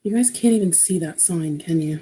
You guys can't even see that sign, can you?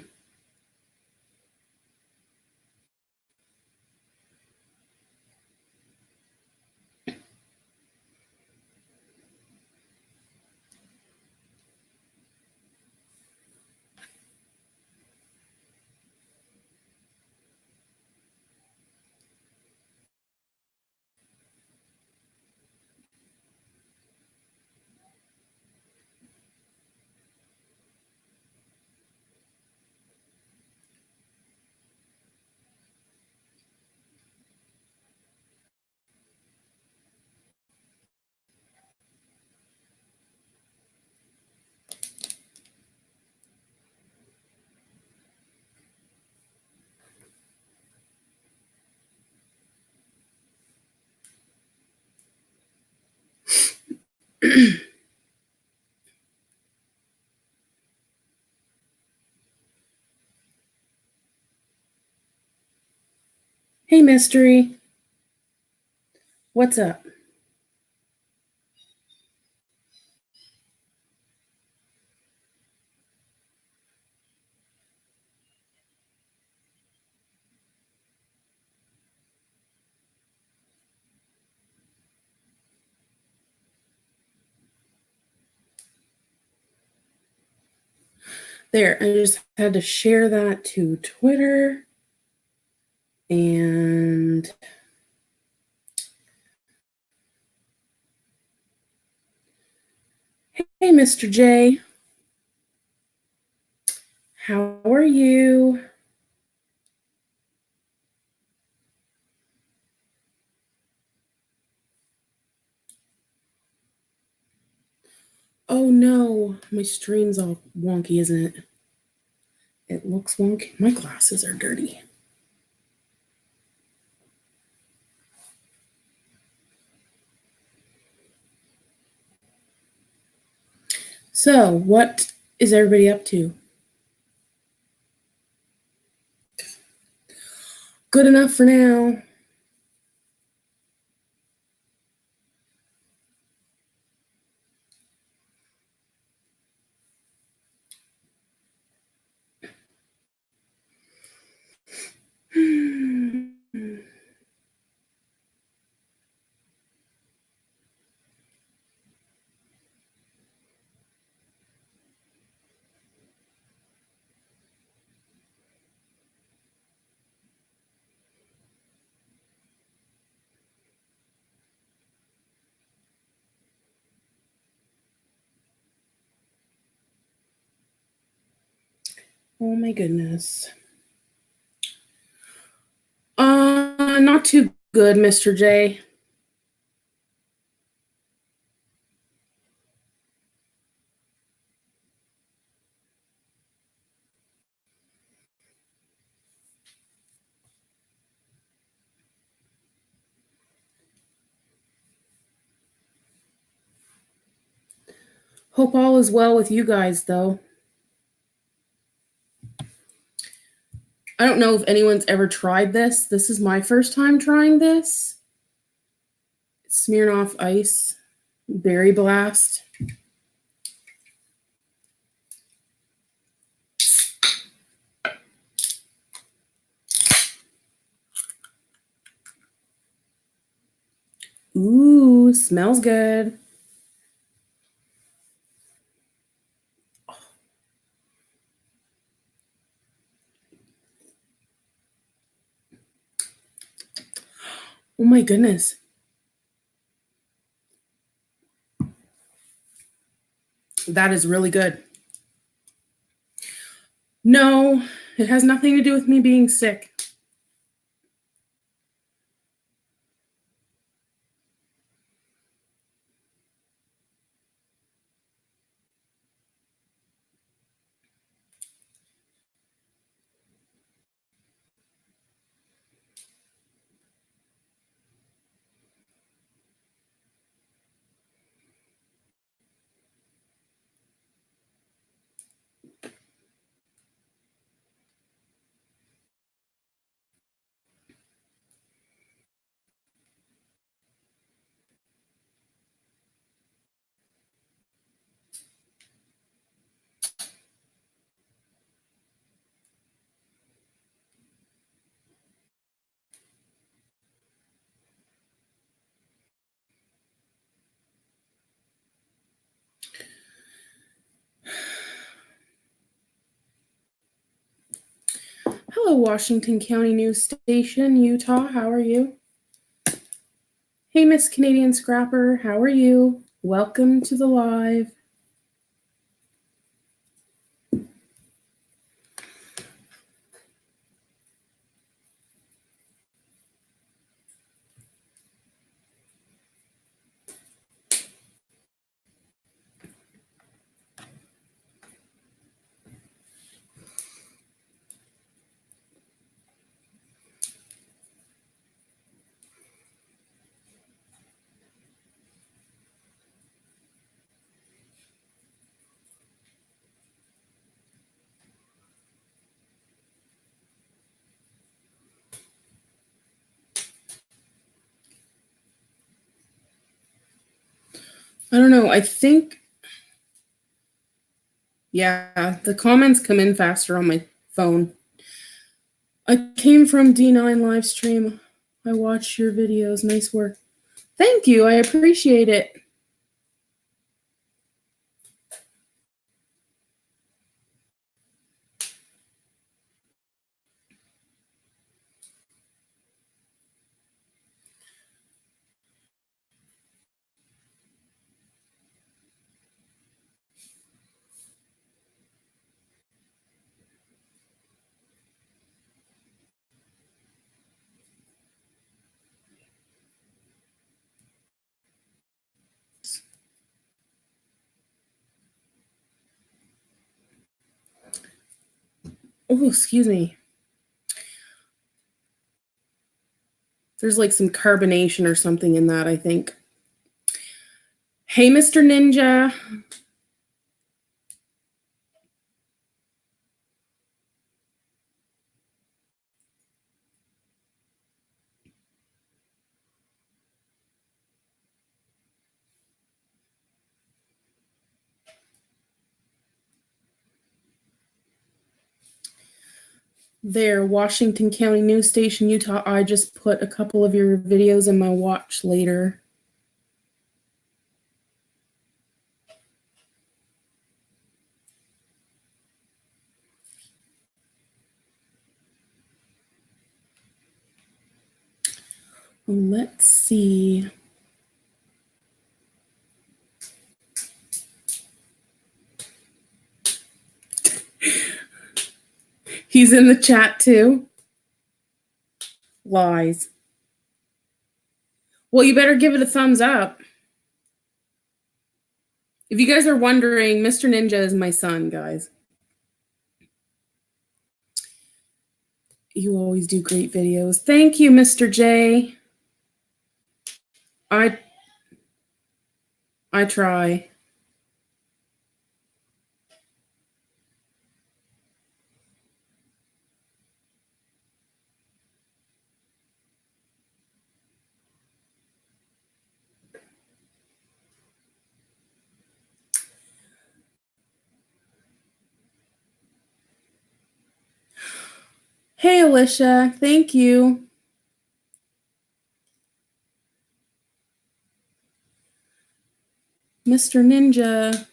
Hey, Mystery. What's up? There, I just had to share that to Twitter. And hey, Mr. J. How are you? Oh no, my stream's all wonky, isn't it? It looks wonky. My glasses are dirty. So, what is everybody up to? Good enough for now. Oh my goodness. Not too good, Mr. J. Hope all is well with you guys, though. I don't know if anyone's ever tried this. This is my first time trying this. Smirnoff Ice Berry Blast. Ooh, smells good. Oh my goodness. That is really good. No, it has nothing to do with me being sick. Hello, Washington County News Station, Utah. How are you? Hey, Miss Canadian Scrapper. How are you? Welcome to the live. I don't know. I think, yeah, the comments come in faster on my phone. I came from D9 live stream. I watched your videos. Nice work. Thank you. I appreciate it. Oh, excuse me. There's like some carbonation or something in that, I think. Hey, Mr. Ninja. There, Washington County News Station, Utah. I just put a couple of your videos in my watch later. Let's see. He's in the chat too. Lies. Well, you better give it a thumbs up. If you guys are wondering, Mr. Ninja is my son, guys. You always do great videos. Thank you, Mr. J. I try. Hey, Alicia. Thank you. Mr. Ninja,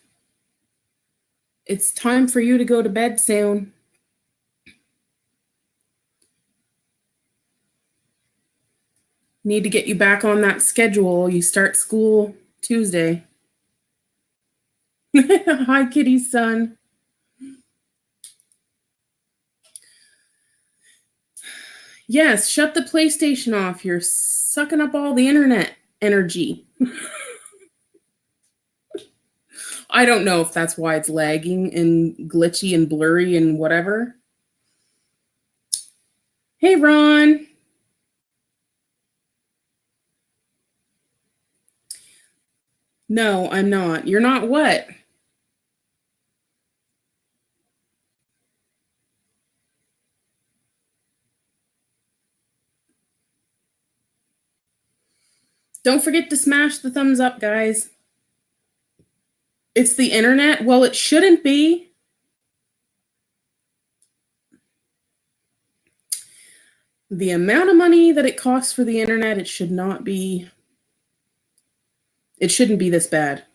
it's time for you to go to bed soon. Need to get you back on that schedule. You start school Tuesday. Hi, Kitty's son. Yes, shut the PlayStation off. You're sucking up all the internet energy. I don't know if that's why it's lagging and glitchy and blurry and whatever. Hey, Ron. No, I'm not. You're not what? Don't forget to smash the thumbs up, guys. It's the internet? Well, it shouldn't be. The amount of money that it costs for the internet, it should not be. It shouldn't be this bad.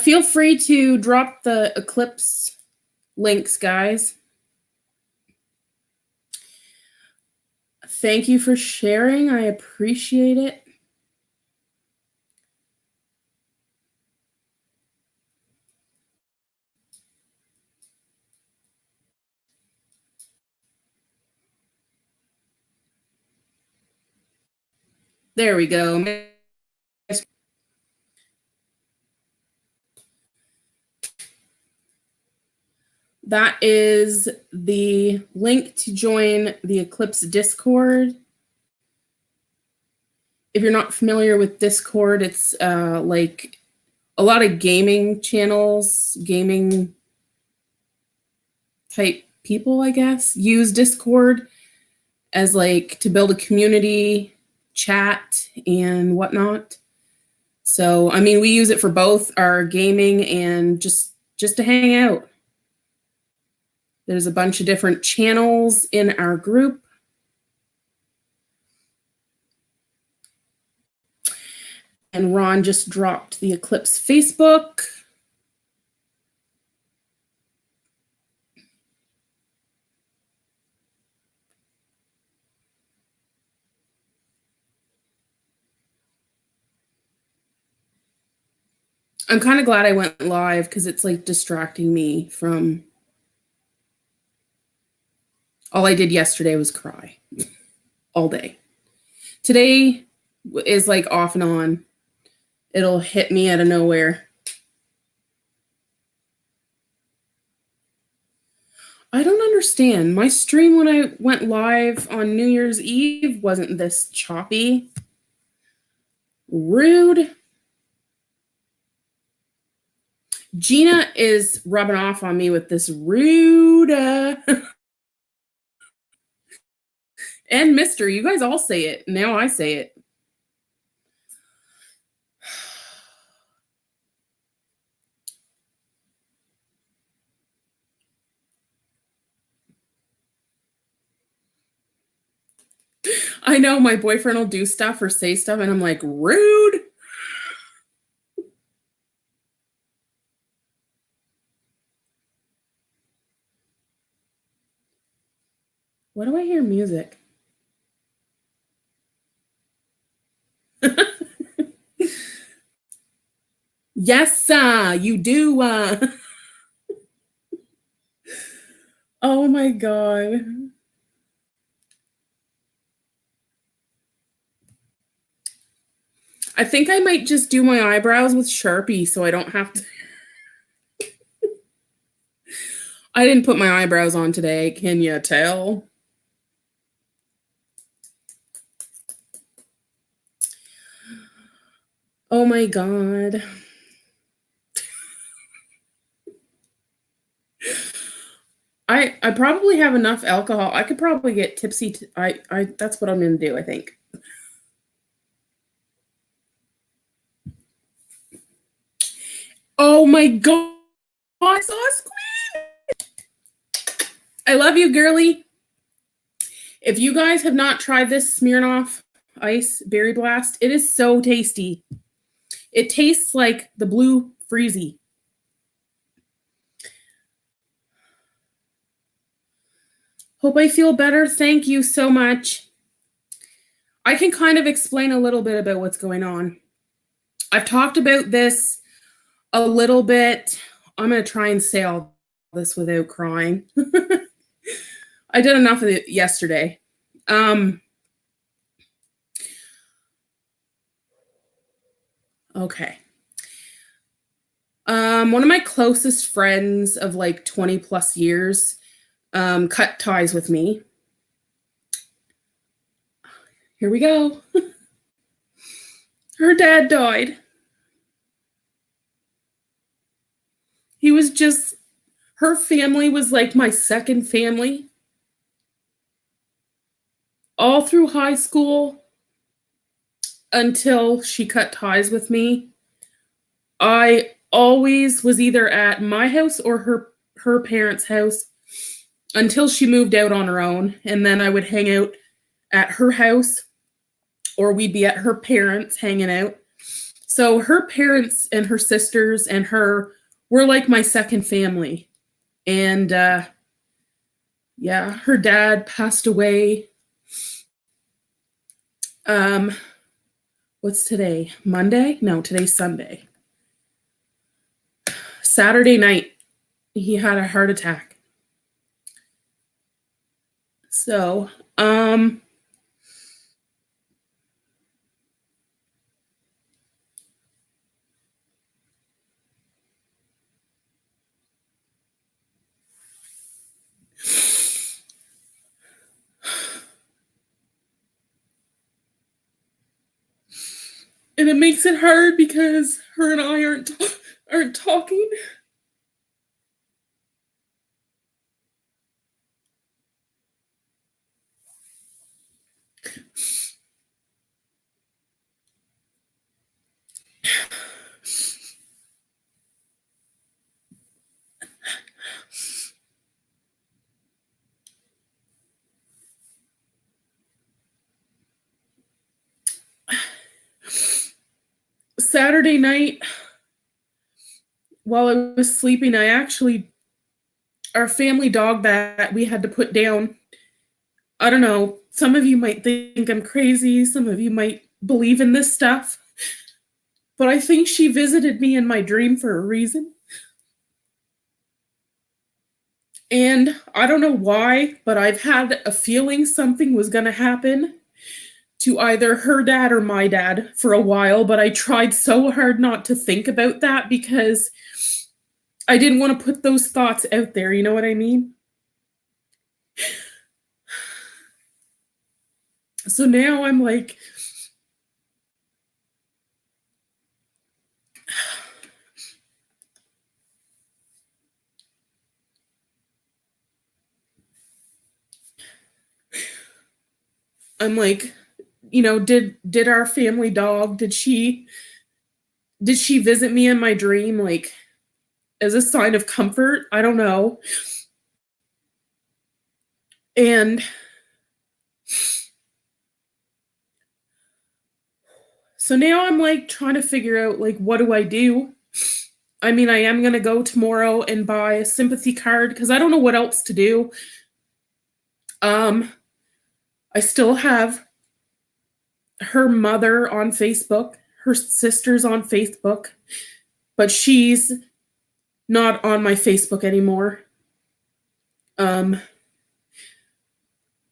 Feel free to drop the Eclipse links, guys. Thank you for sharing. I appreciate it. There we go. That is the link to join the Eclipse Discord. If you're not familiar with Discord, it's like a lot of gaming channels, gaming type people, I guess, use Discord as like to build a community, chat, and whatnot. So, I mean, we use it for both our gaming and just to hang out. There's a bunch of different channels in our group. And Ron just dropped the Eclipse Facebook. I'm kind of glad I went live because it's like distracting me from all I did yesterday was cry all day. Today is like off and on. It'll hit me out of nowhere. I don't understand. My stream when I went live on New Year's Eve wasn't this choppy. Rude. Gina is rubbing off on me with this rude. And Mister, you guys all say it. Now I say it. I know my boyfriend will do stuff or say stuff, and I'm like, rude. Why do I hear music? Yes, you do. Oh my God. I think I might just do my eyebrows with Sharpie so I don't have to. I didn't put my eyebrows on today. Can you tell? Oh my God. I probably have enough alcohol. I could probably get tipsy. That's what I'm going to do, I think. Oh my God. I saw a squid. I love you, girly. If you guys have not tried this Smirnoff Ice Berry Blast, it is so tasty. It tastes like the Blue Freezy. Hope I feel better. Thank you so much. I can kind of explain a little bit about what's going on. I've talked about this a little bit. I'm going to try and say all this without crying. I did enough of it yesterday. Okay. One of my closest friends of like 20 plus years cut ties with me. Here we go. Her dad died. He was just, her family was like my second family. All through high school until she cut ties with me, I always was either at my house or her parents' house until she moved out on her own. And then I would hang out at her house or we'd be at her parents' hanging out. So her parents and her sisters and her were like my second family. And yeah, her dad passed away. What's today? Monday? No, today's Sunday. Saturday night, he had a heart attack. So, and it makes it hard because her and I aren't talking. Saturday night, while I was sleeping, our family dog that we had to put down. I don't know, some of you might think I'm crazy, some of you might believe in this stuff, but I think she visited me in my dream for a reason. And I don't know why, but I've had a feeling something was going to happen to either her dad or my dad for a while, but I tried so hard not to think about that because I didn't want to put those thoughts out there, you know what I mean? So now I'm like, did our family dog, did she visit me in my dream, like, as a sign of comfort? I don't know. And so now I'm like trying to figure out, like, what do I do? I mean, I am going to go tomorrow and buy a sympathy card because I don't know what else to do. I still have her mother on Facebook, her sister's on Facebook, but she's not on my Facebook anymore. I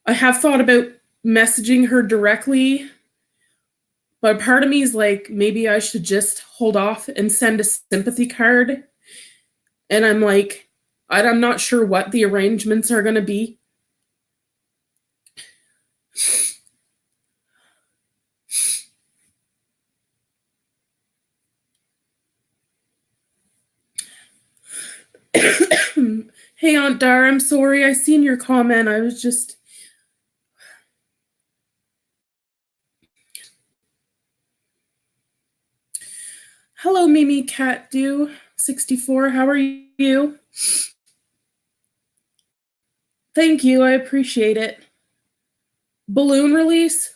have thought about messaging her directly, but part of me is like, maybe I should just hold off and send a sympathy card. And I'm like, I'm not sure what the arrangements are going to be. Hey, Aunt Dar, I'm sorry. I seen your comment. I was just... Hello, Mimi Cat Do 64. How are you? Thank you. I appreciate it. Balloon release?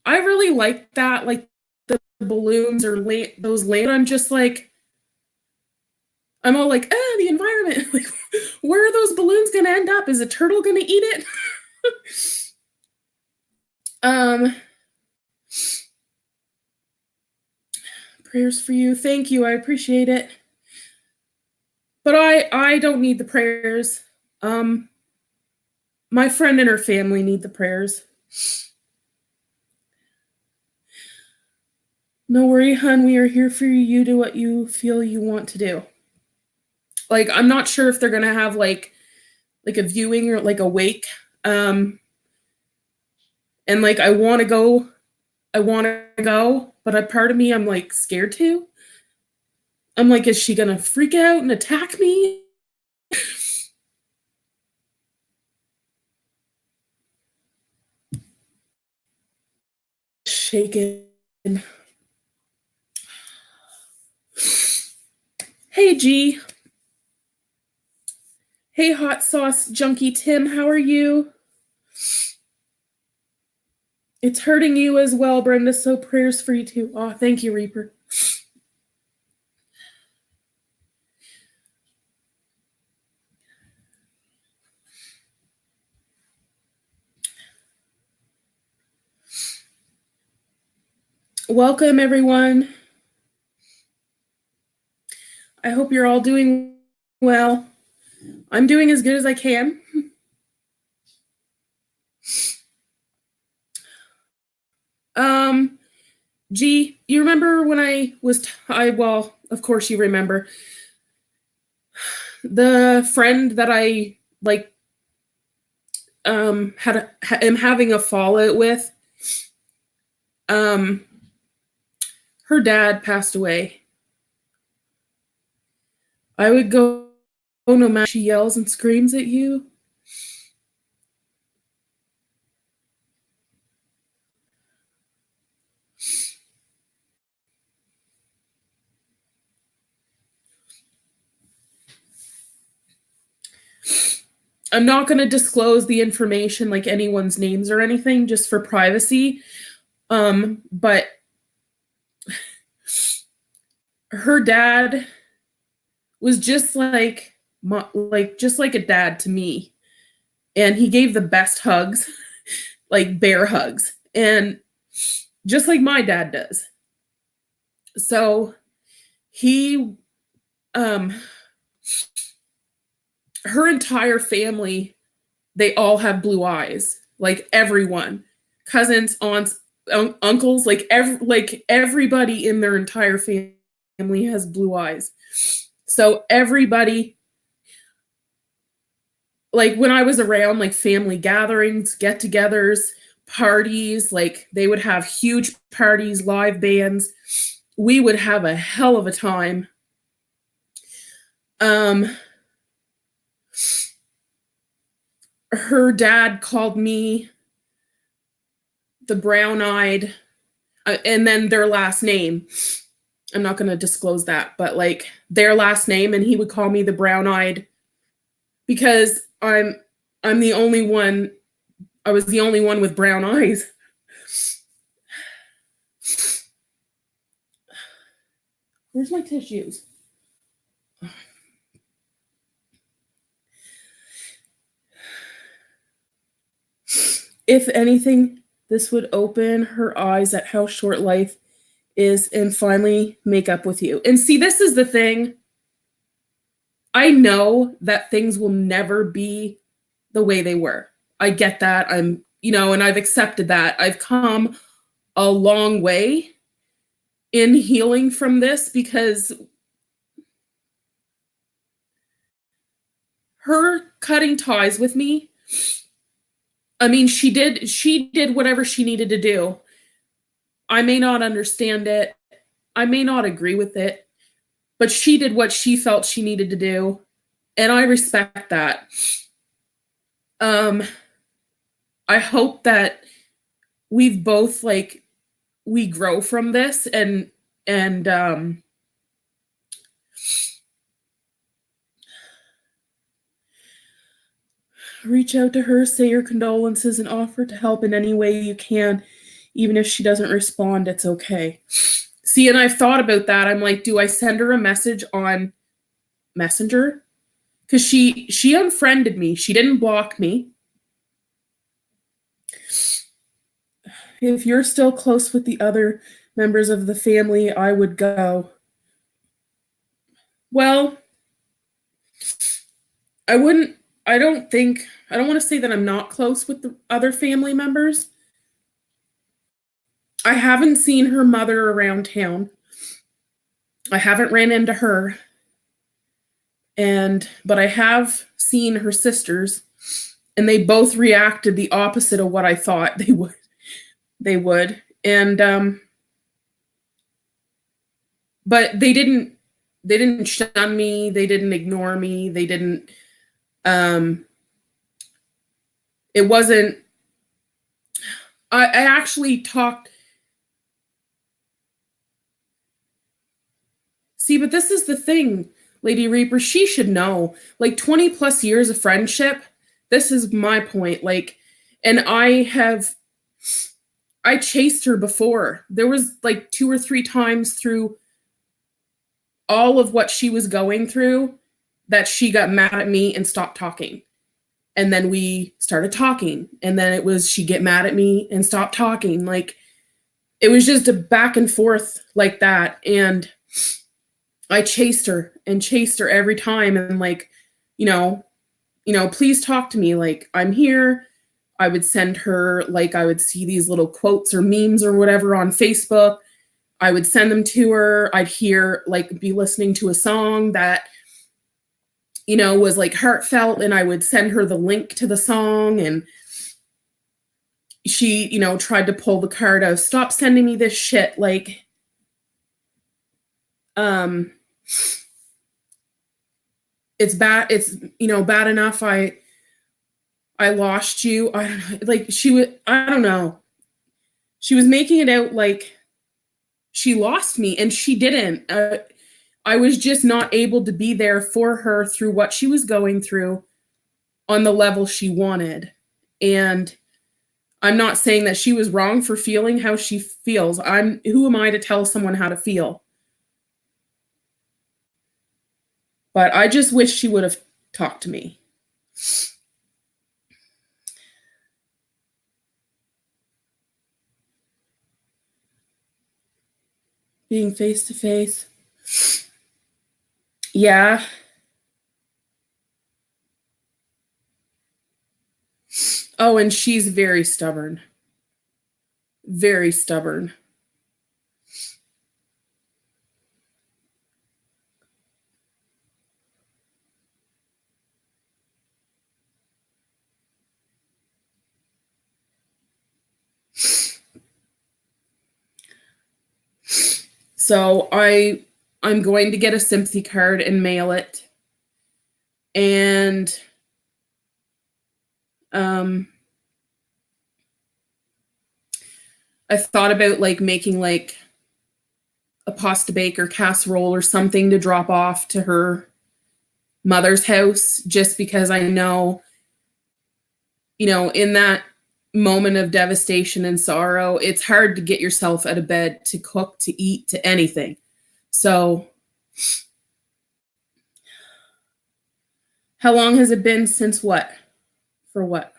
I really like that. Like the balloons or those land. I'm just like, I'm all like, the environment. Like, where are those balloons gonna end up? Is a turtle gonna eat it? Prayers for you. Thank you. I appreciate it. But I don't need the prayers. My friend and her family need the prayers. No worry, hun. We are here for you. You do what you feel you want to do. Like, I'm not sure if they're gonna have like a viewing or like a wake. And like, I want to go, but a part of me, I'm like scared to. I'm like, is she gonna freak out and attack me? Shaken. Hey, G. Hey, hot sauce junkie Tim. How are you? It's hurting you as well, Brenda, so prayers for you too. Oh, thank you, Reaper. Welcome, everyone. I hope you're all doing well. I'm doing as good as I can. G, you remember when well, of course you remember. The friend that I am having a fallout with, her dad passed away. I would go no matter she yells and screams at you. I'm not going to disclose the information, like anyone's names or anything, just for privacy. But her dad was just like a dad to me, and he gave the best hugs, like bear hugs, and just like my dad does. So he, her entire family, they all have blue eyes, like everyone, cousins, aunts, uncles, like everybody in their entire family has blue eyes. So everybody, like when I was around, like family gatherings, get-togethers, parties, like they would have huge parties, live bands. We would have a hell of a time. Her dad called me the brown-eyed, and then their last name. I'm not going to disclose that, but like their last name, and he would call me the brown-eyed because I'm the only one. I was the only one with brown eyes. Where's my tissues? If anything, this would open her eyes at how short life is and finally make up with you. And see, this is the thing. I know that things will never be the way they were. I get that. And I've accepted that. I've come a long way in healing from this because her cutting ties with me, I mean, she did whatever she needed to do. I may not understand it. I may not agree with it, but she did what she felt she needed to do, and I respect that. I hope that we've both we grow from this and reach out to her, say your condolences, and offer to help in any way you can. Even if she doesn't respond, it's okay. See, and I've thought about that. I'm like, do I send her a message on Messenger? Because she unfriended me. She didn't block me. If you're still close with the other members of the family, I would go. Well, I don't want to say that I'm not close with the other family members. I haven't seen her mother around town. I haven't ran into her. But I have seen her sisters, and they both reacted the opposite of what I thought they would. And but they didn't shun me, they didn't ignore me, they didn't it wasn't I actually talked. See, but this is the thing, Lady Reaper, she should know. 20 plus years of friendship, this is my point. And I have I chased her before. There was like 2 or 3 times through all of what she was going through that she got mad at me and stopped talking. And then we started talking. And then it was she'd get mad at me and stop talking. Like, it was just a back and forth like that. And I chased her every time. And like, please talk to me. Like, I'm here. I would send her, like, I would see these little quotes or memes or whatever on Facebook. I would send them to her. I'd hear, like, be listening to a song that, was like heartfelt, and I would send her the link to the song. And she, tried to pull the card of, stop sending me this shit. Like, it's bad. It's, bad enough. I lost you. I don't know. Like, I don't know. She was making it out like she lost me, and she didn't. I was just not able to be there for her through what she was going through on the level she wanted. And I'm not saying that she was wrong for feeling how she feels. Who am I to tell someone how to feel? But I just wish she would have talked to me. Being face to face. Yeah. Oh, and she's very stubborn. Very stubborn. So I'm going to get a sympathy card and mail it. And I thought about like making like a pasta bake or casserole or something to drop off to her mother's house, just because I know, in that moment of devastation and sorrow, it's hard to get yourself out of bed, to cook, to eat, to anything. So how long has it been since what? For what?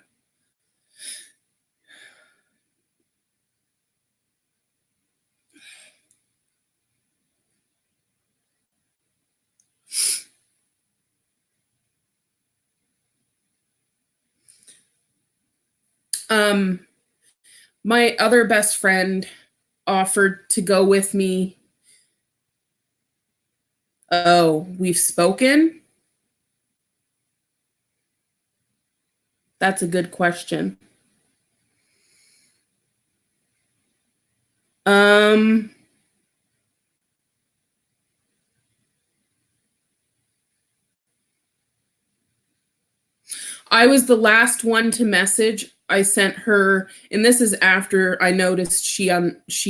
My other best friend offered to go with me. Oh, we've spoken? That's a good question. I was the last one to message. I sent her, and this is after I noticed she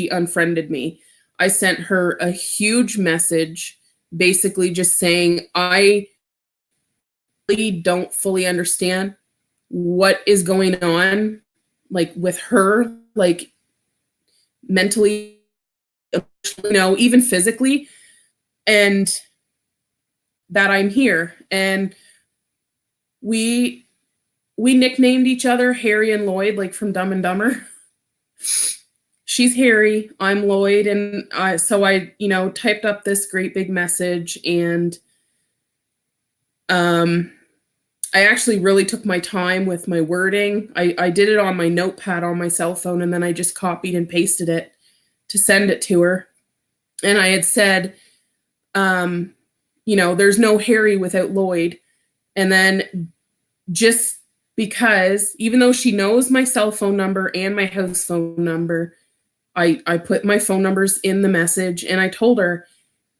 unfriended me. I sent her a huge message, basically just saying, I really don't fully understand what is going on, like with her, like mentally, even physically, and that I'm here. And we nicknamed each other Harry and Lloyd, like from Dumb and Dumber. She's Harry, I'm Lloyd, and so I typed up this great big message, and I actually really took my time with my wording. I did it on my notepad on my cell phone, and then I just copied and pasted it to send it to her. And I had said, there's no Harry without Lloyd. And then, just because, even though she knows my cell phone number and my house phone number, I put my phone numbers in the message, and I told her,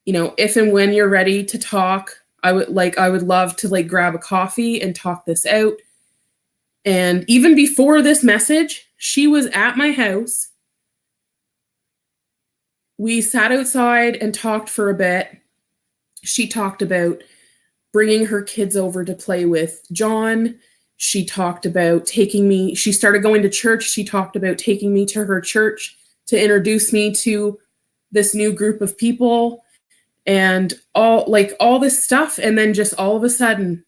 if and when you're ready to talk, I would love to like grab a coffee and talk this out. And even before this message, she was at my house. We sat outside and talked for a bit. She talked about bringing her kids over to play with John She talked about taking me, she started going to church. She talked about taking me to her church to introduce me to this new group of people and all this stuff. And then just all of a sudden,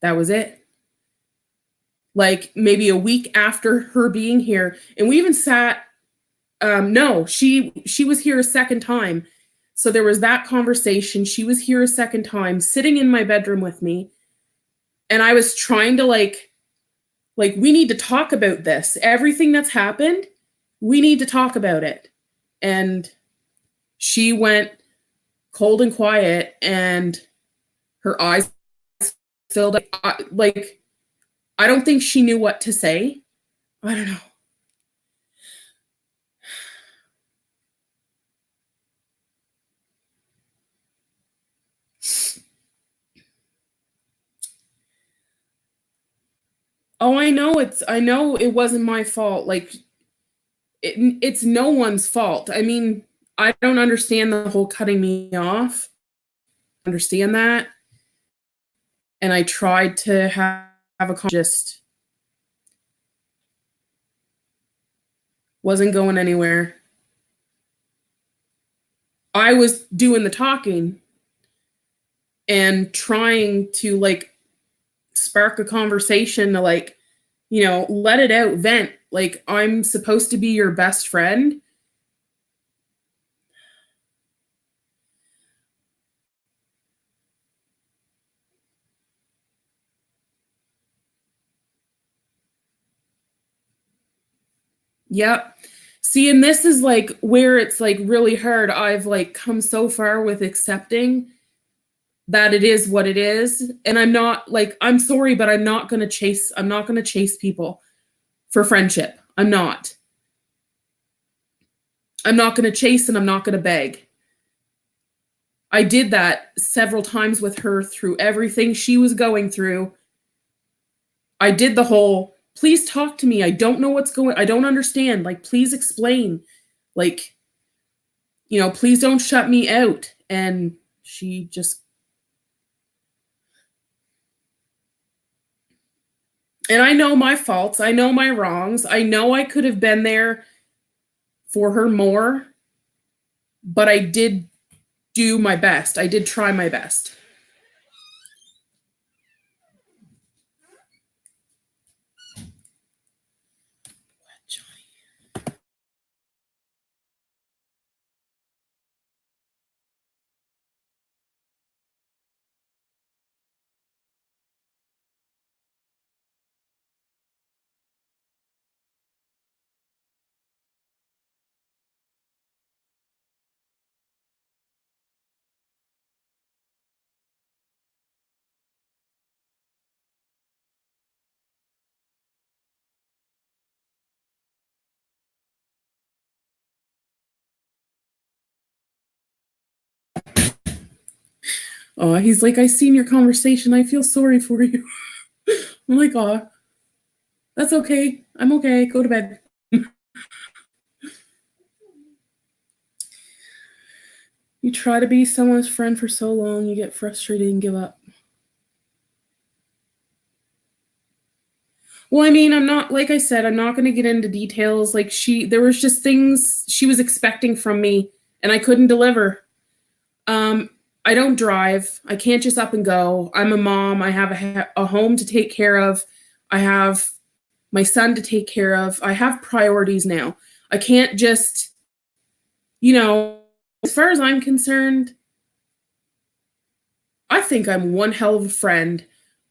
that was it. Like maybe a week after her being here, and we even sat, no, she was here a second time. So there was that conversation. She was here a second time, sitting in my bedroom with me. And I was trying to like, we need to talk about this. Everything that's happened, we need to talk about it. And she went cold and quiet, and her eyes filled up. Like, I don't think she knew what to say. I don't know. Oh, I know it wasn't my fault. Like, it's no one's fault. I mean, I don't understand the whole cutting me off. Understand that. And I tried to have a just wasn't going anywhere. I was doing the talking and trying to like spark a conversation to like, let it out, vent. Like, I'm supposed to be your best friend. Yep. See, and this is like where it's like really hard. I've like come so far with accepting that it is what it is. And I'm not like, I'm sorry, but I'm not going to chase people for friendship. I'm not going to chase, and I'm not going to beg. I did that several times with her through everything she was going through. I did the whole, please talk to me. I don't know I don't understand. Like, please explain. Like, please don't shut me out. And she just, and I know my faults. I know my wrongs. I know I could have been there for her more, but I did do my best. I did try my best. Oh, he's like, I seen your conversation. I feel sorry for you. I'm like, oh, that's okay. I'm okay. Go to bed. You try to be someone's friend for so long, you get frustrated and give up. Well, I mean, I'm not, like I said, I'm not going to get into details. Like, there was just things she was expecting from me, and I couldn't deliver. I don't drive. I can't just up and go. I'm a mom. I have a home to take care of. I have my son to take care of. I have priorities now. I can't just, as far as I'm concerned, I think I'm one hell of a friend.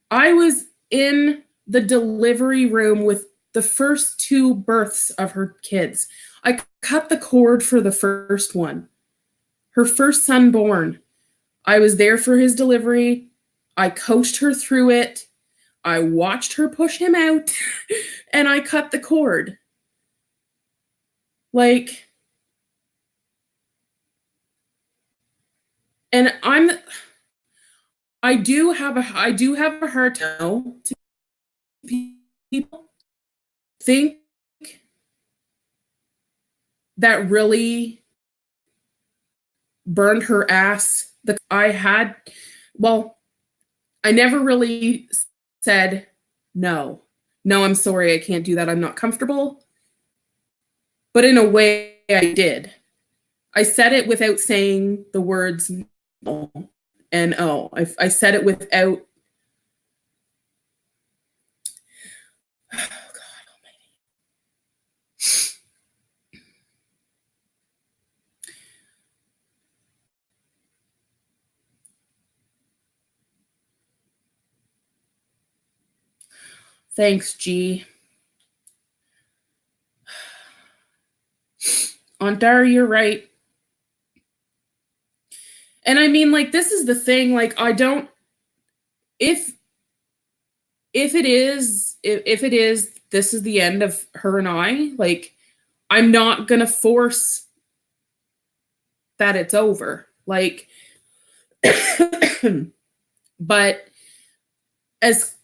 I was in the delivery room with the first two births of her kids. I cut the cord for the first one, her first son born. I was there for his delivery. I coached her through it. I watched her push him out, and I cut the cord. Like, and I do have a hard time to people think that really burned her ass. I had, well, I never really said no. No, I'm sorry, I can't do that. I'm not comfortable. But in a way, I did. I said it without saying the words no and oh. I said it without. Oh, God Almighty. Thanks, G. Aunt Dara, you're right. And I mean, like, this is the thing. Like, I don't. If if it is, this is the end of her and I. Like, I'm not gonna force that it's over. Like, but as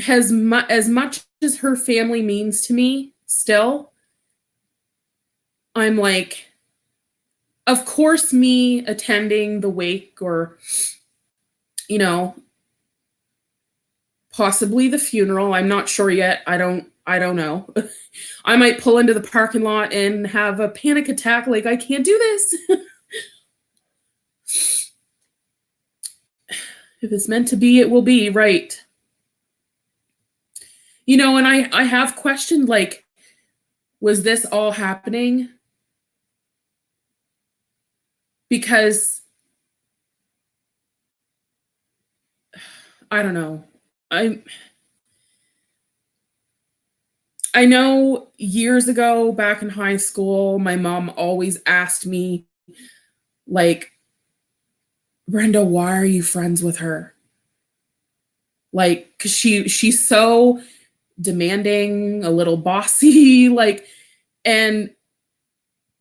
as much as her family means to me, still, I'm like, of course, me attending the wake or, you know, possibly the funeral. I'm not sure yet. I don't know. I might pull into the parking lot and have a panic attack like I can't do this. If it's meant to be, it will be, right? You know, and I have questioned, like, was this all happening because I don't know. I I know years ago back in high school, my mom always asked me, like, Brenda, why are you friends with her? Like, cause she's so demanding, a little bossy, like, and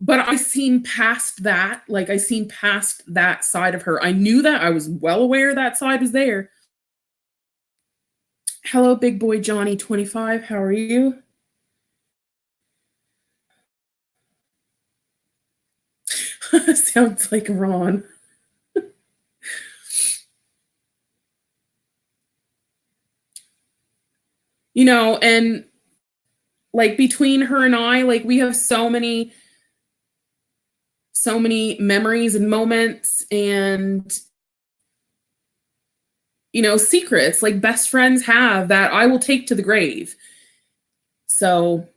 but I seen past that. Like, I seen past that side of her. I knew that. I was well aware that side was there. Hello, big boy Johnny 25. How are you? Sounds like Ron. You know, and like between her and I, like we have so many memories and moments and secrets like best friends have that I will take to the grave. So,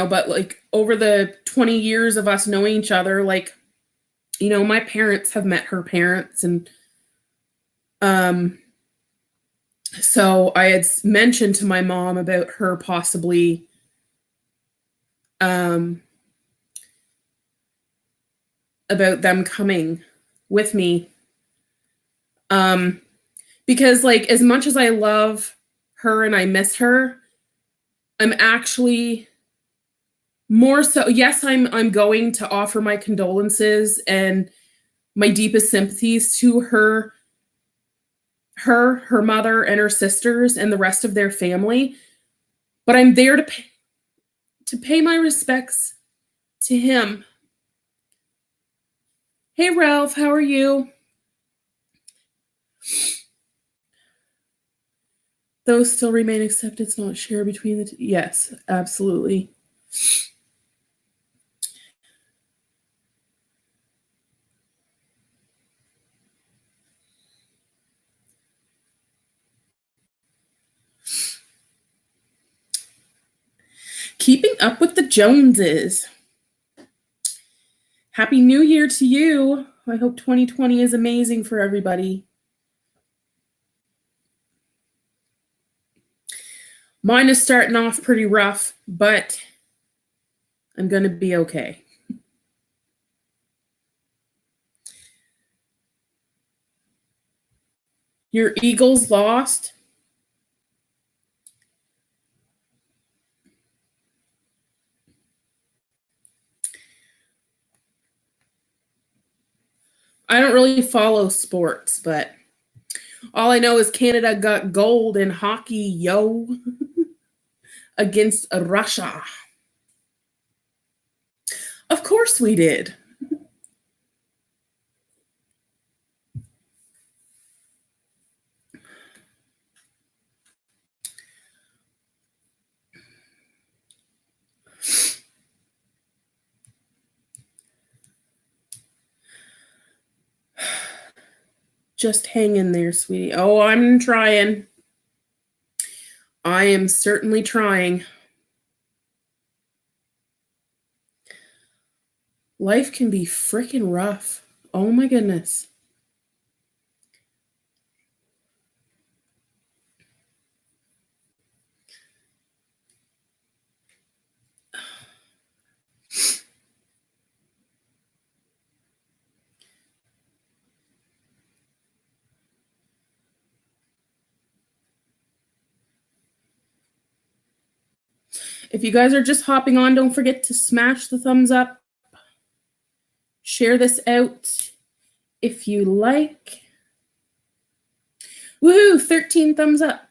but like over the 20 years of us knowing each other, like, my parents have met her parents and um so I had mentioned to my mom about her possibly um about them coming with me um because like as much as I love her and I miss her, I'm actually more so, yes, I'm going to offer my condolences and my deepest sympathies to her mother and her sisters and the rest of their family, but I'm there to pay my respects to him. Hey Ralph, how are you? Those still remain except it's not shared between the two. Yes, absolutely. Keeping up with the Joneses. Happy New Year to you. I hope 2020 is amazing for everybody. Mine is starting off pretty rough, but I'm going to be okay. Your Eagles lost? I don't really follow sports, but All I know is Canada got gold in hockey, yo, against Russia. Of course we did. Just hang in there, sweetie. Oh, I'm trying. I am certainly trying. Life can be freaking rough. Oh my goodness. If you guys are just hopping on, don't forget to smash the thumbs up. Share this out if you like. Woohoo! 13 thumbs up.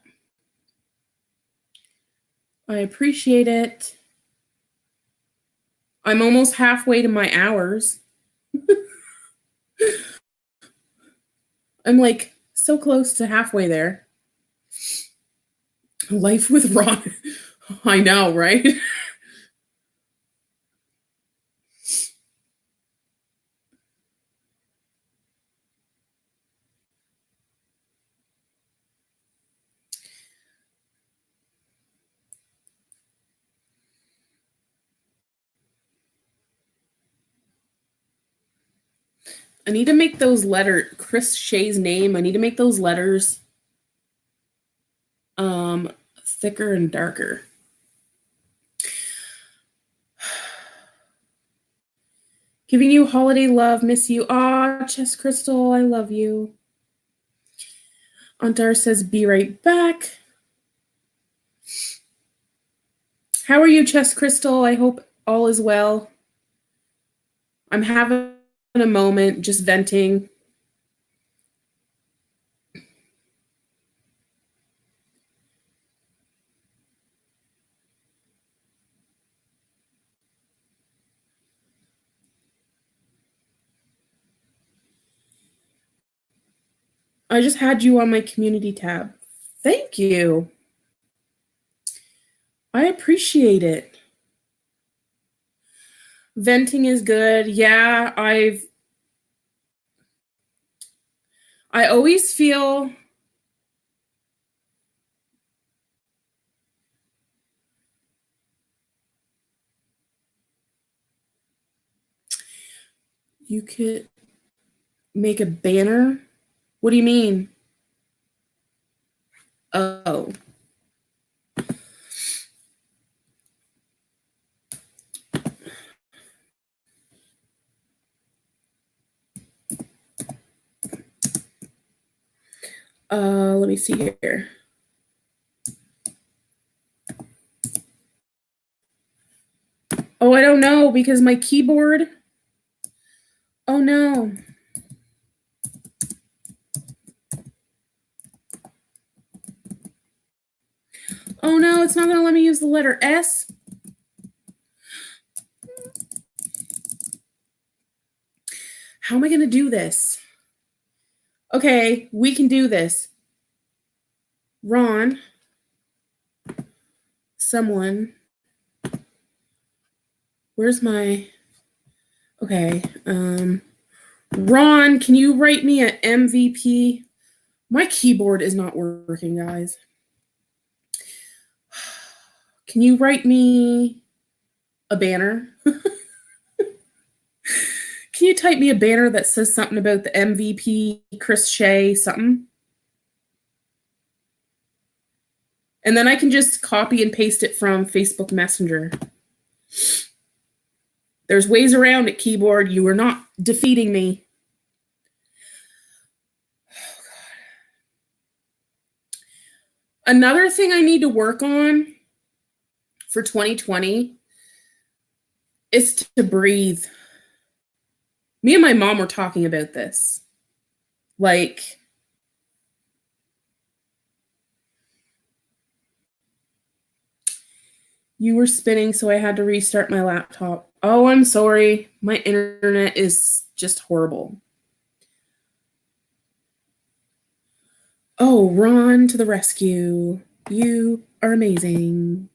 I appreciate it. I'm almost halfway to my hours. I'm like so close to halfway there. Life with Ron. I know, right? I need to make those letters, Chris Shea's name, I need to make those letters thicker and darker. Giving you holiday love, miss you. Ah, Chess Crystal, I love you. Antar says, be right back. How are you, Chess Crystal? I hope all is well. I'm having a moment, just venting. I just had you on my community tab. Thank you. I appreciate it. Venting is good. Yeah, I always feel you could make a banner. What do you mean? Oh. Let me see here. Oh, I don't know because my keyboard. Oh no. Oh no, it's not going to let me use the letter S. How am I going to do this? Okay, we can do this. Ron, someone. Where's my. Okay. Ron, can you write me an MVP? My keyboard is not working, guys. Can you write me a banner? Can you type me a banner that says something about the MVP, Chris Shea, something? And then I can just copy and paste it from Facebook Messenger. There's ways around it, keyboard. You are not defeating me. Another thing I need to work on for 2020 is to breathe. Me and my mom were talking about this. Like, You were spinning, so I had to restart my laptop. Oh, I'm sorry. My internet is just horrible. Oh, Ron to the rescue. You are amazing.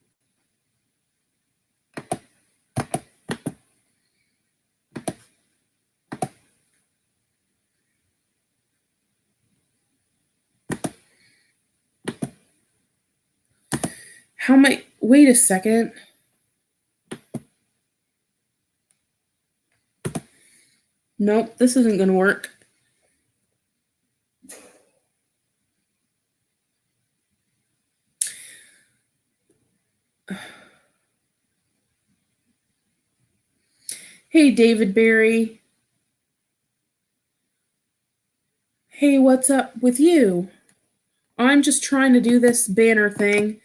How am I? Wait a second. Nope, this isn't going to work. Hey, David Barry. Hey, what's up with you? I'm just trying to do this banner thing.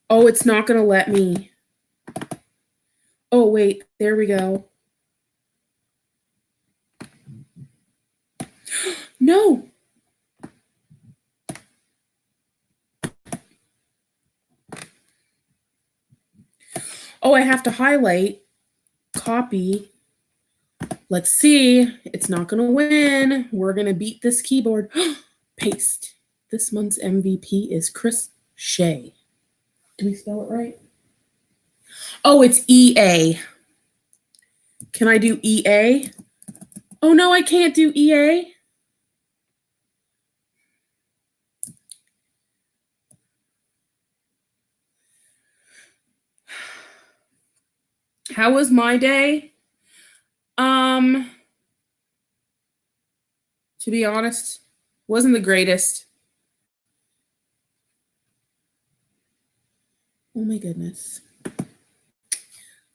Oh, it's not going to let me. Oh, wait, there we go. No. Oh, I have to highlight, copy. Let's see. It's not going to win. We're going to beat this keyboard. Paste. This month's MVP is Chris Shea. Do we spell it right? Oh, it's EA. Can I do EA? Oh, no, I can't do EA. How was my day? To be honest, wasn't the greatest. Oh my goodness.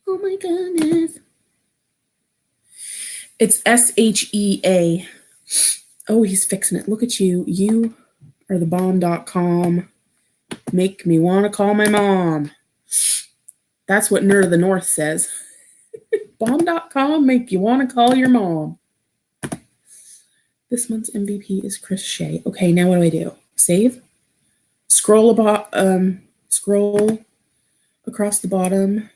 Oh my goodness. It's SHEA. Oh, he's fixing it. Look at you. You are the bomb.com. Make me want to call my mom. That's what Nerd of the North says. Bomb.com make you want to call your mom. This month's MVP is Chris Shea. Okay, now what do I do? Save? Scroll across the bottom.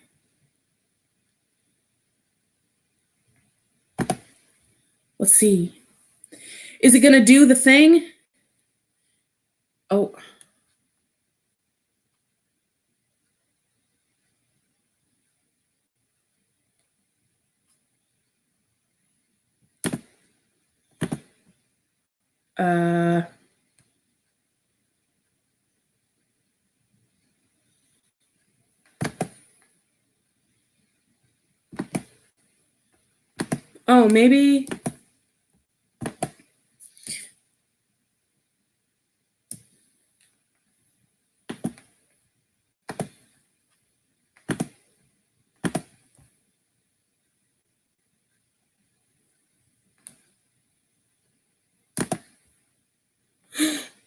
Let's see. Is it going to do the thing? Oh. Oh, maybe.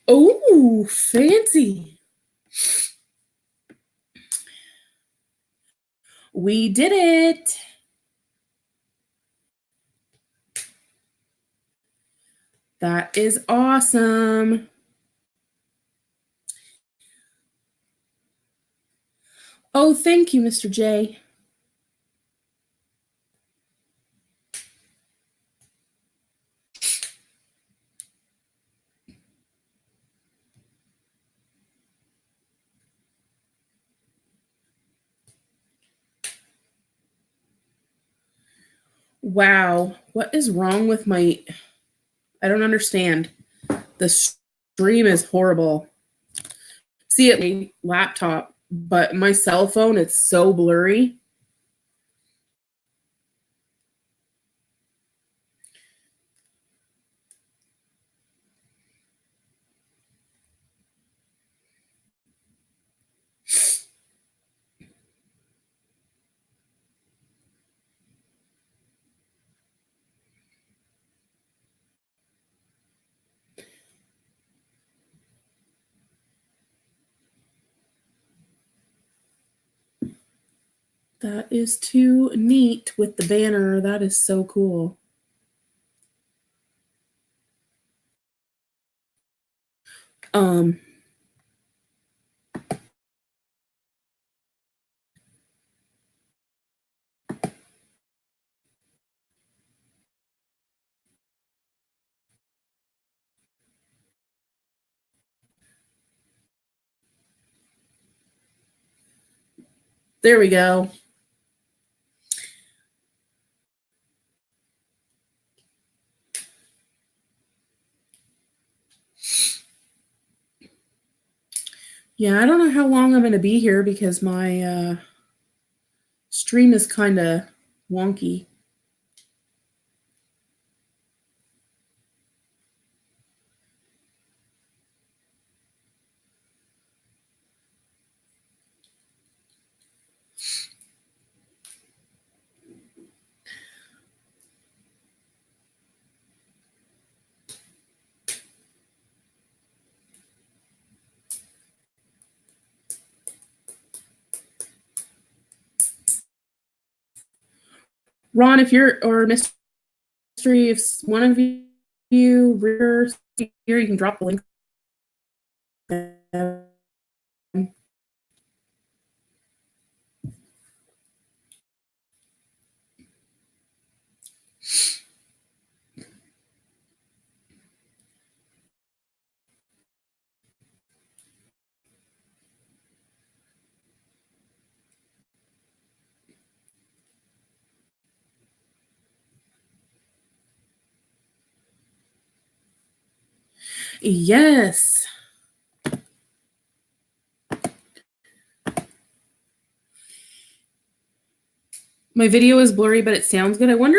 Oh, fancy. We did it. That is awesome. Oh, thank you, Mr. J. Wow, what is wrong with my... I don't understand. The stream is horrible. See it my laptop, but my cell phone, it's so blurry. That is too neat with the banner. That is so cool. There we go. Yeah, I don't know how long I'm going to be here because my stream is kind of wonky. Ron, if you're, or Mystery, if one of you here, you can drop the link. Yes. My video is blurry, but it sounds good. I wonder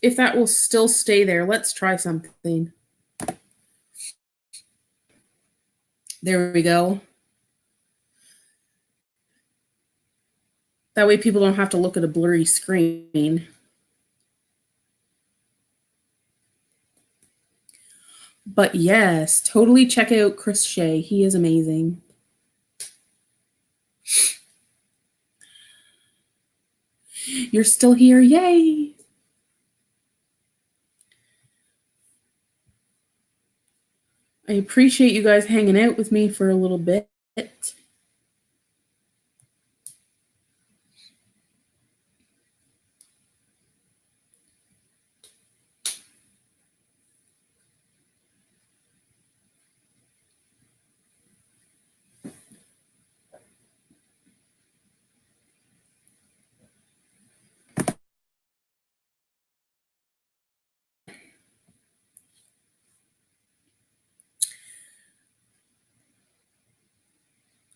if that will still stay there. Let's try something. There we go. That way people don't have to look at a blurry screen. But yes, totally check out Chris Shea. He is amazing. You're still here. Yay. I appreciate you guys hanging out with me for a little bit.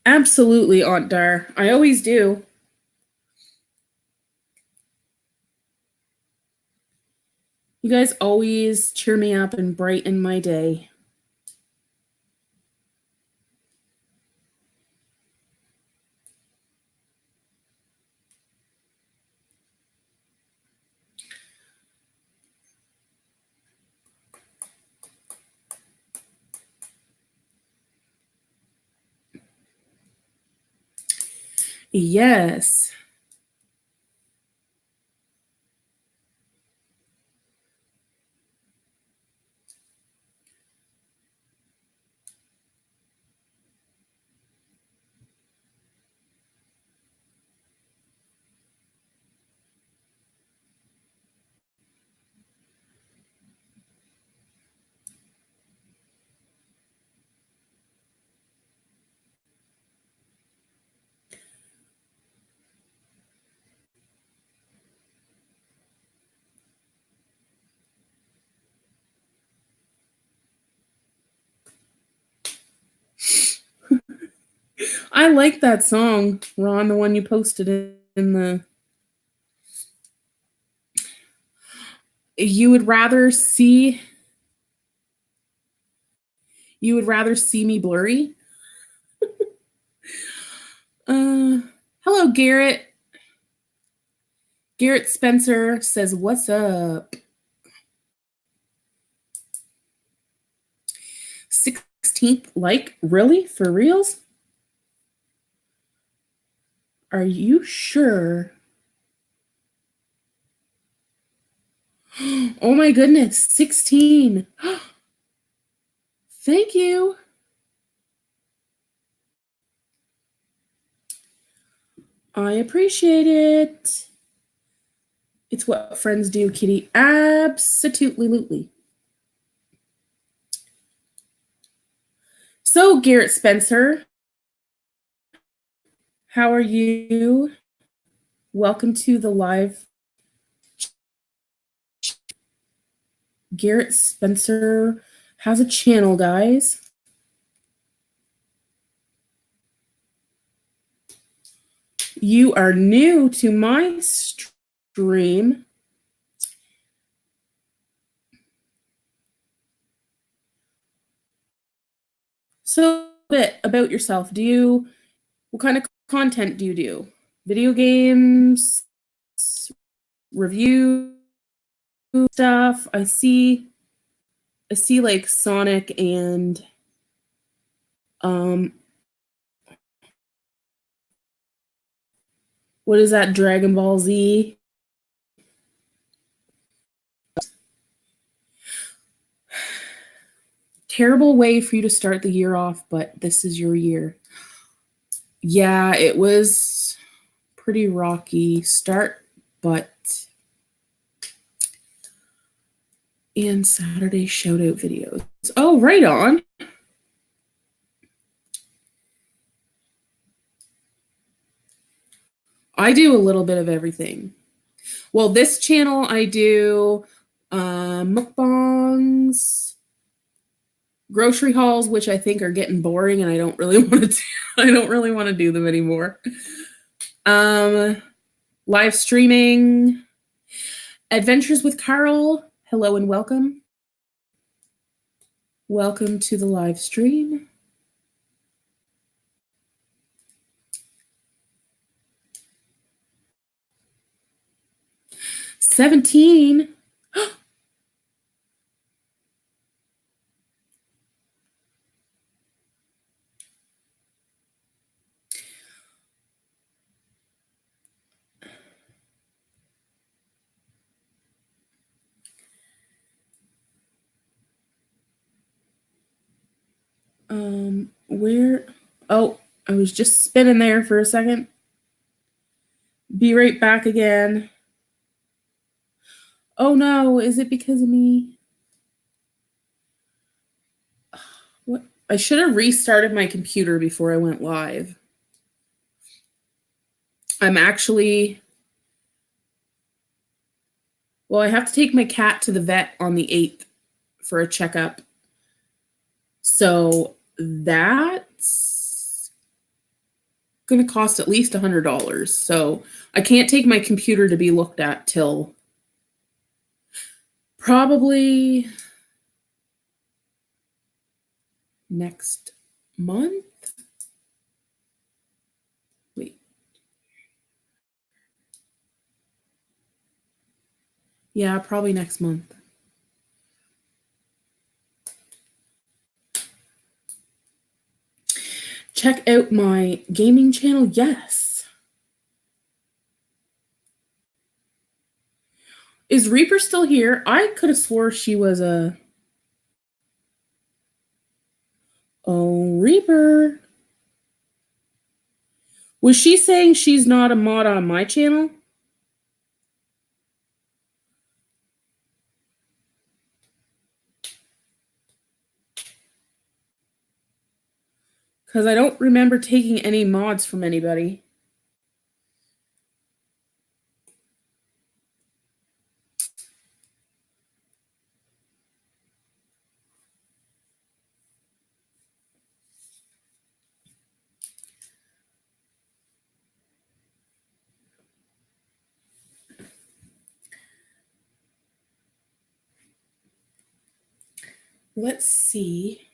Absolutely, Aunt Dar. I always do. You guys always cheer me up and brighten my day. Yes. I like that song, Ron, the one you posted in the. You would rather see me blurry? Hello, Garrett. Garrett Spencer says, "What's up?" 16th like? Really? For reals? Are you sure? Oh my goodness, 16. Thank you. I appreciate it. It's what friends do, Kitty. Absolutely. So, Garrett Spencer, How are you? Welcome to the live. Garrett Spencer has a channel, guys. You are new to my stream. So a bit about yourself. What kind of content do you do? Video games, review stuff. I see like Sonic and what is that, Dragon Ball Z? Terrible way for you to start the year off, but this is your year. Yeah, it was pretty rocky start, but and Saturday shout out videos. Oh, right on. I do a little bit of everything. Well, this channel I do mukbangs, grocery hauls, which I think are getting boring, and I don't really want to do them anymore. Live streaming, Adventures with Carl. Hello and welcome. Welcome to the live stream. $17. Where? Oh, I was just spinning there for a second. Be right back again. Oh no, is it because of me? What? I should have restarted my computer before I went live. I'm actually, well, I have to take my cat to the vet on the 8th for a checkup. So that's going to cost at least $100. So I can't take my computer to be looked at till probably next month. Wait. Yeah, probably next month. Check out my gaming channel. Yes. Is Reaper still here? I could have swore she was a... Oh, Reaper. Was she saying she's not a mod on my channel? Because I don't remember taking any mods from anybody. Let's see.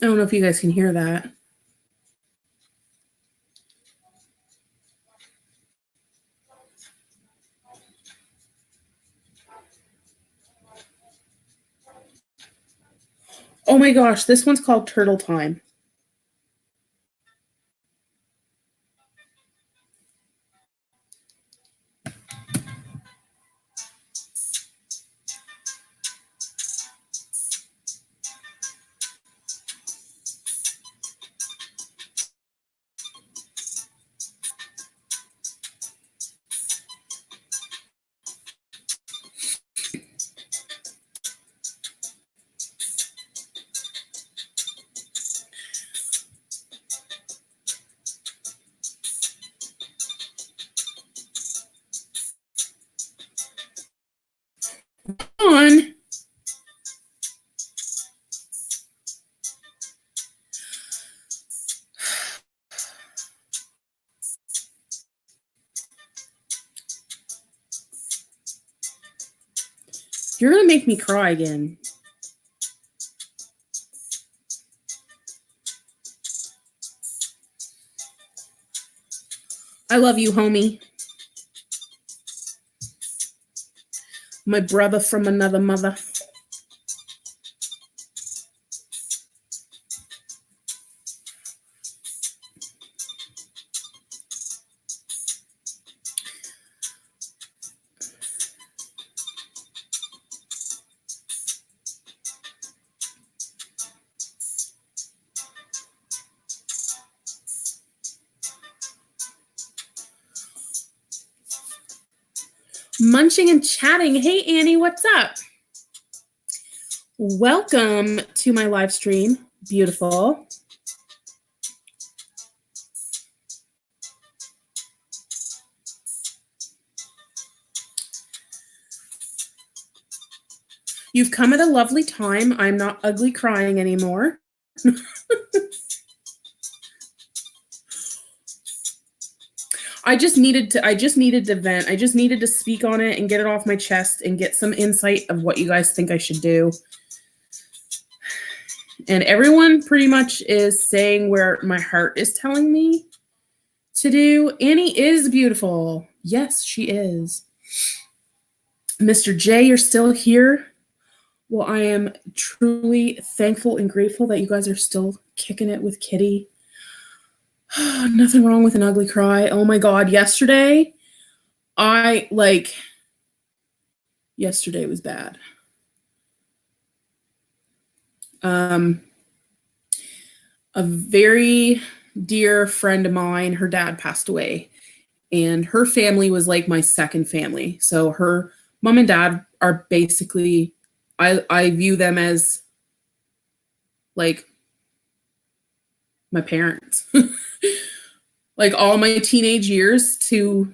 I don't know if you guys can hear that. Oh my gosh, this one's called Turtle Time. On. You're gonna make me cry again. I love you, homie. My brother from another mother. Munching and chatting. Hey, Annie, what's up? Welcome to my live stream. Beautiful. You've come at a lovely time. I'm not ugly crying anymore. I just needed to vent. I just needed to speak on it and get it off my chest and get some insight of what you guys think I should do. And everyone pretty much is saying where my heart is telling me to do. Annie is beautiful. Yes, she is. Mr. J, you're still here. Well, I am truly thankful and grateful that you guys are still kicking it with Kitty. Nothing wrong with an ugly cry. Oh my God. Yesterday was bad. A very dear friend of mine, her dad passed away, and her family was like my second family. So her mom and dad are basically, I view them as like my parents. Like all my teenage years to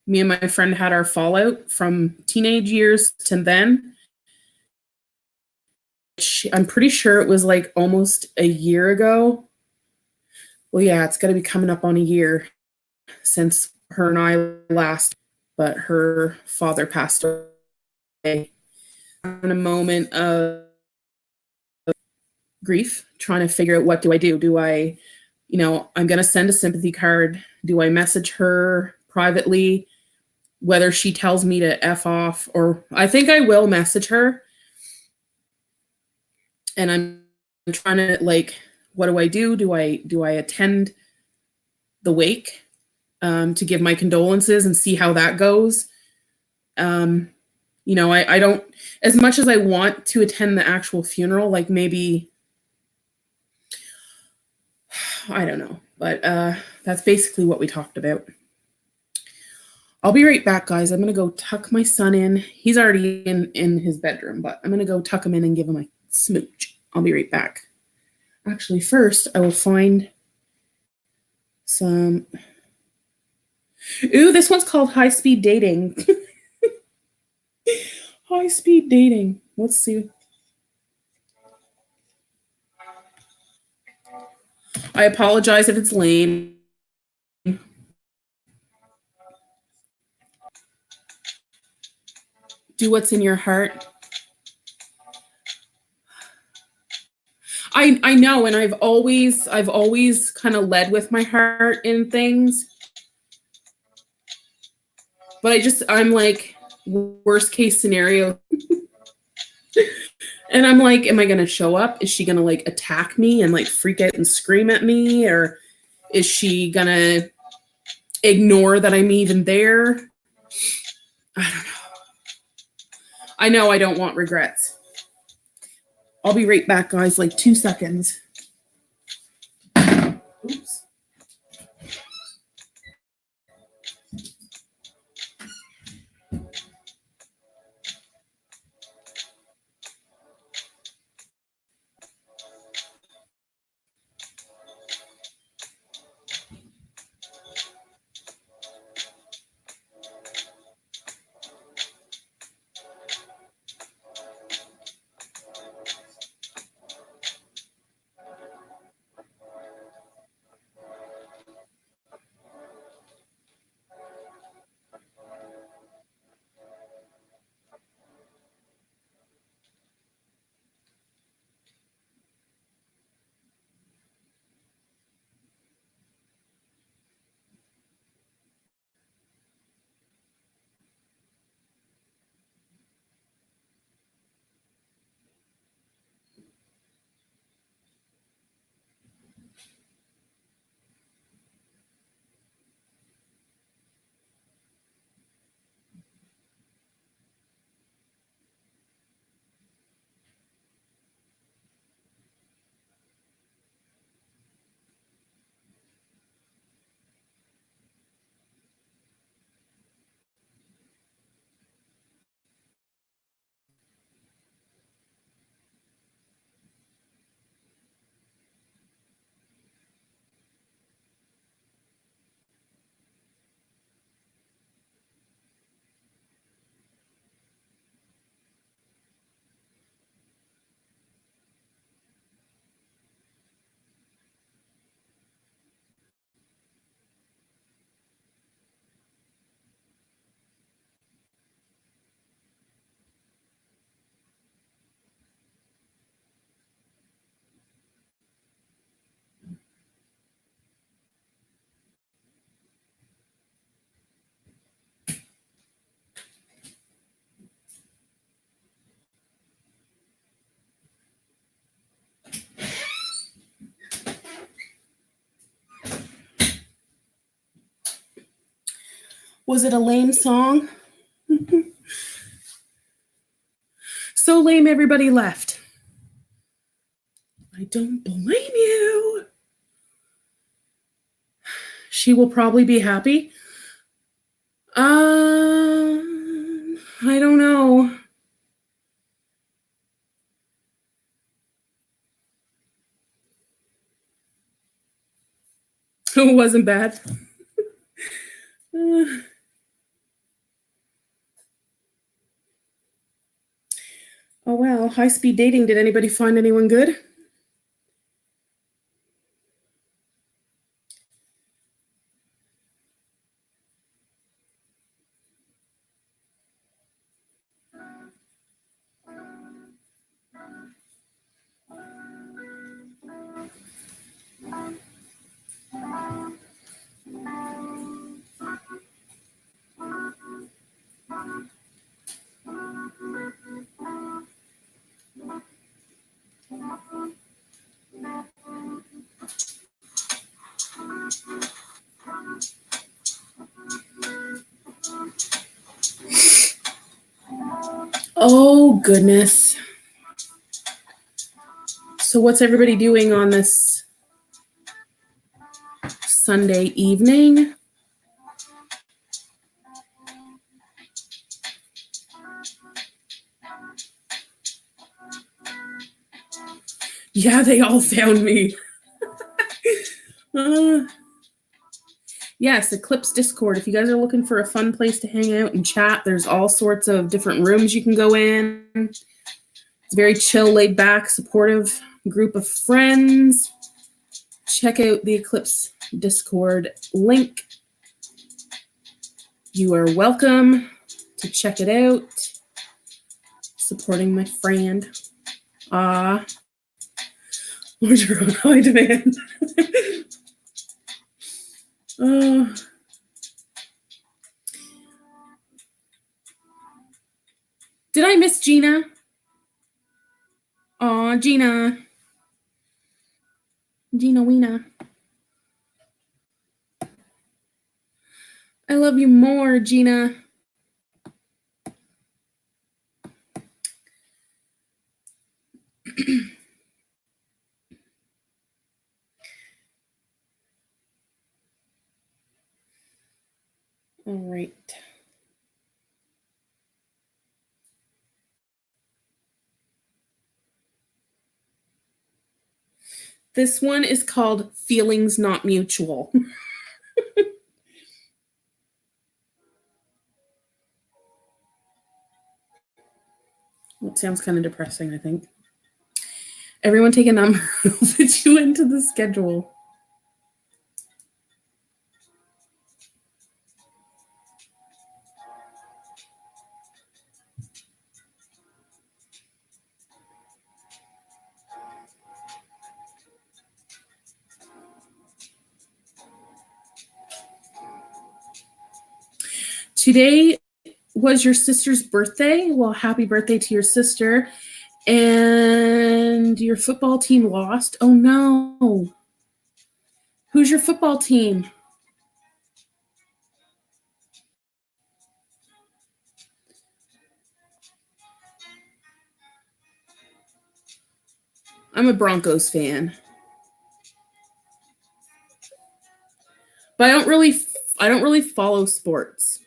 me and my friend had our fallout from teenage years to then. I'm pretty sure it was like almost a year ago. Well, yeah, it's going to be coming up on a year since her and I last, but her father passed away. In a moment of grief, trying to figure out what do I do? Do I, I'm going to send a sympathy card. Do I message her privately? Whether she tells me to F off, or I think I will message her. And I'm trying to what do I do? Do I attend the wake to give my condolences and see how that goes? I don't, as much as I want to attend the actual funeral, like maybe, I don't know, but that's basically what we talked about. I'll be right back, guys. I'm going to go tuck my son in. He's already in his bedroom, but I'm going to go tuck him in and give him a smooch. I'll be right back. Actually, first, I will find some... Ooh, this one's called High Speed Dating. High Speed Dating. Let's see. I apologize if it's lame. Do what's in your heart. I know, and I've always kind of led with my heart in things, but I'm like worst case scenario. And I'm like, am I going to show up? Is she going to like attack me and like freak out and scream at me? Or is she going to ignore that I'm even there? I don't know. I know I don't want regrets. I'll be right back, guys, like 2 seconds. Oops. Was it a lame song? So lame everybody left. I don't blame you. She will probably be happy. I don't know. It wasn't bad. Oh wow, high-speed dating. Did anybody find anyone good? Oh goodness. So what's everybody doing on this Sunday evening? Yeah, they all found me. Yes, Eclipse Discord. If you guys are looking for a fun place to hang out and chat, there's all sorts of different rooms you can go in. It's a very chill, laid back, supportive group of friends. Check out the Eclipse Discord link. You are welcome to check it out. Supporting my friend. Which are on high demand. uh, did I miss Gina? Aw, Gina. Gina Weena. I love you more, Gina. All right. This one is called Feelings Not Mutual. It sounds kind of depressing, I think. Everyone take a number. I'll fit you into the schedule. Today was your sister's birthday. Well, happy birthday to your sister. And your football team lost. Oh no. Who's your football team? I'm a Broncos fan. But I don't really follow sports.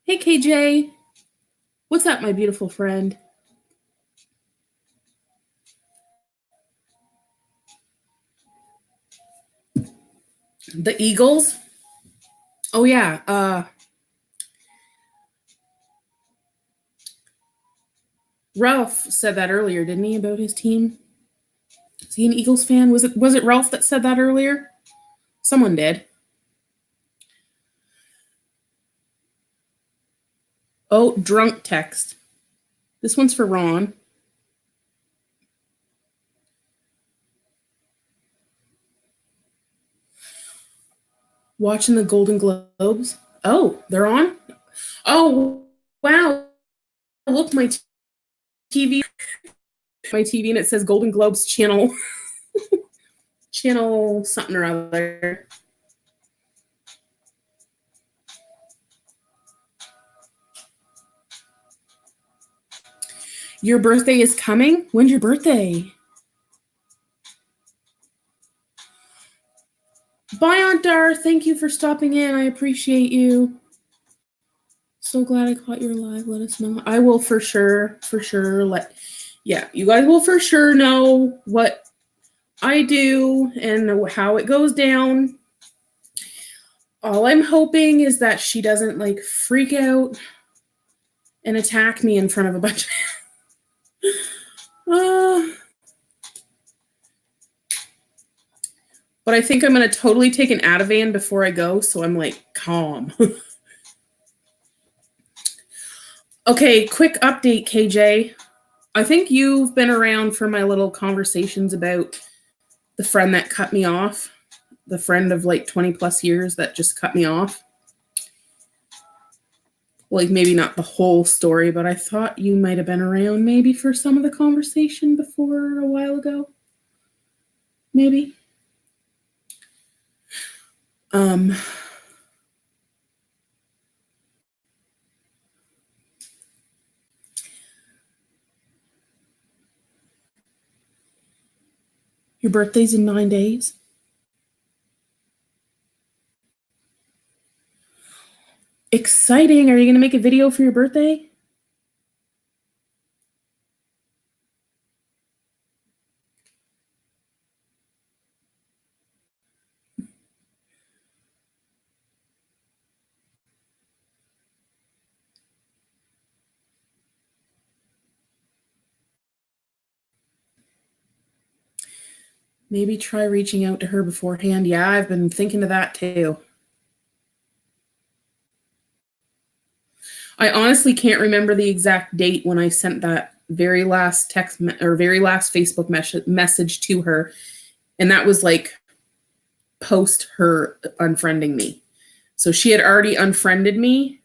Hey KJ. What's up, my beautiful friend? The Eagles? Oh yeah. Ralph said that earlier, didn't he, about his team? Is he an Eagles fan? Was it Ralph that said that earlier? Someone did. Oh, drunk text. This one's for Ron. Watching the Golden Globes. Oh, they're on? Oh, wow. Look, my TV, and it says Golden Globes channel, channel something or other. Your birthday is coming? When's your birthday? Bye, Aunt Dar. Thank you for stopping in. I appreciate you. So glad I caught your live. Let us know. I will for sure you guys will for sure know what I do and how it goes down. All I'm hoping is that she doesn't like freak out and attack me in front of a bunch of but I think I'm going to totally take an Ativan before I go, so I'm like calm. Okay, quick update, KJ. I think you've been around for my little conversations about the friend that cut me off, the friend of like 20 plus years that just cut me off. Like maybe not the whole story, but I thought you might have been around maybe for some of the conversation before a while ago. Maybe. Your birthday's in 9 days? Exciting. Are you going to make a video for your birthday? Maybe try reaching out to her beforehand. Yeah, I've been thinking of that too. I honestly can't remember the exact date when I sent that very last or very last Facebook message to her. And that was like post her unfriending me. So she had already unfriended me.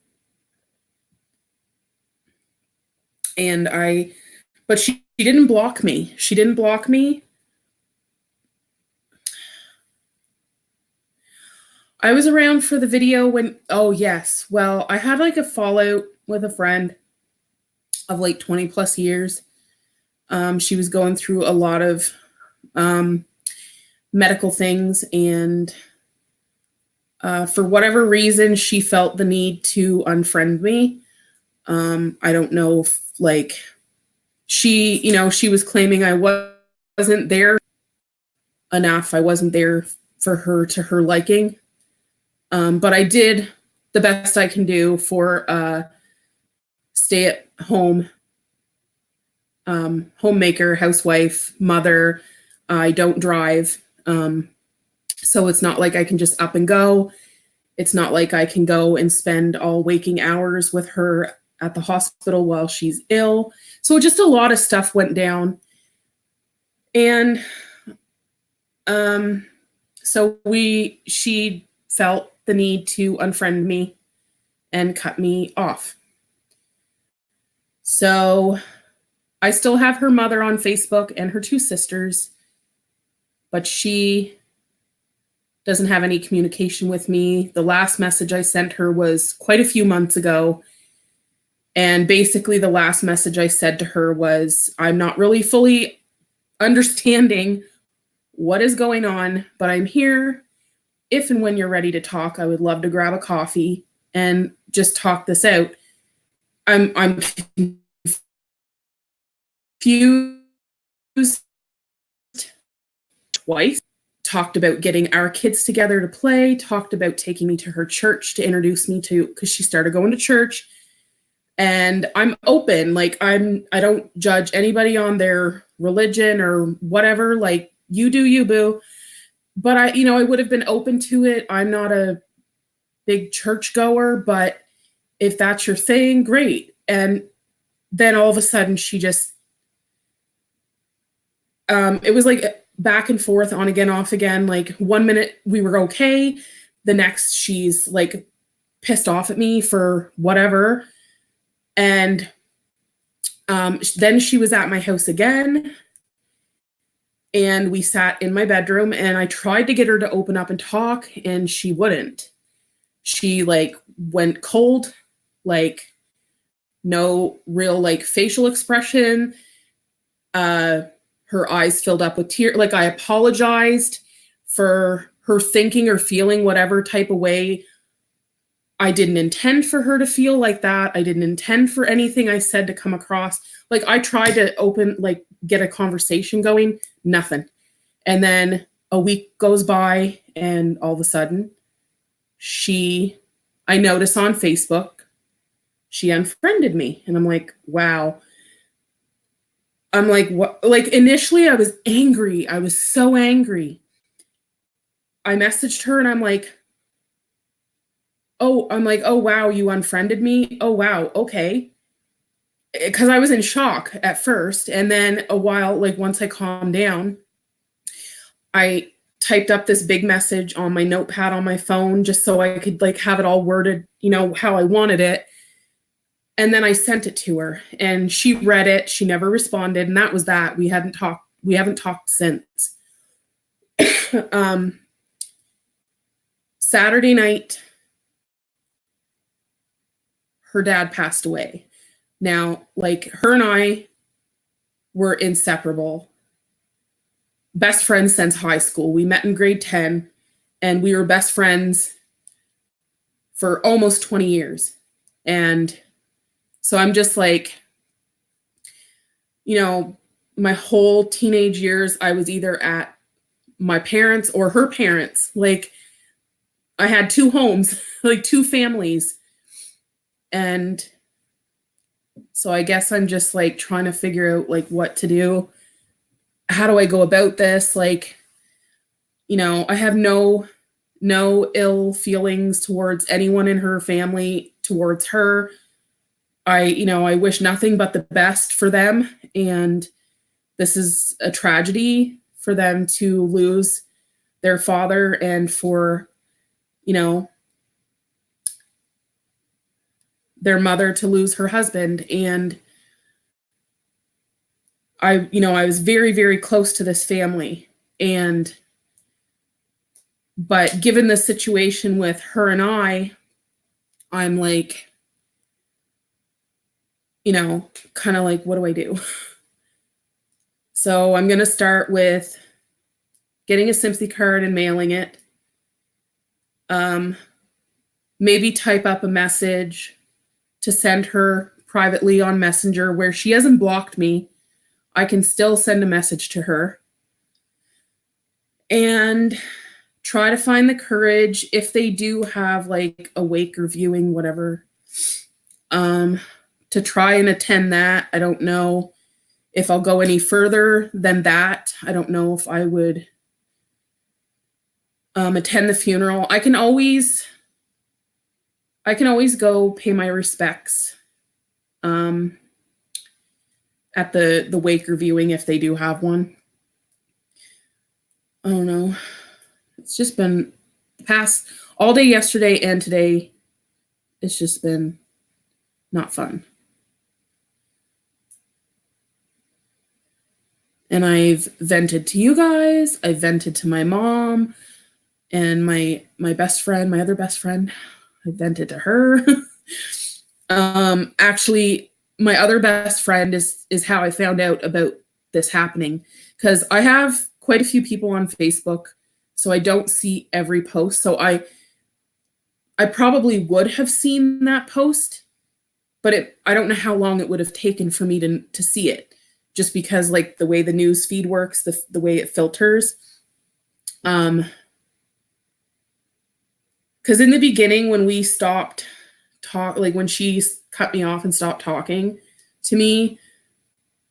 But she didn't block me. She didn't block me. I was around for the video when, oh yes. Well, I had like a fallout with a friend of like 20 plus years. She was going through a lot of medical things, and for whatever reason, she felt the need to unfriend me. I don't know if like she was claiming I wasn't there enough. I wasn't there for her to her liking. But I did the best I can do for stay at home homemaker, housewife, mother. I don't drive. So it's not like I can just up and go. It's not like I can go and spend all waking hours with her at the hospital while she's ill. So just a lot of stuff went down. And so she felt the need to unfriend me and cut me off. So I still have her mother on Facebook and her two sisters, but she doesn't have any communication with me. The last message I sent her was quite a few months ago. And basically the last message I said to her was, I'm not really fully understanding what is going on, but I'm here. If and when you're ready to talk, I would love to grab a coffee and just talk this out. I'm confused twice. Talked about getting our kids together to play, talked about taking me to her church to introduce me to, because she started going to church. And I'm open, like I don't judge anybody on their religion or whatever, like you do you, boo. But I would have been open to it. I'm not a big church goer, but if that's your thing, great. And then all of a sudden she just, it was like back and forth, on again, off again. Like 1 minute we were okay. The next she's like pissed off at me for whatever. And then she was at my house again. And we sat in my bedroom and I tried to get her to open up and talk, and she wouldn't. She like went cold, like no real like facial expression. Her eyes filled up with tears. Like I apologized for her thinking or feeling whatever type of way. I didn't intend for her to feel like that. I didn't intend for anything I said to come across. Like I tried to get a conversation going, nothing. And then a week goes by and all of a sudden I notice on Facebook, she unfriended me. And I'm like, wow. I'm like, what? Like initially I was angry. I was so angry. I messaged her and I'm like, oh wow, you unfriended me. Oh wow. Okay. Because I was in shock at first. And then a while, like once I calmed down, I typed up this big message on my notepad on my phone just so I could like have it all worded, how I wanted it. And then I sent it to her and she read it. She never responded. And that was that. We haven't talked since. Saturday night, her dad passed away. Now, like her and I were inseparable. Best friends since high school. We met in grade 10 and we were best friends for almost 20 years. And so I'm just like, my whole teenage years, I was either at my parents or her parents. Like I had two homes, like two families. And so I guess I'm just like trying to figure out like what to do. How do I go about this? Like, I have no ill feelings towards anyone in her family, towards her. I wish nothing but the best for them. And this is a tragedy for them to lose their father and for, you know, their mother to lose her husband. And I was very, very close to this family. But given the situation with her and I'm like, kind of like, what do I do? So I'm going to start with getting a Simpsy card and mailing it. Maybe type up a message to send her privately on Messenger where she hasn't blocked me. I can still send a message to her. And try to find the courage, if they do have like a wake or viewing, whatever, to try and attend that. I don't know if I'll go any further than that. I don't know if I would attend the funeral. I can always go pay my respects at the wake or viewing if they do have one. I don't know. It's just been past all day yesterday and today. It's just been not fun. And I've vented to you guys. I vented to my mom and my best friend, my other best friend. I vented to her. Actually, my other best friend is how I found out about this happening, because I have quite a few people on Facebook, so I don't see every post. So I probably would have seen that post, but I don't know how long it would have taken for me to see it, just because like the way the news feed works, the way it filters. Because in the beginning, when we stopped when she cut me off and stopped talking to me,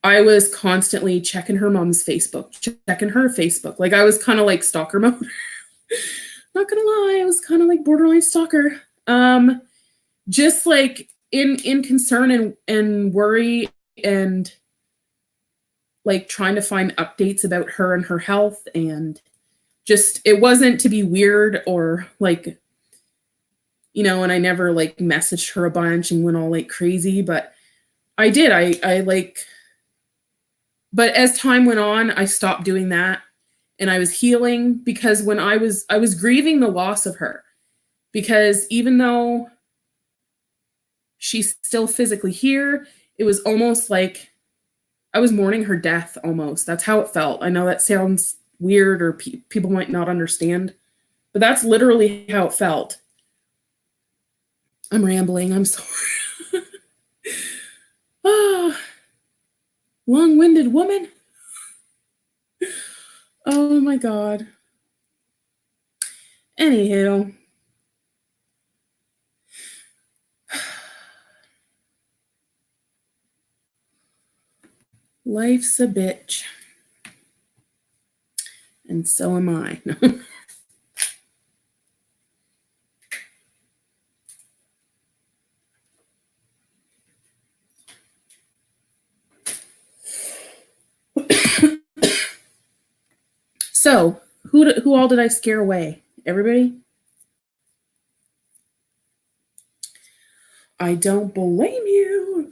I was constantly checking her mom's Facebook, checking her Facebook. Like I was kind of like stalker mode. Not gonna lie, I was kind of like borderline stalker. Just like in concern and worry, and like trying to find updates about her and her health, and just, it wasn't to be weird or like, and I never like messaged her a bunch and went all like crazy, but I did. I like, but as time went on, I stopped doing that, and I was healing, because when I was grieving the loss of her, because even though she's still physically here, it was almost like I was mourning her death almost. That's how it felt. I know that sounds weird, or people might not understand, but that's literally how it felt. I'm rambling. I'm sorry. Ah, long-winded woman. Oh my God. Anywho. Life's a bitch. And so am I. So, who all did I scare away? Everybody? I don't blame you.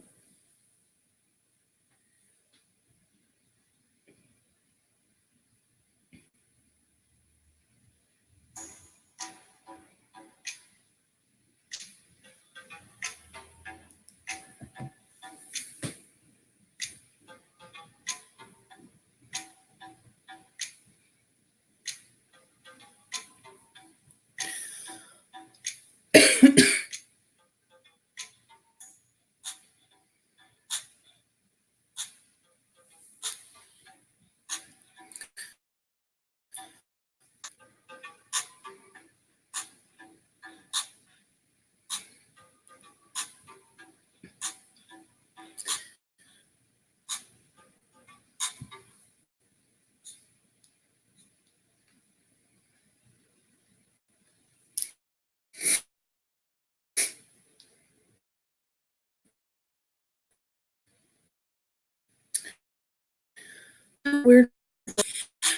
Weird.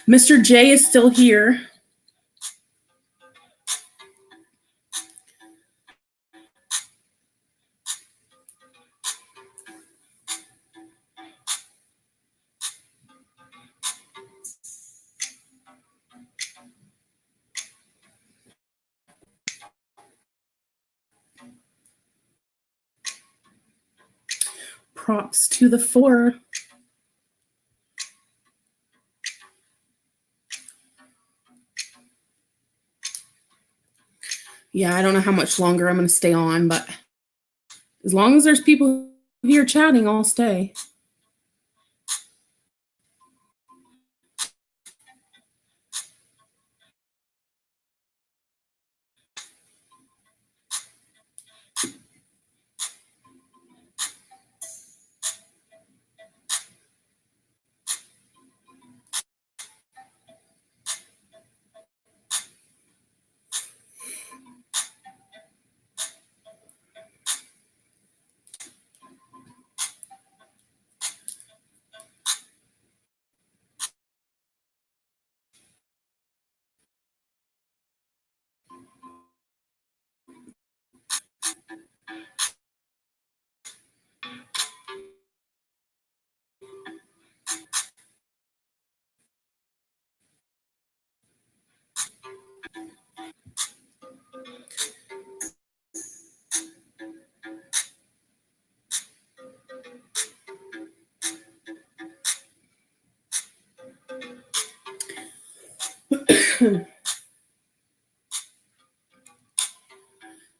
Mr. J is still here. Props to the 4. Yeah, I don't know how much longer I'm going to stay on, but as long as there's people here chatting, I'll stay.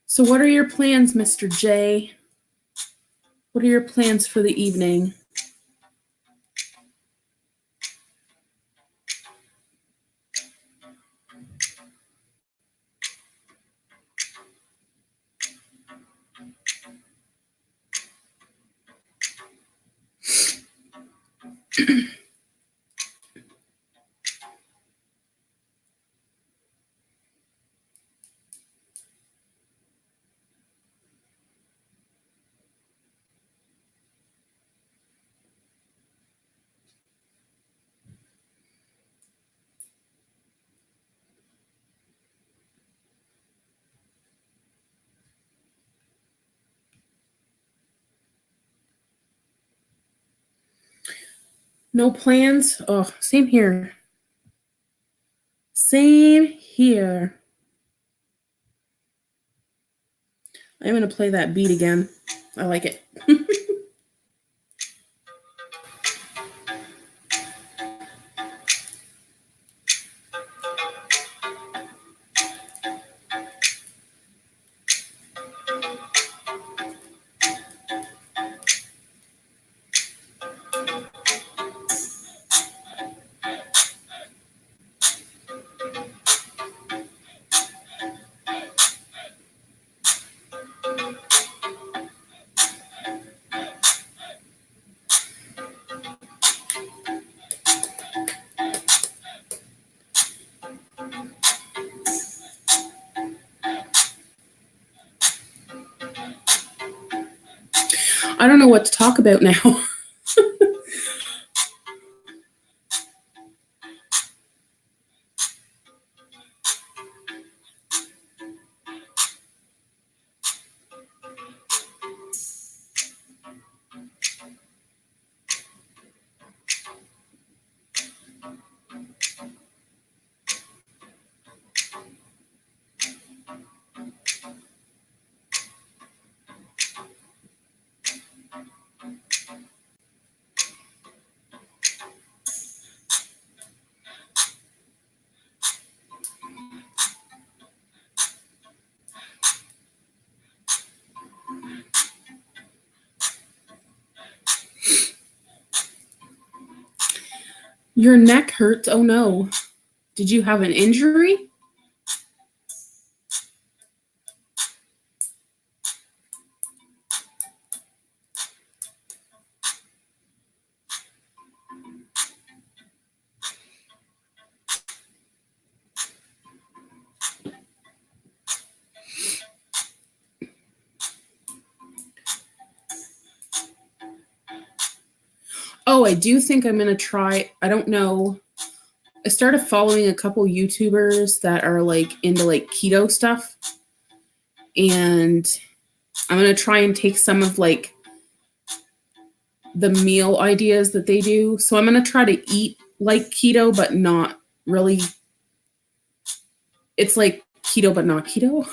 So what are your plans, Mr. J? What are your plans for the evening? No plans? Oh, same here. Same here. I'm going to play that beat again. I like it. I don't know what to talk about now. Your neck hurts? Oh no. Did you have an injury? Oh, Oh, I do think I'm going to try, I don't know. I started following a couple YouTubers that are like into like keto stuff. And I'm going to try and take some of like the meal ideas that they do. So I'm going to try to eat like keto, but not really. It's like keto, but not keto.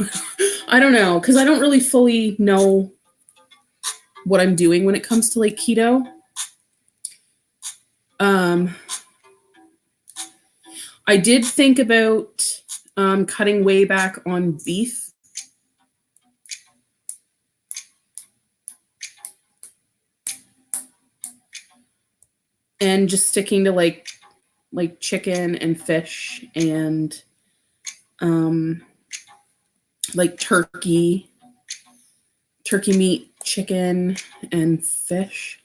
I don't know, because I don't really fully know what I'm doing when it comes to like keto. I did think about cutting way back on beef. And just sticking to like chicken and fish and like turkey meat, chicken, and fish.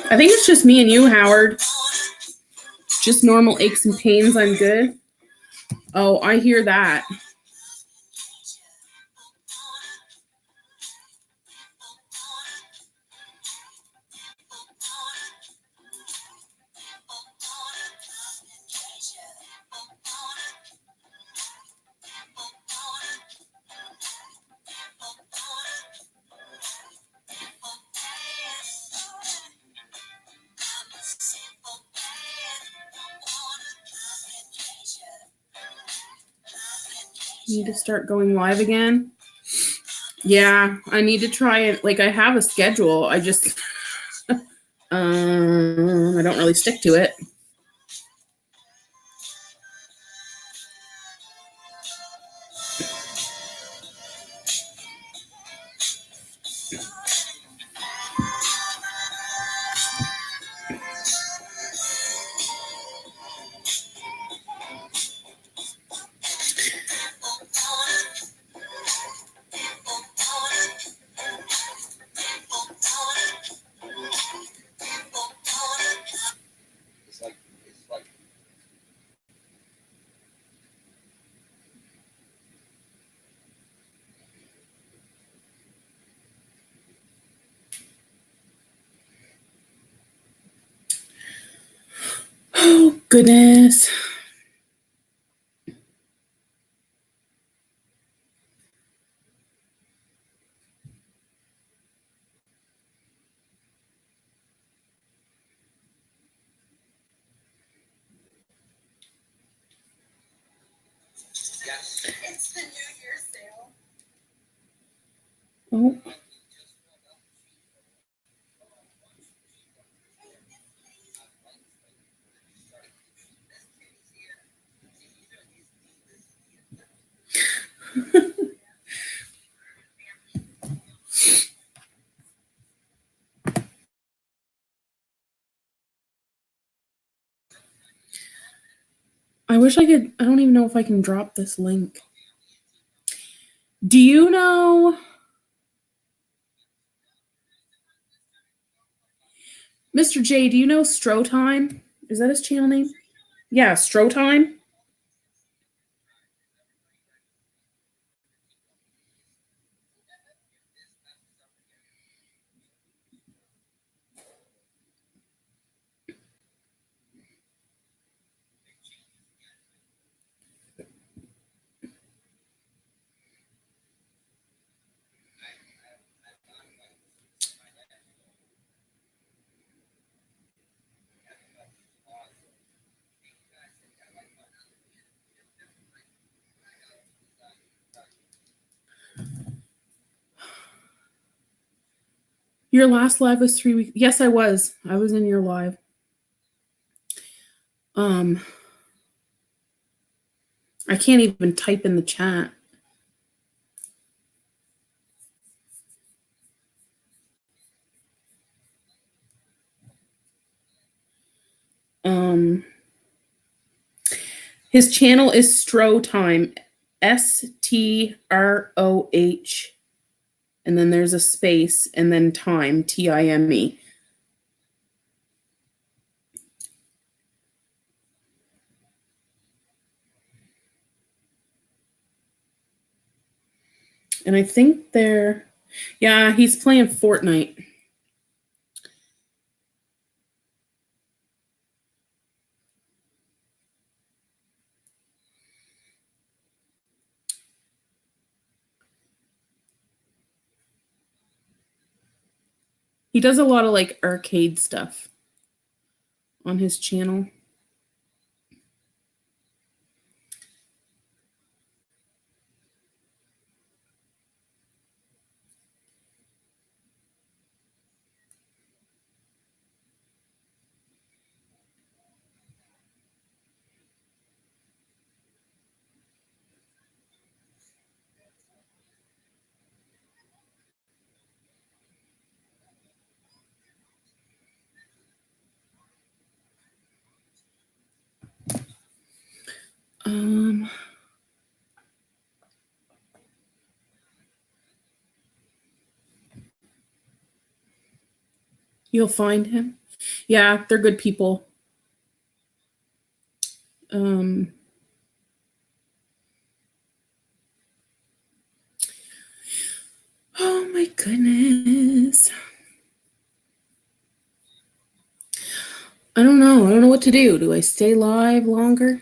I think it's just me and you, Howard. Just normal aches and pains, I'm good. Oh, I hear that. Need to start going live again. Yeah, I need to try it. Like I have a schedule. I just I don't really stick to it. Oh, goodness. It's the New Year's sale. Oh. I wish I could. I don't even know if I can drop this link. Do you know Mr. J? Do you know Strotime? Is that his channel name? Yeah, Strotime. Your last live was 3 weeks. Yes, I was. I was in your live. I can't even type in the chat. His channel is Stro Time, STROH, and then there's a space, and then time, TIME. And I think yeah, he's playing Fortnite. He does a lot of like arcade stuff on his channel. You'll find him. Yeah, they're good people. Oh my goodness. I don't know. I don't know what to do. Do I stay live longer?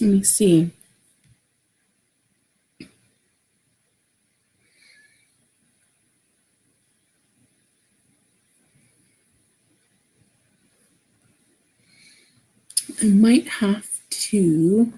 Let me see. I might have to.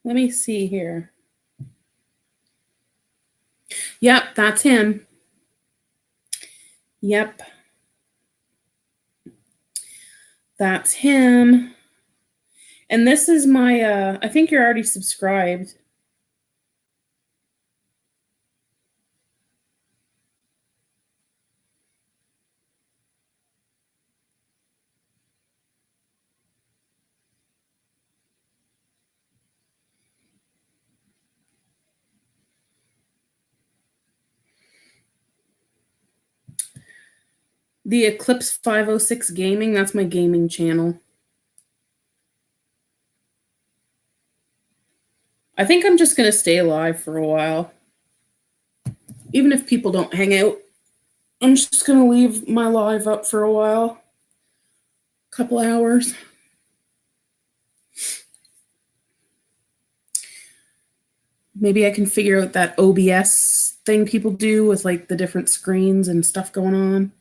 Let me see here. Yep, that's him. Yep. That's him. And this is my, I think you're already subscribed. The Eclipse 506 Gaming, that's my gaming channel. I think I'm just going to stay live for a while. Even if people don't hang out, I'm just going to leave my live up for a while. A couple hours. Maybe I can figure out that OBS thing people do with like the different screens and stuff going on.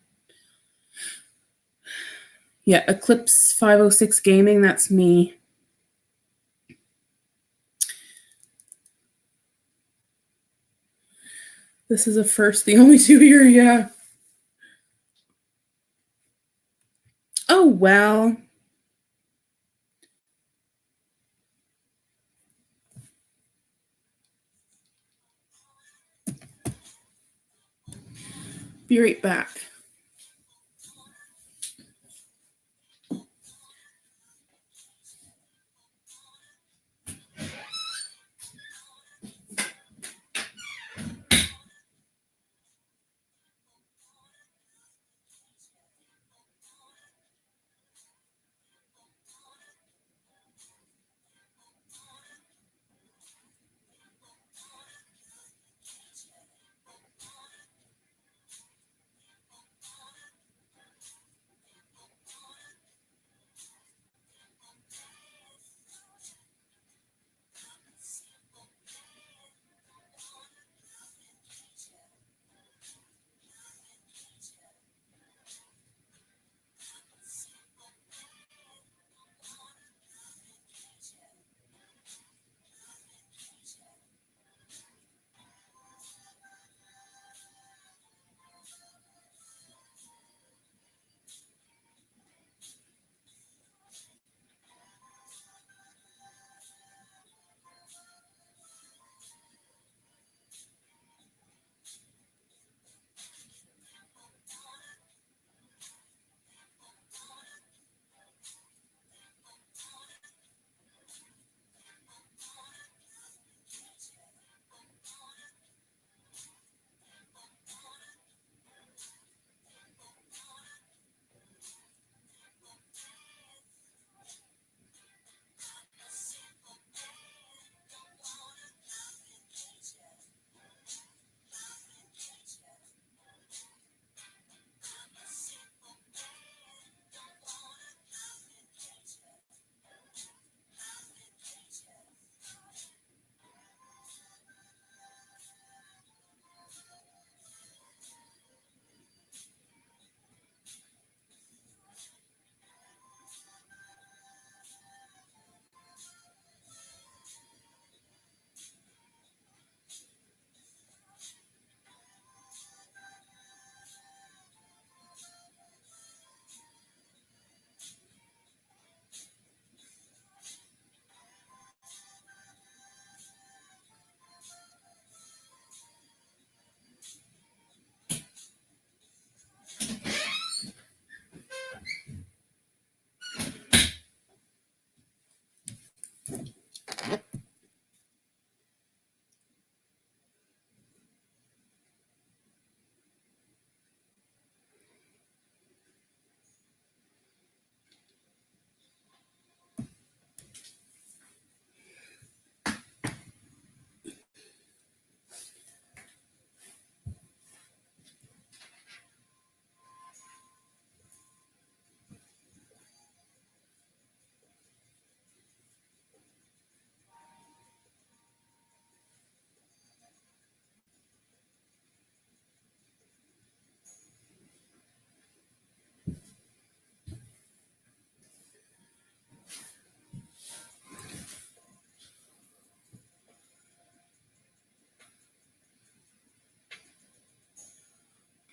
Yeah, Eclipse 506 Gaming, that's me. This is a first, the only 2 here, yeah. Oh, well. Be right back.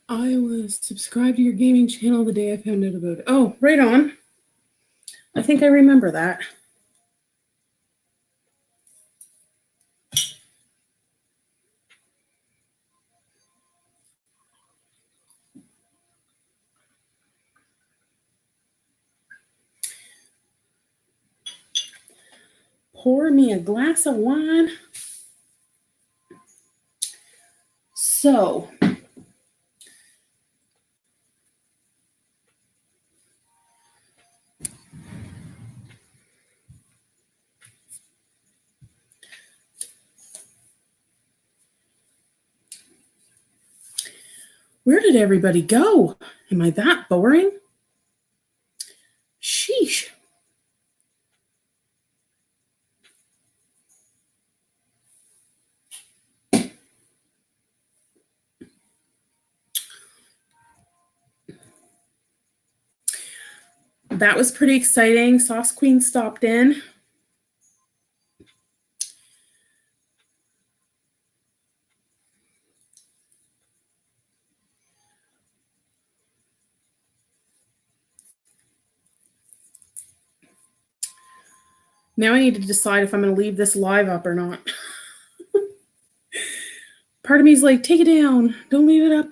I was subscribed to your gaming channel the day I found out about it. Oh, right on. I think I remember that. Pour me a glass of wine. So, where did everybody go? Am I that boring? Sheesh. that was pretty exciting. Sauce Queen stopped in. Now I need to decide if I'm going to leave this live up or not. Part of me is like, take it down. Don't leave it up.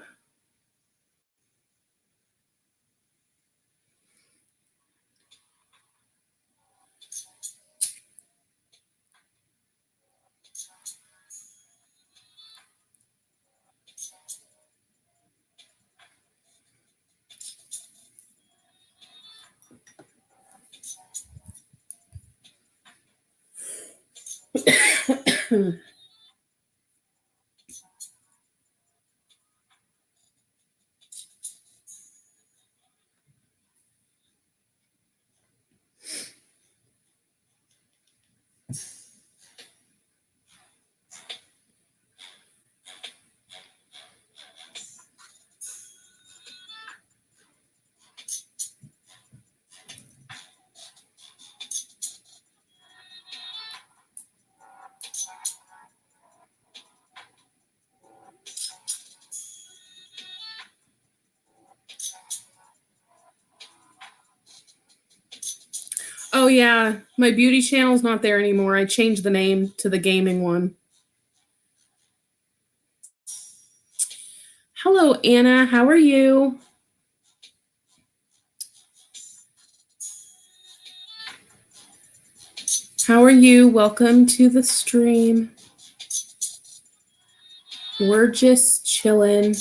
Oh yeah, my beauty channel's not there anymore. I changed the name to the gaming one. Hello, Anna. How are you? How are you? Welcome to the stream. We're just chilling.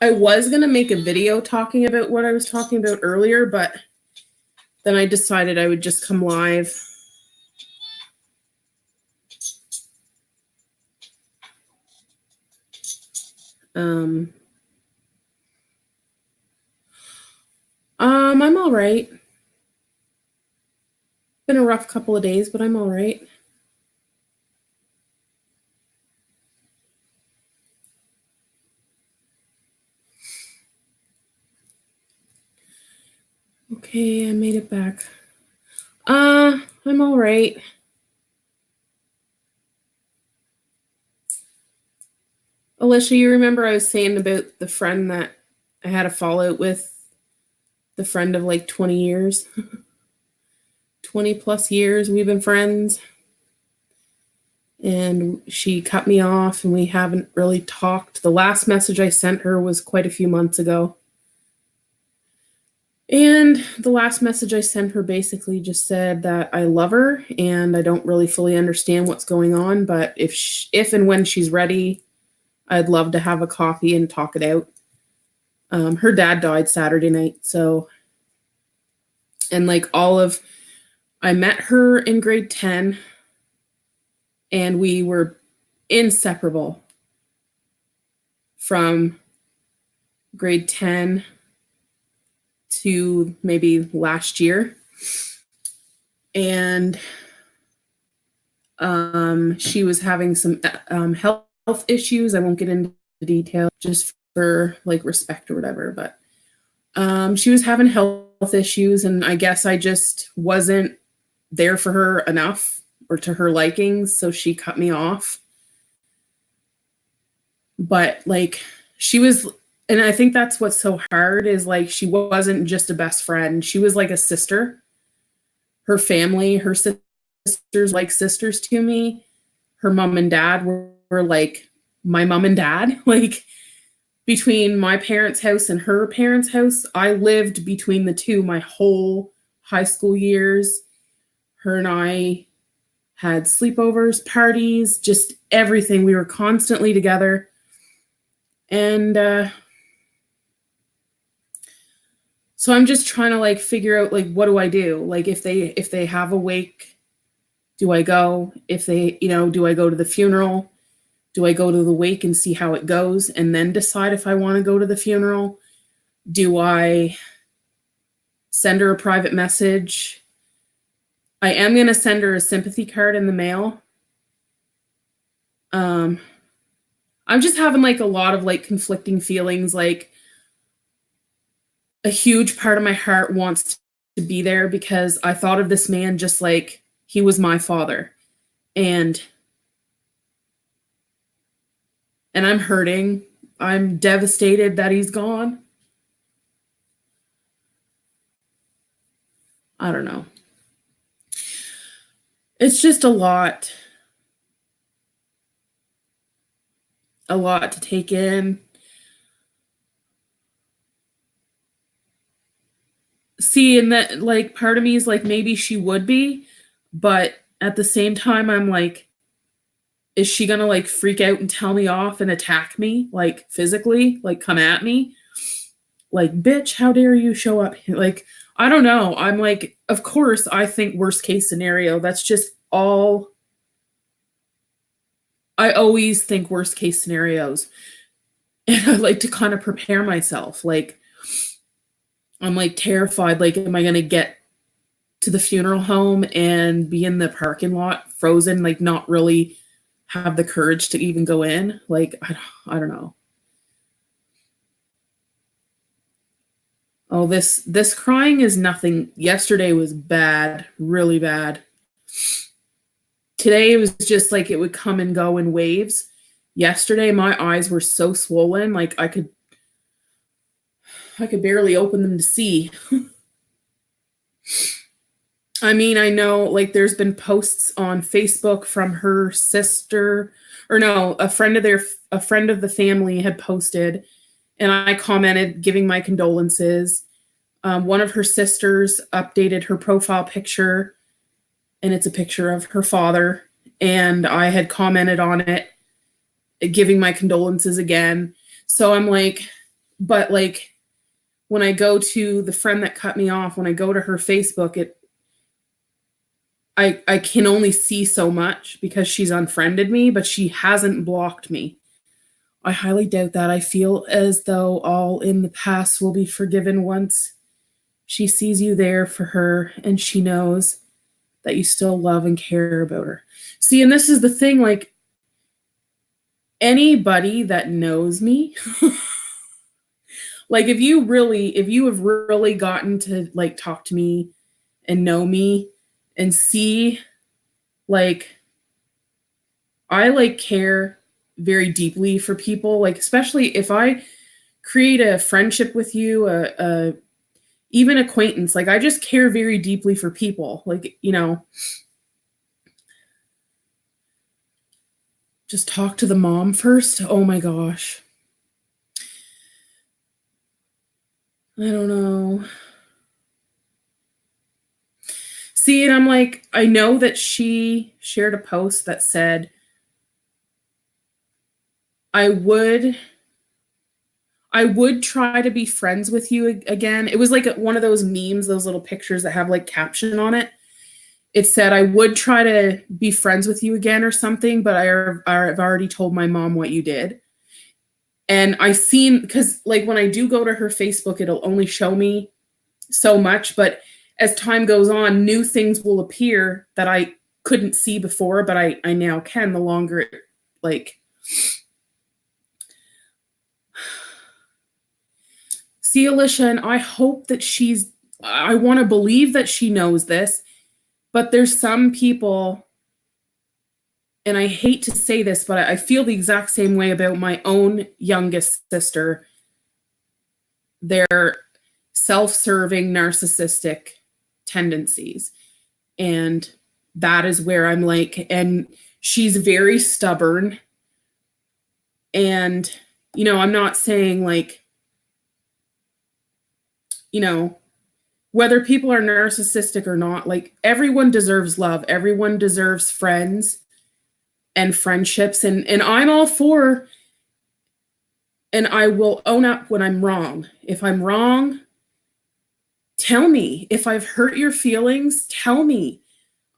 I was going to make a video talking about what I was talking about earlier, but then I decided I would just come live. I'm all right. Been a rough couple of days, but I'm all right. Okay, I made it back. I'm all right. Alicia, you remember I was saying about the friend that I had a fallout with? The friend of like 20 years. 20 plus years we've been friends. And she cut me off and we haven't really talked. The last message I sent her was quite a few months ago. And the last message I sent her basically just said that I love her and I don't really fully understand what's going on, but if and when she's ready, I'd love to have a coffee and talk it out. Her dad died Saturday night, so, and like I met her in grade 10 and we were inseparable from grade 10 to maybe last year. And she was having some health issues. I won't get into detail just for like respect or whatever, but she was having health issues and I guess I just wasn't there for her enough or to her likings, so she cut me off. But like she was, and I think that's what's so hard is like she wasn't just a best friend, she was like a sister. Her family, her sisters like sisters to me. Her mom and dad were like my mom and dad. Like between my parents' house and her parents' house, I lived between the two my whole high school years. Her and I had sleepovers, parties, just everything. We were constantly together. And so I'm just trying to like figure out like what do I do? Like if they have a wake, do I go? If they, do I go to the funeral? Do I go to the wake and see how it goes and then decide if I want to go to the funeral? Do I send her a private message? I am going to send her a sympathy card in the mail I'm just having like a lot of like conflicting feelings. Like a huge part of my heart wants to be there because I thought of this man just like he was my father. And I'm hurting. I'm devastated that he's gone. I don't know. It's just a lot to take in. See, and that like part of me is like maybe she would be, but at the same time I'm like, is she gonna like freak out and tell me off and attack me like physically, like come at me? Like, bitch, how dare you show up here? Like, I don't know. I'm like, of course I think worst case scenario. That's just all I always think worst case scenarios. And I like to kind of prepare myself. Like, I'm like terrified. Like, am I going to get to the funeral home and be in the parking lot frozen, like, not really have the courage to even go in? Like, I don't know. Oh, this crying is nothing. Yesterday was bad, really bad. Today it was just like it would come and go in waves. Yesterday my eyes were so swollen, like I could barely open them to see. I mean, I know like there's been posts on Facebook from her sister, or no, a friend of the family had posted, and I commented giving my condolences. One of her sisters updated her profile picture, and it's a picture of her father, and I had commented on it giving my condolences again. So I'm like, but like when I go to the friend that cut me off, when I go to her Facebook, I can only see so much because she's unfriended me, but she hasn't blocked me. I highly doubt that. I feel as though all in the past will be forgiven once she sees you there for her and she knows that you still love and care about her. See, and this is the thing, like anybody that knows me, like if you have really gotten to like talk to me and know me and see like I like care very deeply for people, like especially if I create a friendship with you, even acquaintance, like I just care very deeply for people. Like, you know, just talk to the mom first. Oh my gosh. I don't know. See, and I'm like, I know that she shared a post that said, I would try to be friends with you again. It was like one of those memes, those little pictures that have like caption on it. It said, I would try to be friends with you again or something, but I've already told my mom what you did. And I seen, because like when I do go to her Facebook, it'll only show me so much. But as time goes on, new things will appear that I couldn't see before, but I now can the longer it like. See, Alicia, and I hope that I want to believe that she knows this, but there's some people, and I hate to say this, but I feel the exact same way about my own youngest sister. They're self-serving, narcissistic tendencies. And that is where I'm like, and she's very stubborn. And, you know, I'm not saying like, you know, whether people are narcissistic or not, like everyone deserves love. Everyone deserves friends and friendships. And I'm all for, and I will own up when I'm wrong. If I'm wrong, tell me. If I've hurt your feelings, tell me.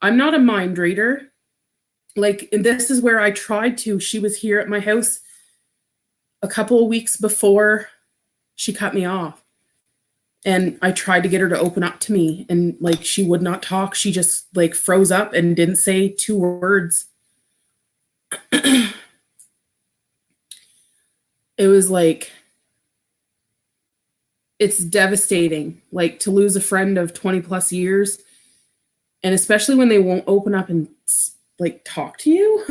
I'm not a mind reader. Like, and this is where I tried to. She was here at my house a couple of weeks before she cut me off. And I tried to get her to open up to me, and like she would not talk. She just like froze up and didn't say two words. it was like, it's devastating, like to lose a friend of 20 plus years, and especially when they won't open up and like talk to you.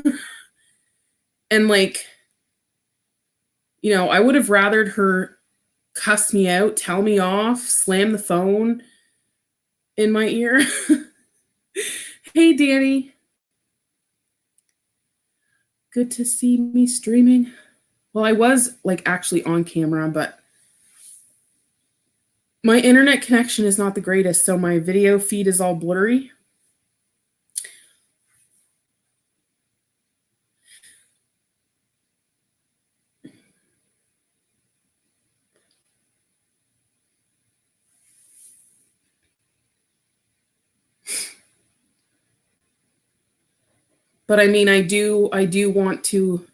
And like, I would have rathered her cuss me out, tell me off, slam the phone in my ear. Hey, Danny. Good to see me streaming. Well, I was like actually on camera, but my internet connection is not the greatest, so my video feed is all blurry. But I mean, I do want to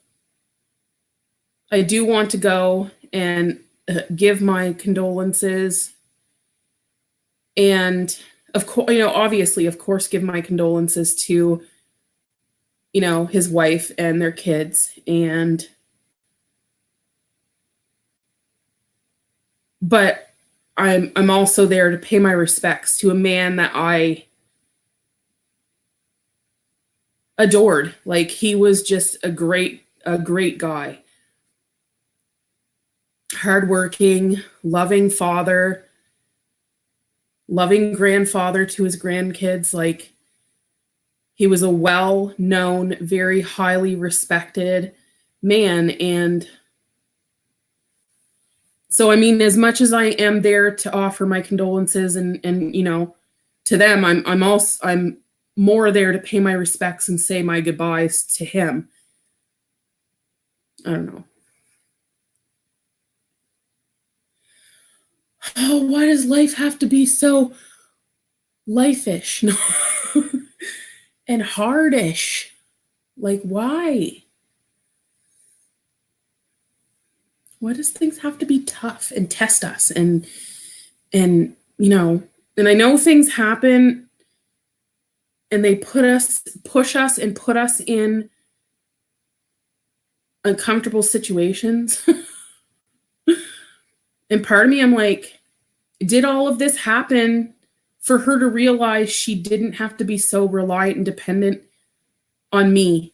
go and give my condolences, and of course, obviously, of course, give my condolences to, his wife and their kids, but I'm also there to pay my respects to a man that I adored. Like, he was just a great guy. Hardworking, loving father, loving grandfather to his grandkids. Like, he was a well-known, very highly respected man. And so, I mean, as much as I am there to offer my condolences and to them, I'm more there to pay my respects and say my goodbyes to him. I don't know. Oh, why does life have to be so life-ish? No. And hardish? Like, why? Why does things have to be tough and test us? And and I know things happen and they push us and put us in uncomfortable situations. And part of me, I'm like, did all of this happen for her to realize she didn't have to be so reliant and dependent on me?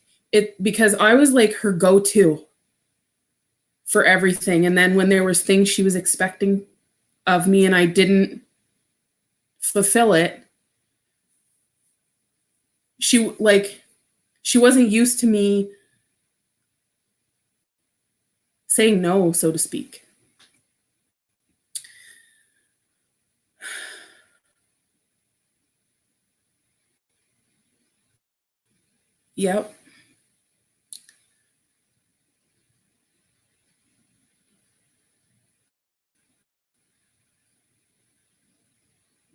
Because I was like her go-to for everything. And then when there was things she was expecting of me and I didn't fulfill it, she wasn't used to me saying no, so to speak. Yep.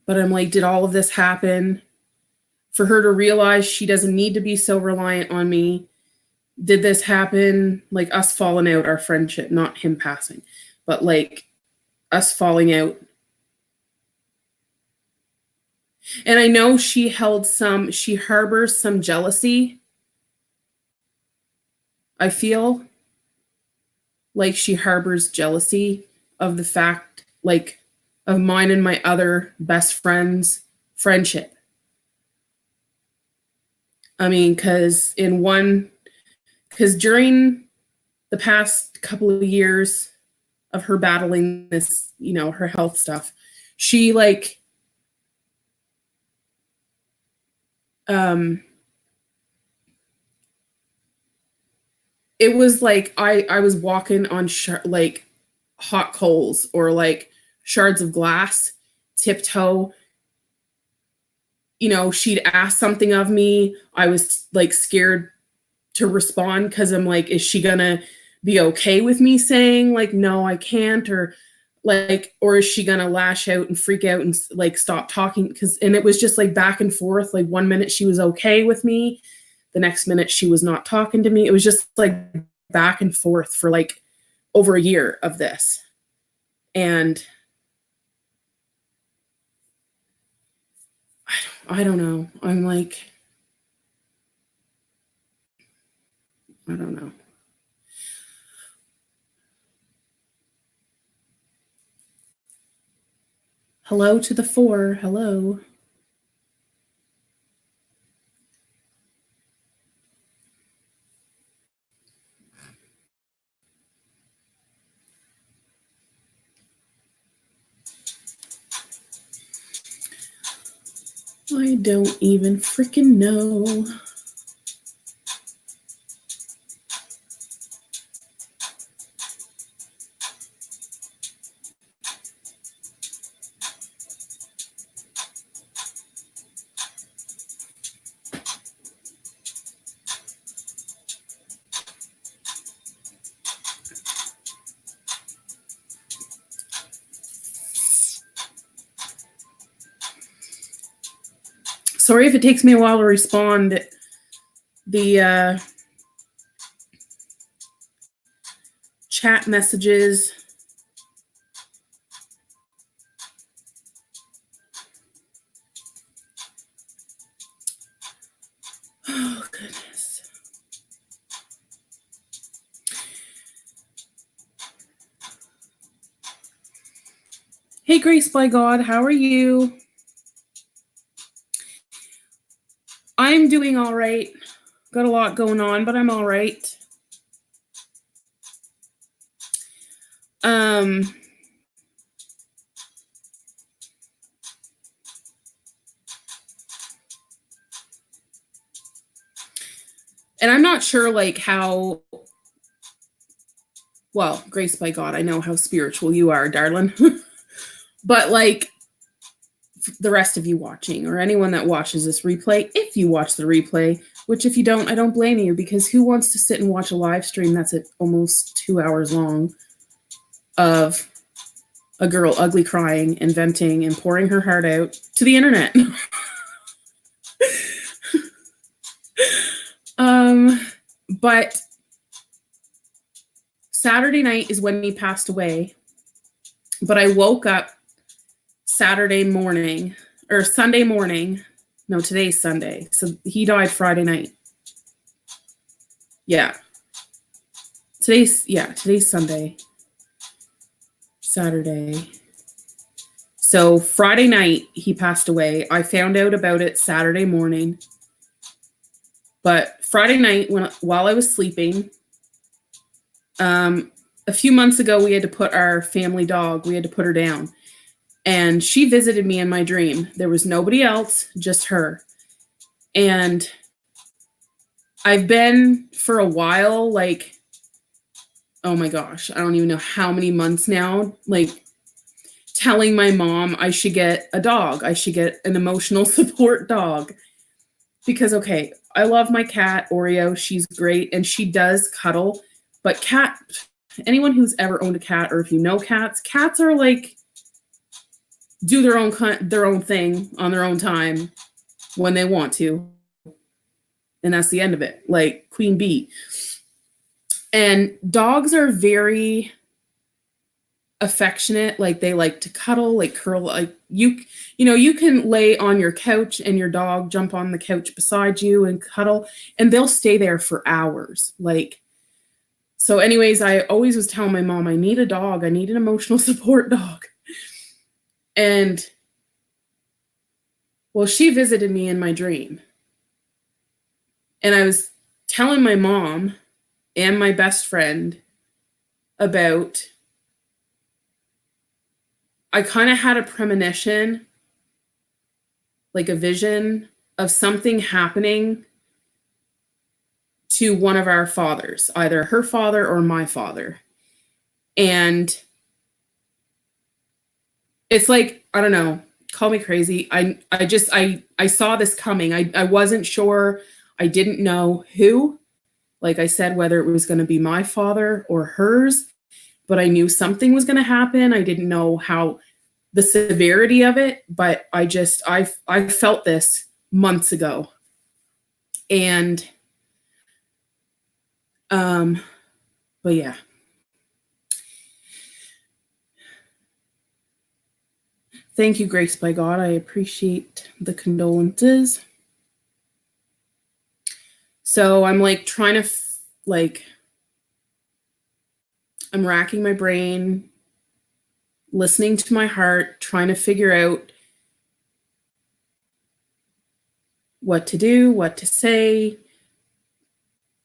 But I'm like, did all of this happen for her to realize she doesn't need to be so reliant on me? Did this happen, like us falling out, our friendship, not him passing, but like us falling out? And I know she harbors some jealousy. I feel like she harbors jealousy of the fact, like, of mine and my other best friend's friendship. I mean, because during the past couple of years of her battling this, her health stuff, she it was like I was walking on like hot coals or like shards of glass, tiptoe. She'd ask something of me. I was like scared to respond because I'm like, is she gonna be okay with me saying like, no, I can't, or is she gonna lash out and freak out and like stop talking? And it was just like back and forth. Like, one minute she was okay with me, the next minute she was not talking to me. It was just like back and forth for like over a year of this. And I don't know. I'm like, I don't know. Hello to the 4. Hello. I don't even freaking know. Sorry if it takes me a while to respond. The chat messages. Oh, goodness. Hey, Grace by God, how are you? I'm doing all right. Got a lot going on, but I'm all right. And I'm not sure like how, well, Grace by God, I know how spiritual you are, darling. But like the rest of you watching or anyone that watches this replay, if you watch the replay, which if you don't, I don't blame you, because who wants to sit and watch a live stream that's at almost 2 hours long of a girl ugly crying and venting and pouring her heart out to the internet? But Saturday night is when he passed away. But I woke up Saturday morning or Sunday morning. No, today's Sunday. So he died Friday night. Yeah. Today's Sunday. Saturday. So Friday night he passed away. I found out about it Saturday morning. But Friday night while I was sleeping, a few months ago we had to put our family dog, we had to put her down. And she visited me in my dream. There was nobody else, just her. And I've been for a while, like, oh my gosh, I don't even know how many months now, like telling my mom I should get a dog. I should get an emotional support dog. Because, okay, I love my cat, Oreo. She's great. And she does cuddle. But anyone who's ever owned a cat, or if you know cats are like, do their own thing on their own time when they want to. And that's the end of it. Like Queen Bee. And dogs are very affectionate. Like they like to cuddle, like curl, like you can lay on your couch and your dog jump on the couch beside you and cuddle, and they'll stay there for hours. Like, so anyways, I always was telling my mom, I need a dog. I need an emotional support dog. And well, she visited me in my dream. And I was telling my mom and my best friend about, I kind of had a premonition, like a vision of something happening to one of our fathers, either her father or my father. And it's like, I don't know, call me crazy. I saw this coming. I wasn't sure. I didn't know who, like I said, whether it was going to be my father or hers, but I knew something was going to happen. I didn't know how the severity of it, but I felt this months ago. And but yeah. Thank you, Grace by God. I appreciate the condolences. So I'm like trying to I'm racking my brain, listening to my heart, trying to figure out what to do, what to say.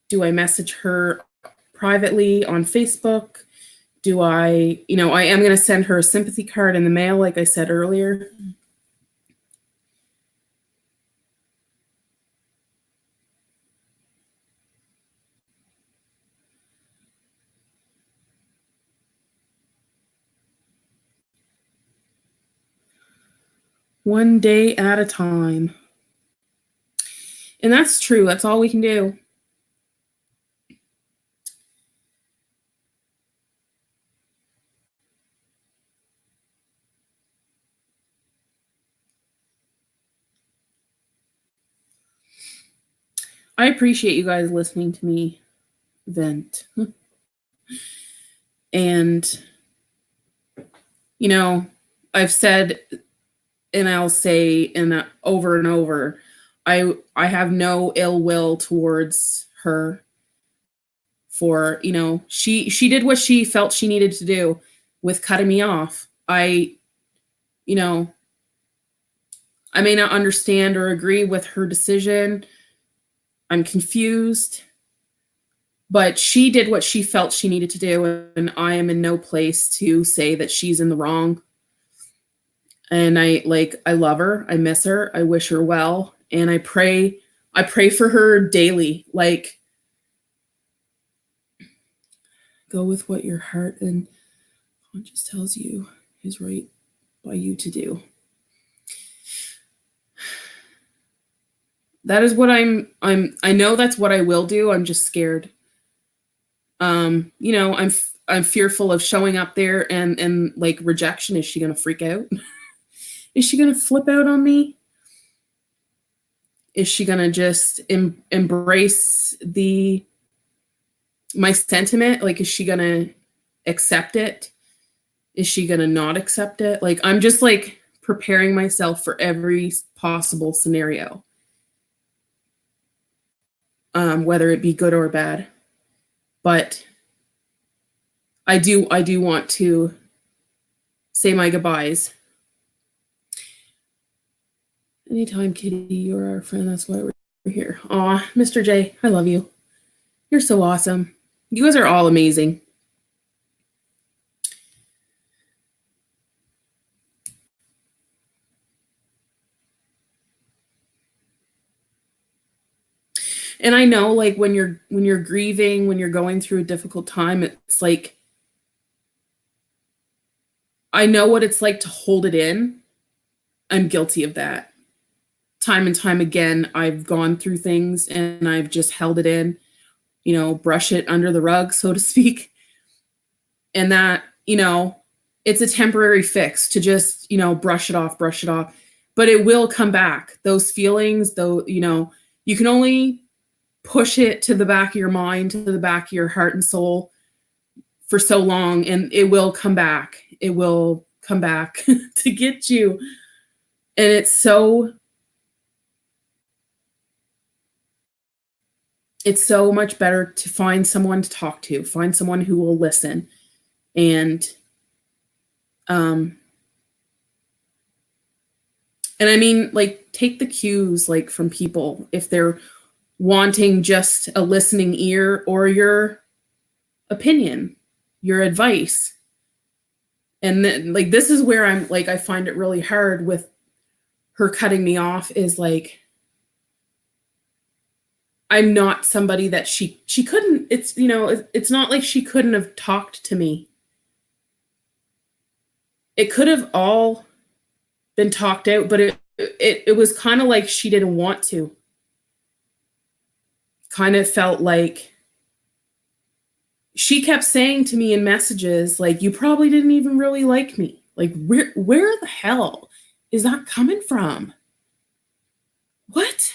Do I message her privately on Facebook? Do I, I am going to send her a sympathy card in the mail, like I said earlier. One day at a time. And that's true. That's all we can do. I appreciate you guys listening to me vent. And, I've said, and I'll say over and over, I have no ill will towards her for, she did what she felt she needed to do with cutting me off. I may not understand or agree with her decision. I'm confused, but she did what she felt she needed to do, and I am in no place to say that she's in the wrong. And I love her. I miss her. I wish her well, and I pray for her daily. Like, go with what your heart and conscience tells you is right by you to do. That is what I know that's what I will do. I'm just scared. I'm fearful of showing up there and like rejection. Is she going to freak out? Is she going to flip out on me? Is she going to just embrace my sentiment? Like, is she going to accept it? Is she going to not accept it? Like, I'm just like preparing myself for every possible scenario. Whether it be good or bad. But I do want to say my goodbyes. Anytime, Kitty, you're our friend. That's why we're here. Aw, Mr. J, I love you. You're so awesome. You guys are all amazing. And I know, like, when you're grieving, when you're going through a difficult time, it's like, I know what it's like to hold it in. I'm guilty of that. Time and time again, I've gone through things and I've just held it in, brush it under the rug, so to speak. And that, it's a temporary fix to just, brush it off. But it will come back. Those feelings, though, you can only push it to the back of your mind, to the back of your heart and soul for so long, and it will come back. It will come back to get you. And it's so much better to find someone to talk to, find someone who will listen. And I mean, like, take the cues, like, from people if they're wanting just a listening ear or your opinion, your advice. And then, like, this is where I'm like, I find it really hard with her cutting me off, is like, I'm not somebody that she couldn't, it's not like she couldn't have talked to me. It could have all been talked out, but it was kind of like she didn't want to. Kind of felt like she kept saying to me in messages, like, you probably didn't even really like me. Like, where the hell is that coming from? What?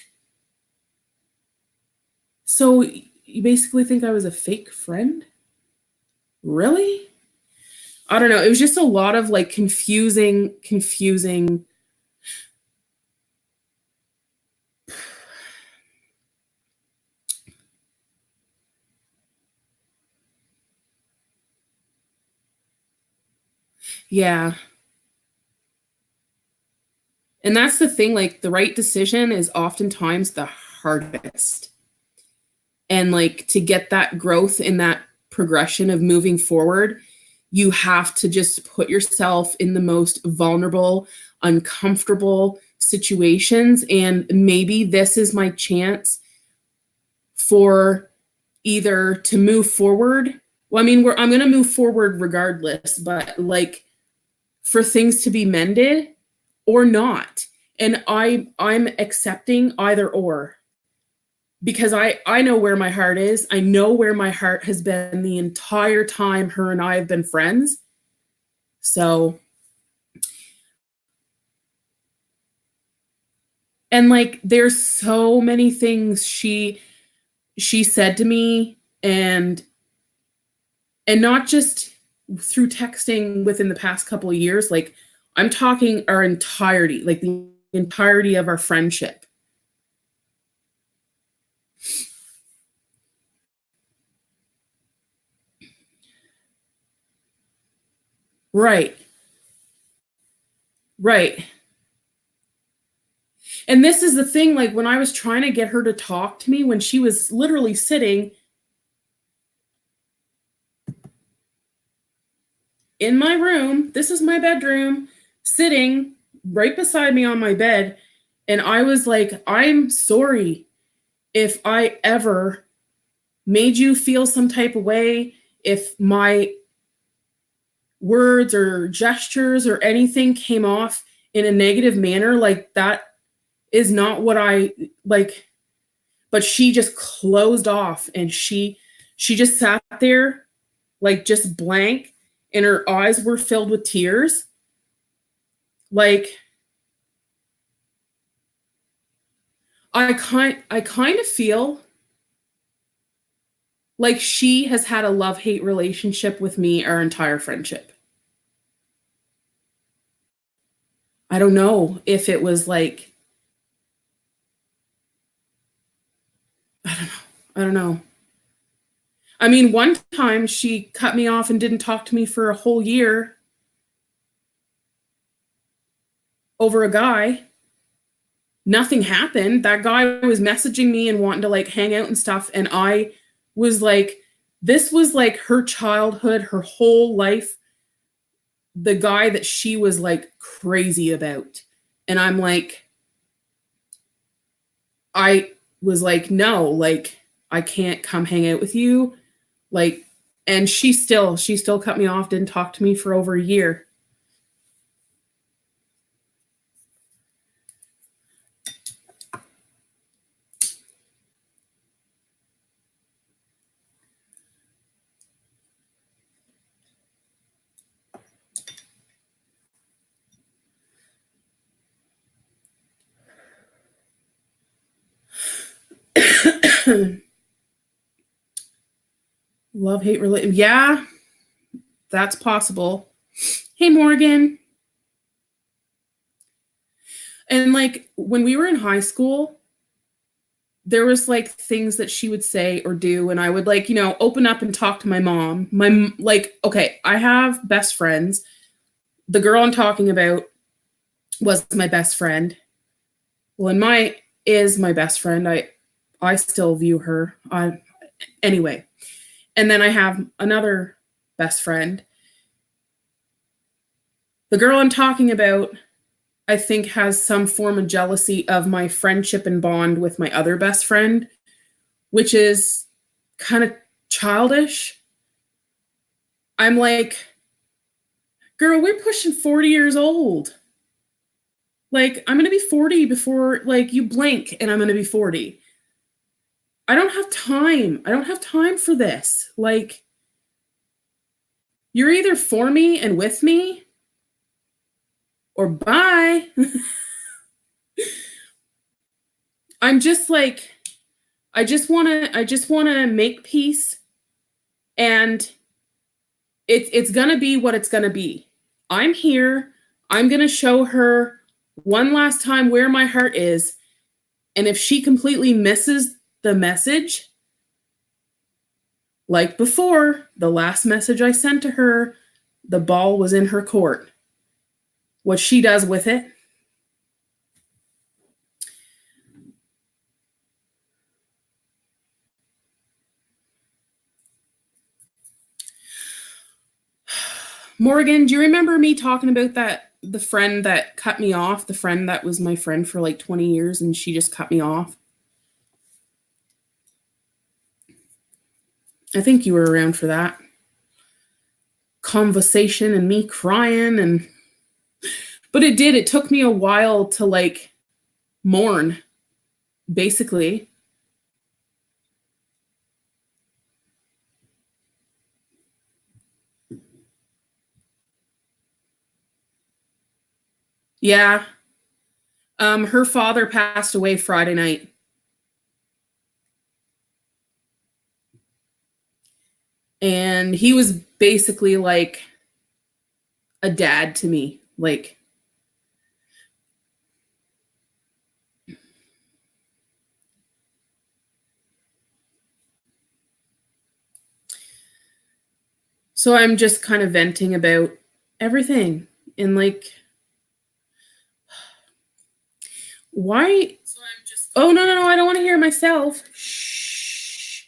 So you basically think I was a fake friend? Really? I don't know. It was just a lot of like confusing. Yeah. And that's the thing, like the right decision is oftentimes the hardest. And like to get that growth in that progression of moving forward, you have to just put yourself in the most vulnerable, uncomfortable situations. And maybe this is my chance for either to move forward. Well, I mean, I'm going to move forward regardless, but like for things to be mended or not. And I'm accepting either or, because I know where my heart is. I know where my heart has been the entire time her and I have been friends. So, and like there's so many things she said to me, and not just through texting within the past couple of years, like I'm talking our entirety, like the entirety of our friendship. Right. Right. And this is the thing, like when I was trying to get her to talk to me, when she was literally sitting in my room, this is my bedroom, sitting right beside me on my bed, and I was like, I'm sorry if I ever made you feel some type of way, if my words or gestures or anything came off in a negative manner, like that is not what I like. But she just closed off, and she just sat there like just blank, and her eyes were filled with tears. Like I kind of feel like she has had a love-hate relationship with me our entire friendship. I don't know if it was like, I don't know. I don't know. I mean, one time she cut me off and didn't talk to me for a whole year over a guy. Nothing happened. That guy was messaging me and wanting to like hang out and stuff. And I was like, this was like her childhood, her whole life, the guy that she was like crazy about. And I'm like, I was like, no, like, I can't come hang out with you. Like, and she still cut me off, didn't talk to me for over a year. Love hate relate. Yeah, that's possible. Hey, Morgan. And like when we were in high school, there was like things that she would say or do, and I would like, you know, open up and talk to my mom. Like, okay, I have best friends. The girl I'm talking about was my best friend. Well, and my is my best friend. I still view her. Anyway. And then I have another best friend. The girl I'm talking about, I think, has some form of jealousy of my friendship and bond with my other best friend, which is kind of childish. I'm like, girl, we're pushing 40 years old. Like, I'm going to be 40 before, like, you blink and I'm going to be 40. I don't have time. I don't have time for this. Like, you're either for me and with me or bye. I'm just like, I just want to make peace, and it's going to be what it's going to be. I'm here. I'm going to show her one last time where my heart is. And if she completely misses the message, like before, the last message I sent to her, The ball was in her court. What she does with it, Morgan, do you remember me talking about the friend that cut me off, the friend that was my friend for like 20 years and she just cut me off? I think you were around for that conversation and me crying, but it took me a while to like mourn, basically. Yeah. Her father passed away Friday night. And he was basically like a dad to me. Like, so I'm just kind of venting about everything and like, why? Oh, no, I don't want to hear myself. Shh.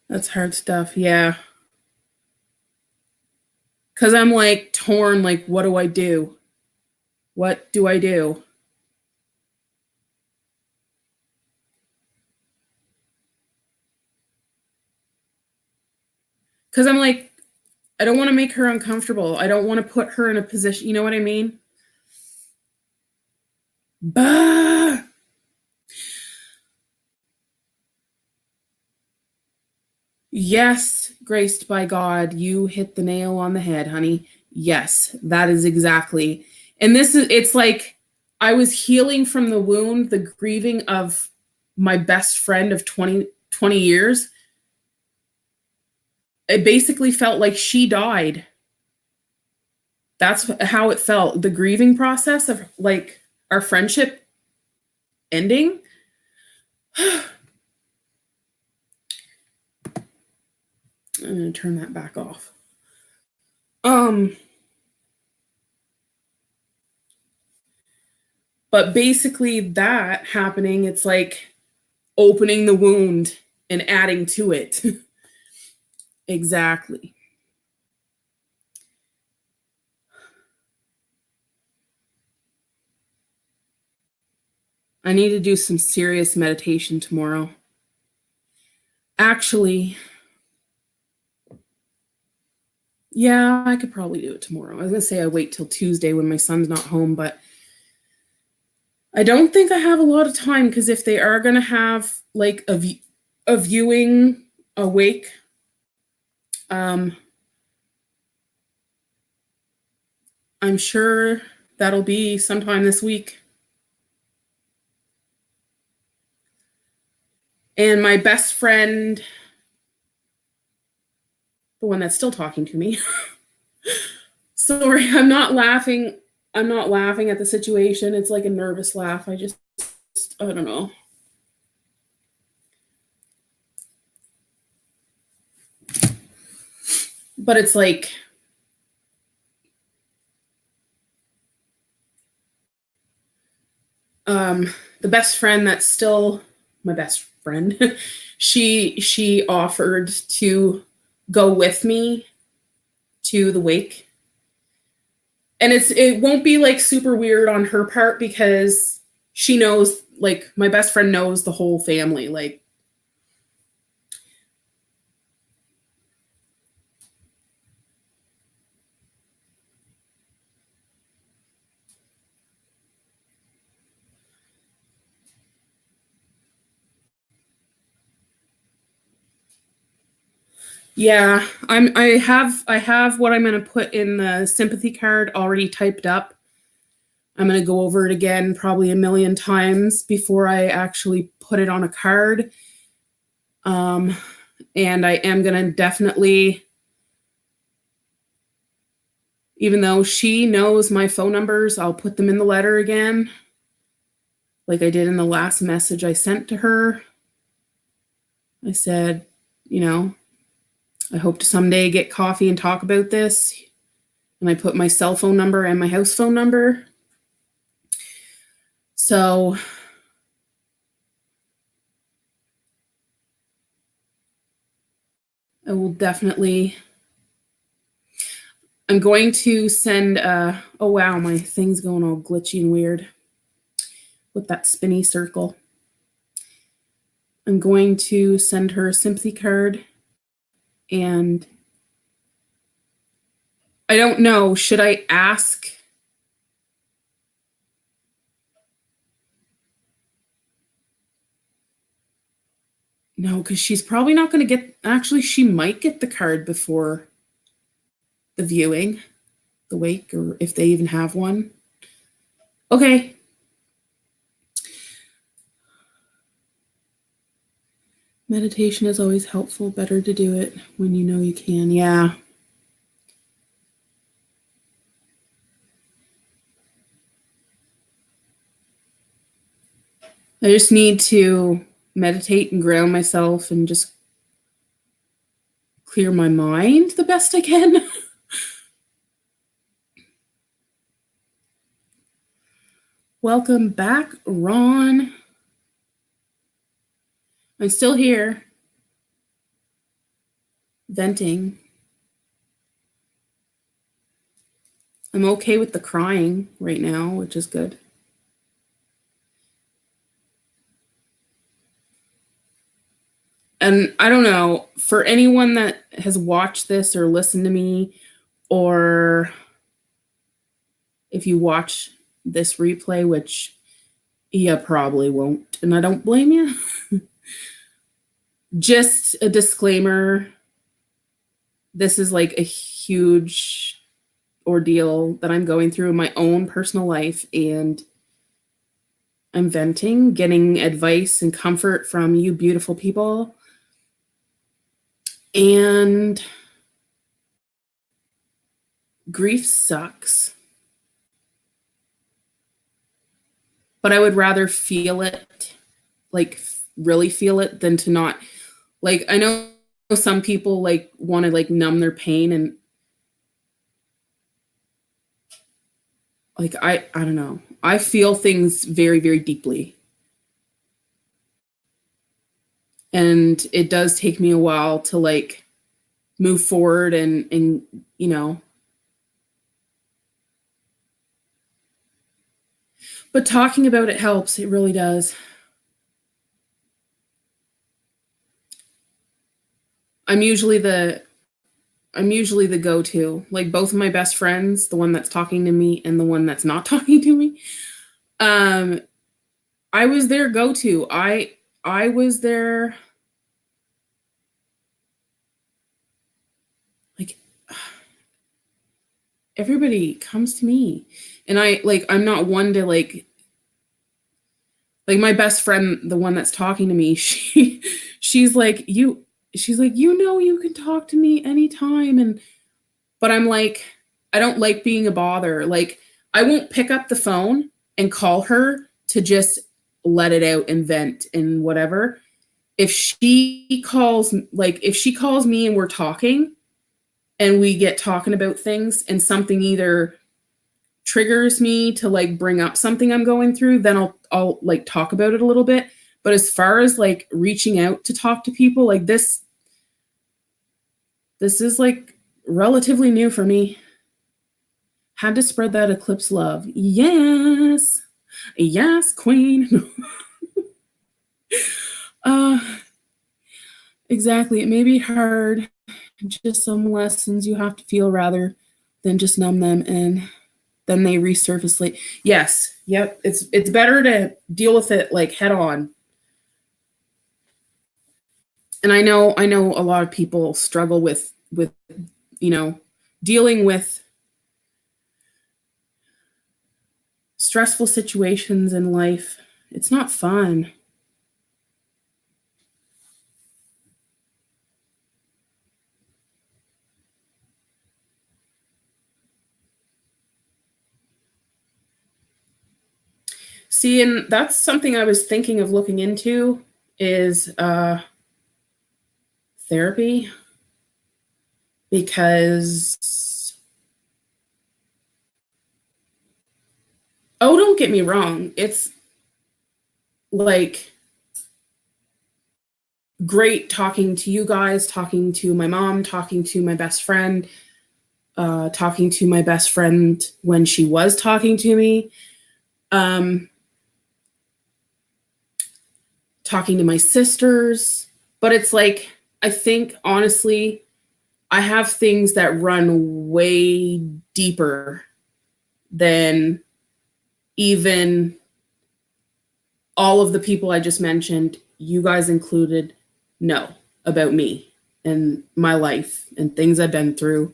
That's hard stuff. Yeah. Cause I'm like torn, like, what do I do? What do I do? Cause I'm like, I don't want to make her uncomfortable. I don't want to put her in a position, you know what I mean? Bah! Yes, graced by God, you hit the nail on the head, honey. Yes, that is exactly. And it's like I was healing from the wound, the grieving of my best friend of 20 years. It basically felt like she died. That's how it felt. The grieving process of like our friendship ending. I'm going to turn that back off. But basically that happening, it's like opening the wound and adding to it. Exactly. I need to do some serious meditation tomorrow. Actually, yeah, I could probably do it tomorrow. I was going to say I wait till Tuesday when my son's not home, but I don't think I have a lot of time because if they are going to have like a viewing, a wake, I'm sure that'll be sometime this week. And my best friend, the one that's still talking to me, sorry, I'm not laughing. I'm not laughing at the situation. It's like a nervous laugh. I don't know. But it's like, the best friend that's still my best friend, she offered to go with me to the wake. And it won't be like super weird on her part because she knows, like my best friend knows the whole family. Like, yeah, I have what I'm going to put in the sympathy card already typed up. I'm going to go over it again probably a million times before I actually put it on a card. And I am going to definitely, even though she knows my phone numbers, I'll put them in the letter again, like I did in the last message I sent to her. I said, you know, I hope to someday get coffee and talk about this. And I put my cell phone number and my house phone number. So I will definitely, I'm going to send, oh wow, my thing's going all glitchy and weird with that spinny circle. I'm going to send her a sympathy card, and I don't know, should I ask? No, because she's probably not going to get, actually, she might get the card before the viewing, the wake, or if they even have one. Okay. Meditation is always helpful. Better to do it when you know you can. Yeah. I just need to meditate and ground myself and just clear my mind the best I can. Welcome back, Ron. I'm still here, venting. I'm okay with the crying right now, which is good. And I don't know, for anyone that has watched this or listened to me, or if you watch this replay, which you probably won't, and I don't blame you. Just a disclaimer, this is like a huge ordeal that I'm going through in my own personal life, and I'm venting, getting advice and comfort from you beautiful people. And grief sucks. But I would rather feel it, like really feel it, than to not. Like, I know some people like want to like numb their pain, and like I don't know. I feel things very, very deeply. And it does take me a while to like move forward and you know. But talking about it helps. It really does. I'm usually the go-to. Like both of my best friends, the one that's talking to me and the one that's not talking to me. I was their go-to. I was their, like, everybody comes to me. And I'm not one to like my best friend, the one that's talking to me, she's like, you you can talk to me anytime. But I'm like, I don't like being a bother. Like, I won't pick up the phone and call her to just let it out and vent and whatever. If she calls me and we're talking and we get talking about things and something either triggers me to like bring up something I'm going through, then I'll like talk about it a little bit. But as far as like reaching out to talk to people, like this is like relatively new for me. Had to spread that eclipse love. Yes. Yes, queen. uh exactly. It may be hard. Just some lessons you have to feel rather than just numb them, and then they resurface late. Yes. Yep. It's better to deal with it like head on. And I know a lot of people struggle with you know, dealing with stressful situations in life. It's not fun. See, and that's something I was thinking of looking into is therapy, because oh, don't get me wrong, it's like great talking to you guys, talking to my mom, talking to my best friend, talking to my best friend when she was talking to me, um, talking to my sisters. But it's like, I think honestly, I have things that run way deeper than even all of the people I just mentioned, you guys included, know about me and my life and things I've been through.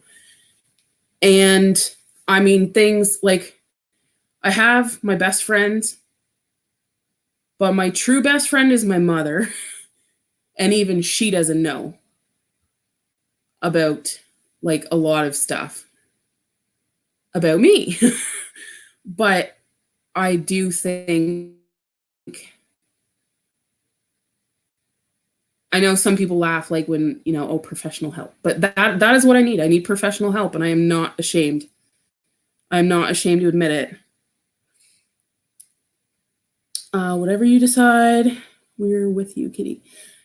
And I mean, things like I have my best friend, but my true best friend is my mother. And even she doesn't know about like a lot of stuff about me. But I do think, I know some people laugh like when, oh, professional help, but that is what I need. I need professional help, and I am not ashamed. I'm not ashamed to admit it. Whatever you decide, we're with you, kitty.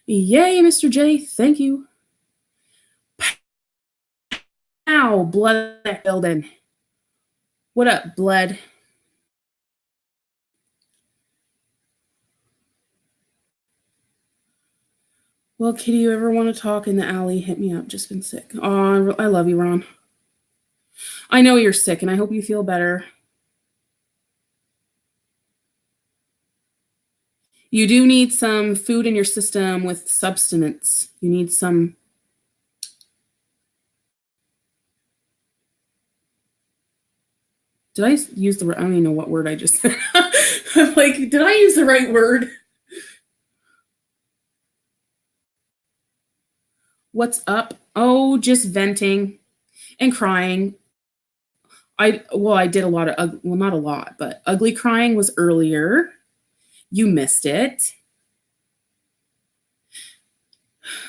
Yay, Mr. J. Thank you. Ow, blood building. What up, blood? Well, kitty, you ever want to talk in the alley, hit me up. Just been sick. Oh, I love you, Ron. I know you're sick, and I hope you feel better. You do need some food in your system with substance. You need some. Did I use the? I don't even know what word I just said. Like, did I use the right word? What's up? Oh, just venting and crying. I did a lot of, well, not a lot, but ugly crying was earlier. You missed it.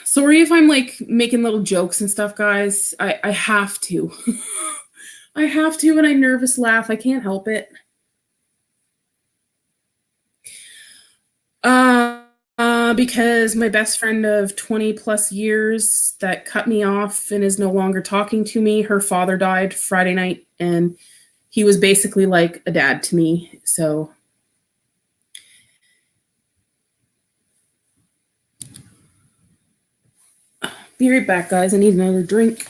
Sorry if I'm like making little jokes and stuff, guys. I have to. I have to when I nervous laugh. I can't help it. Because my best friend of 20 plus years that cut me off and is no longer talking to me, her father died Friday night, and he was basically like a dad to me. So be right back, guys. I need another drink.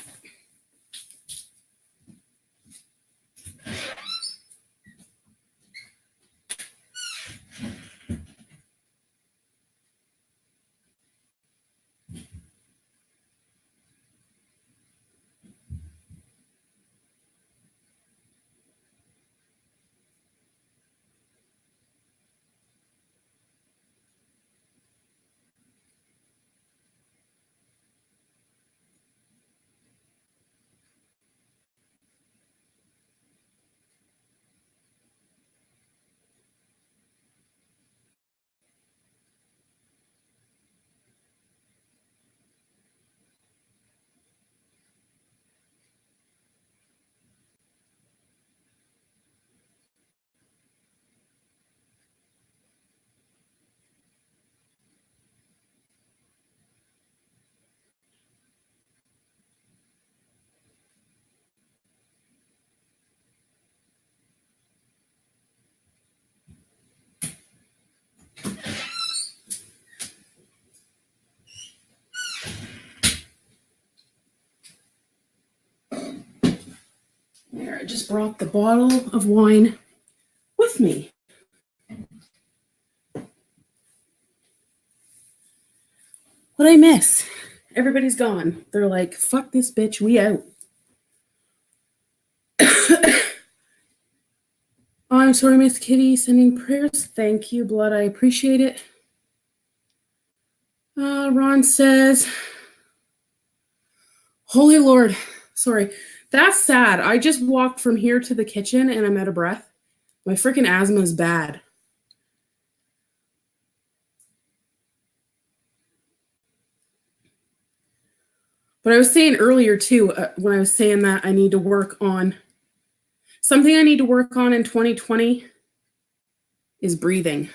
There, I just brought the bottle of wine with me. What'd I miss? Everybody's gone. They're like, fuck this bitch, we out. Oh, I'm sorry, Miss Kitty. Sending prayers. Thank you, blood. I appreciate it. Ron says, Holy Lord. Sorry. That's sad. I just walked from here to the kitchen and I'm out of breath. My freaking asthma is bad. But I was saying earlier too, when I was saying that I need to work on something I need to work on in 2020 is breathing.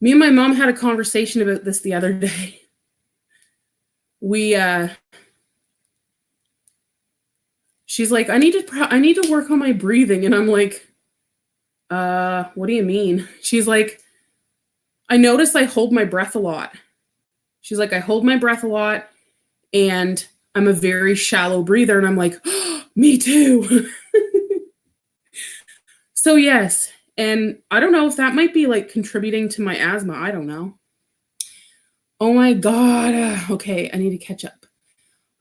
Me and my mom had a conversation about this the other day. She's like, I need to work on my breathing. And I'm like, what do you mean? She's like, I notice I hold my breath a lot. She's like, I hold my breath a lot and I'm a very shallow breather. And I'm like, oh, me too. So yes. And I don't know if that might be like contributing to my asthma. I don't know. Oh my God. Okay. I need to catch up.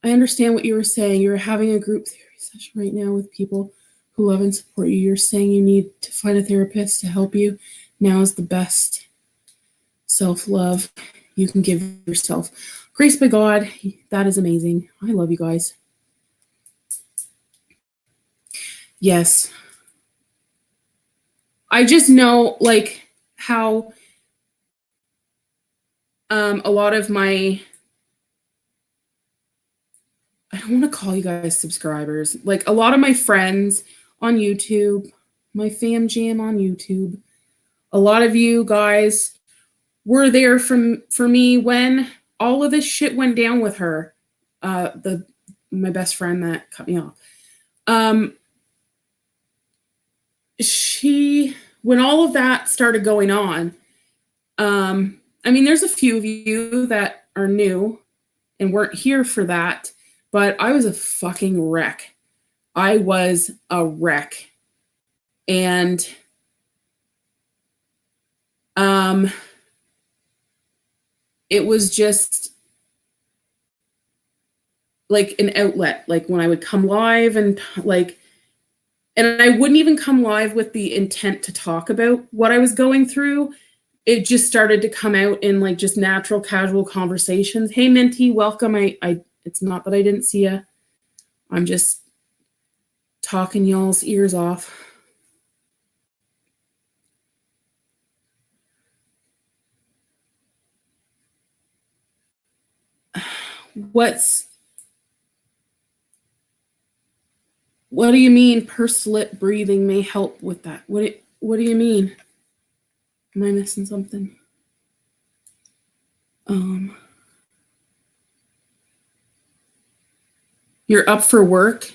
I understand what you were saying. You're having a group therapy session right now with people who love and support you. You're saying you need to find a therapist to help you. Now is the best self-love you can give yourself. Grace by God, that is amazing. I love you guys. Yes. I just know like how a lot of my, I don't want to call you guys subscribers, like a lot of my friends on YouTube, my fam jam on YouTube, a lot of you guys were there for me when all of this shit went down with her, my best friend that cut me off. When all of that started going on, I mean, there's a few of you that are new and weren't here for that, but I was a fucking wreck. I was a wreck. And it was just like an outlet, like when I would come live and I wouldn't even come live with the intent to talk about what I was going through. It just started to come out in like just natural, casual conversations. Hey, Minty, welcome. It's not that I didn't see you. I'm just talking y'all's ears off. What do you mean pursed-lip breathing may help with that? What do you mean? Am I missing something? You're up for work?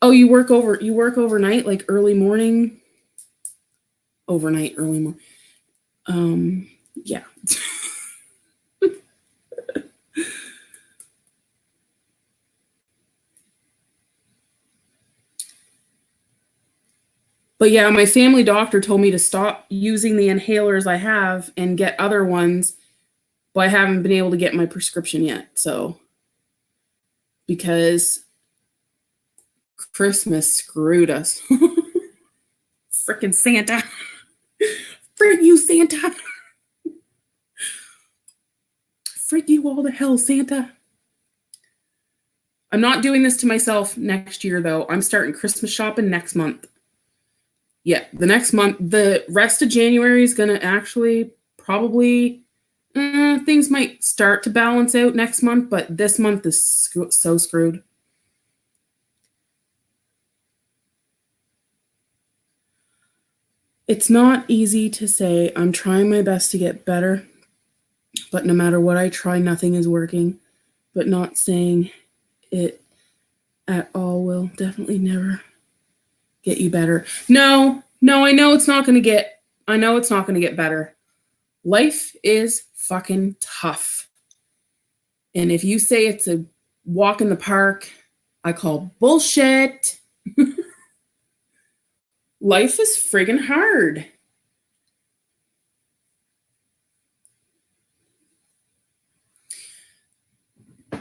Oh, you work overnight, like early morning? Overnight, early morning. Yeah. But yeah, my family doctor told me to stop using the inhalers I have and get other ones, but I haven't been able to get my prescription yet. So, because Christmas screwed us. Frickin' Santa. Frick you, Santa. Frick you all to hell, Santa. I'm not doing this to myself next year, though. I'm starting Christmas shopping next month. Yeah, the next month. The rest of January is going to actually probably, things might start to balance out next month, but this month is so screwed. It's not easy to say. I'm trying my best to get better, but no matter what I try, nothing is working. But not saying it at all will definitely never get you better. No, I know it's not going to get better. Life is fucking tough. And if you say it's a walk in the park, I call bullshit. Life is friggin' hard. Oh,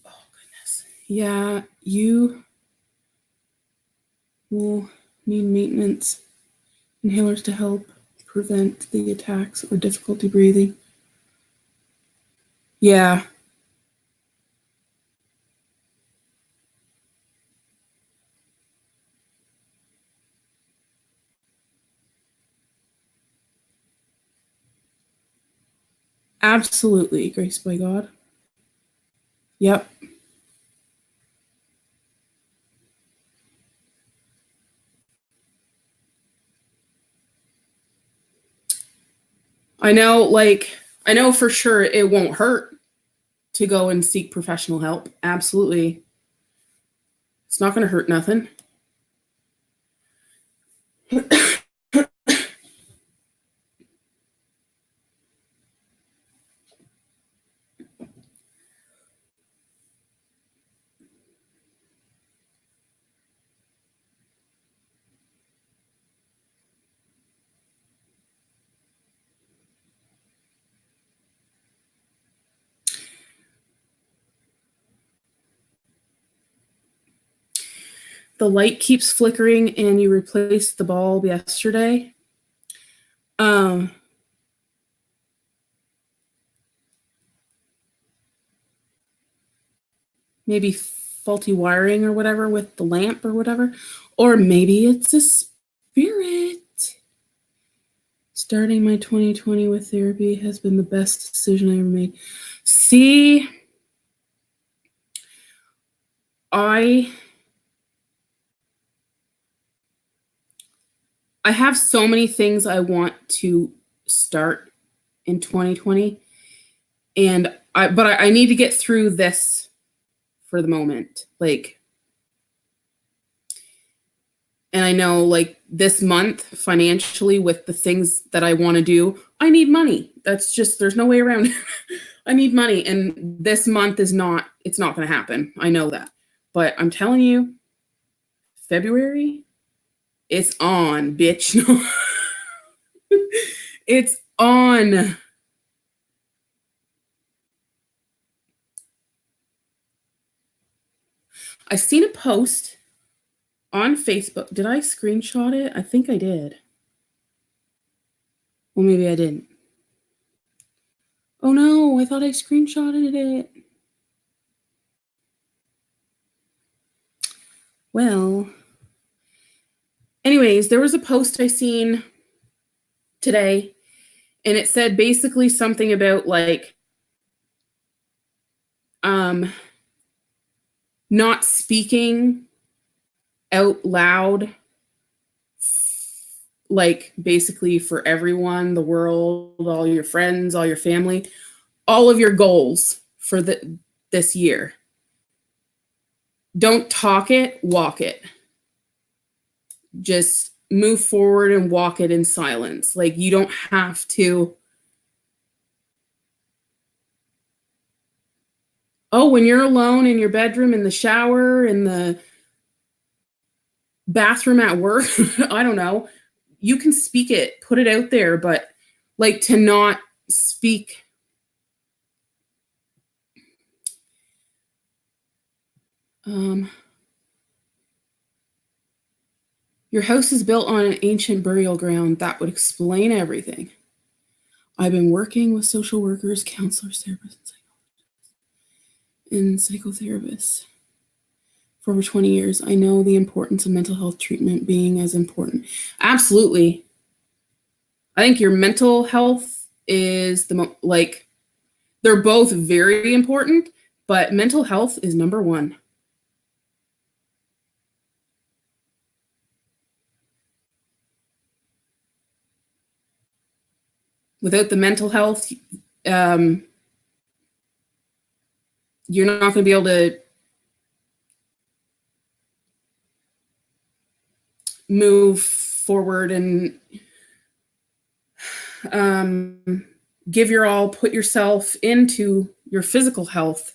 goodness. Yeah, you will need maintenance inhalers to help prevent the attacks or difficulty breathing. Yeah. Absolutely. Grace by God. Yep. I know for sure it won't hurt to go and seek professional help. Absolutely. It's not going to hurt nothing. The light keeps flickering and you replaced the bulb yesterday. Maybe faulty wiring or whatever with the lamp or whatever. Or maybe it's a spirit. Starting my 2020 with therapy has been the best decision I ever made. See, I have so many things I want to start in 2020, and I need to get through this for the moment. And I know this month financially with the things that I want to do, I need money. That's just, there's no way around it. I need money, and this month it's not going to happen. I know that. But I'm telling you, February, it's on, bitch. It's on. I seen a post on Facebook. Did I screenshot it? I think I did. Well, maybe I didn't. Oh no, I thought I screenshotted it. Well, anyways, there was a post I seen today, and it said basically something about not speaking out loud, basically for everyone, the world, all your friends, all your family, all of your goals for this year. Don't talk it, walk it. Just move forward and walk it in silence. You don't have to. Oh, when you're alone in your bedroom, in the shower, in the bathroom at work, I don't know, you can speak it, put it out there, but to not speak. Your house is built on an ancient burial ground. That would explain everything. I've been working with social workers, counselors, therapists, and psychotherapists for over 20 years. I know the importance of mental health treatment being as important. Absolutely. I think your mental health is they're both very important, but mental health is number one. Without the mental health, you're not going to be able to move forward and give your all, put yourself into your physical health.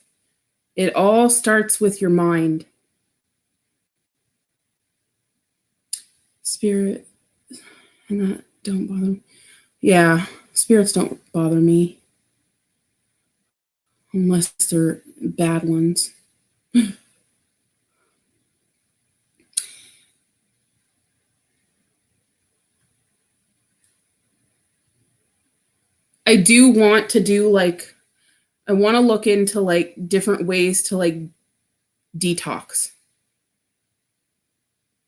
It all starts with your mind. Spirit, and that don't bother me. Yeah, spirits don't bother me. Unless they're bad ones. I do want to do I want to look into different ways to detox.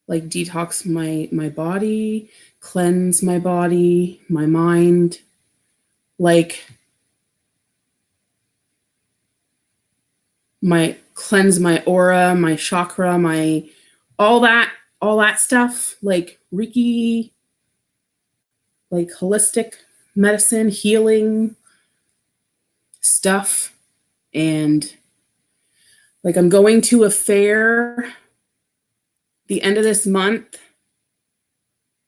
Detox my body, cleanse my body, my mind. my cleanse my aura, my chakra, my all that stuff, like Reiki, like holistic medicine, healing stuff. And like I'm going to a fair the end of this month.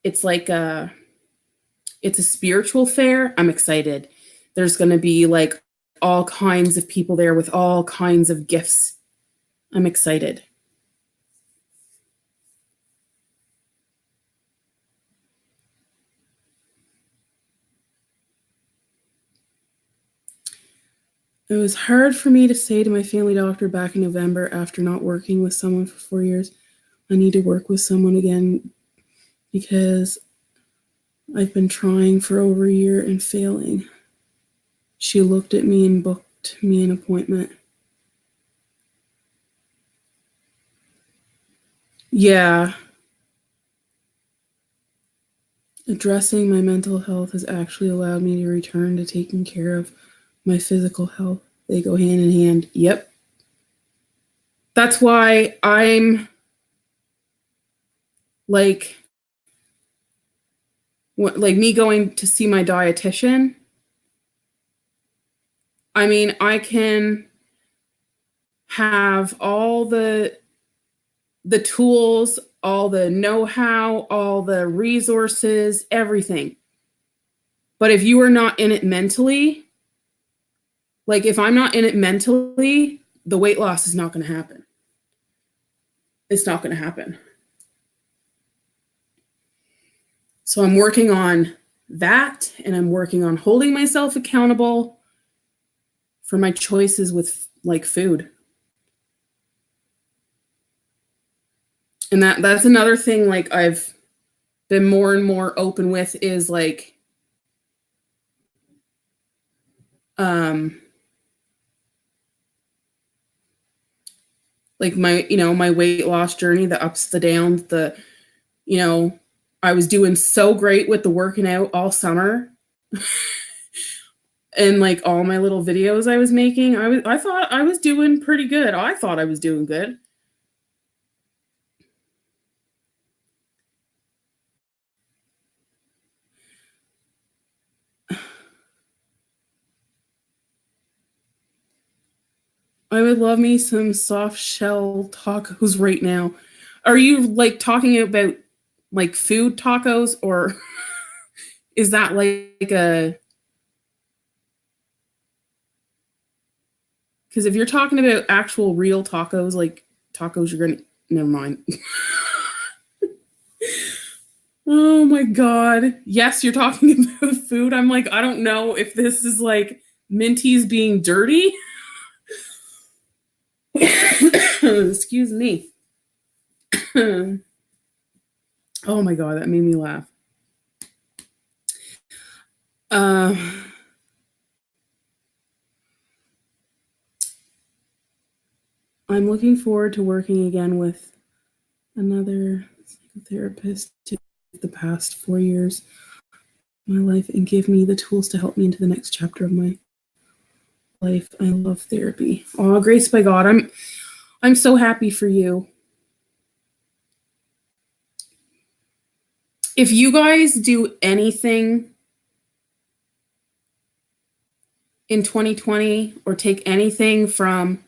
It's like it's a spiritual fair. I'm excited. There's going to be like all kinds of people there with all kinds of gifts. I'm excited. It was hard for me to say to my family doctor back in November after not working with someone for 4 years, I need to work with someone again because I've been trying for over a year and failing. She looked at me and booked me an appointment. Yeah. Addressing my mental health has actually allowed me to return to taking care of my physical health. They go hand in hand. Yep. That's why I'm like me going to see my dietitian. I mean, I can have all the tools, all the know-how, all the resources, everything. But if you are not in it mentally, like if I'm not in it mentally, the weight loss is not going to happen. It's not going to happen. So I'm working on that, and I'm working on holding myself accountable for my choices with like food. And that's another thing like I've been more and more open with is like like my, you know, my weight loss journey, the ups, the downs, the, you know, I was doing so great with the working out all summer. And like all my little videos I was making, I thought I was doing pretty good. I thought I was doing good. I would love me some soft shell tacos right now. Are you like talking about like food tacos, or is that like a, because if you're talking about actual real tacos, like tacos, you're gonna, never mind. Oh my God. Yes, you're talking about food. I'm like, I don't know if this is like Minty's being dirty. Excuse me. Oh my God, that made me laugh. I'm looking forward to working again with another psychotherapist to the past 4 years of my life and give me the tools to help me into the next chapter of my life. I love therapy. Oh, grace by God. I'm so happy for you. If you guys do anything in 2020 or take anything from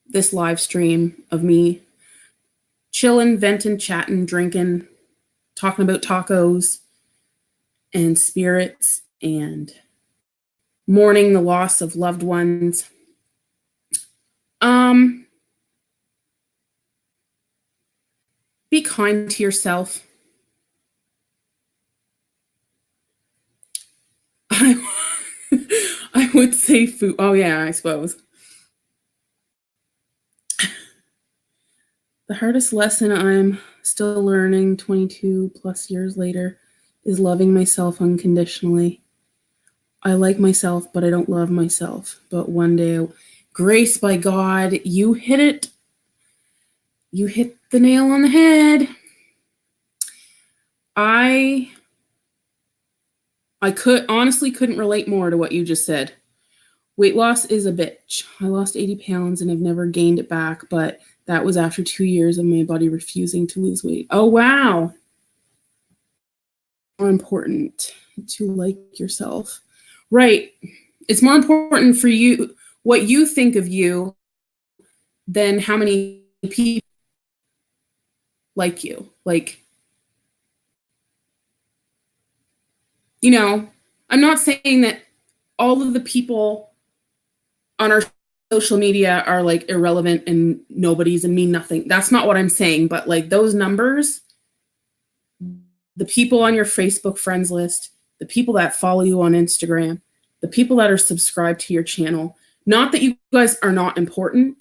this live stream of me chilling, venting, chatting, drinking, talking about tacos and spirits and mourning the loss of loved ones, be kind to yourself. I would say food. Oh yeah, I suppose. The hardest lesson I'm still learning 22 plus years later is loving myself unconditionally. I like myself, but I don't love myself. But one day, grace by God, you hit it. You hit the nail on the head. I honestly couldn't relate more to what you just said. Weight loss is a bitch. I lost 80 pounds and I've never gained it back, but that was after 2 years of my body refusing to lose weight. Oh, wow. More important to like yourself. Right. It's more important for you, what you think of you, than how many people like you. Like, you know, I'm not saying that all of the people on our social media are like irrelevant and nobodies and mean nothing. That's not what I'm saying. But like those numbers, the people on your Facebook friends list, the people that follow you on Instagram, the people that are subscribed to your channel, not that you guys are not important,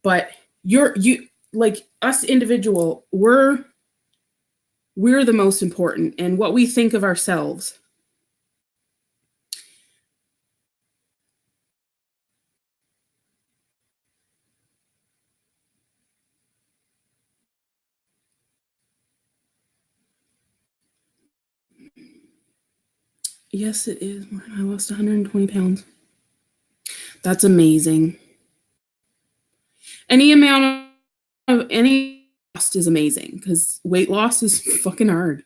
but you like us individual, we're the most important, and what we think of ourselves. Yes, it is. I lost 120 pounds. That's amazing. Any amount of any cost is amazing because weight loss is fucking hard.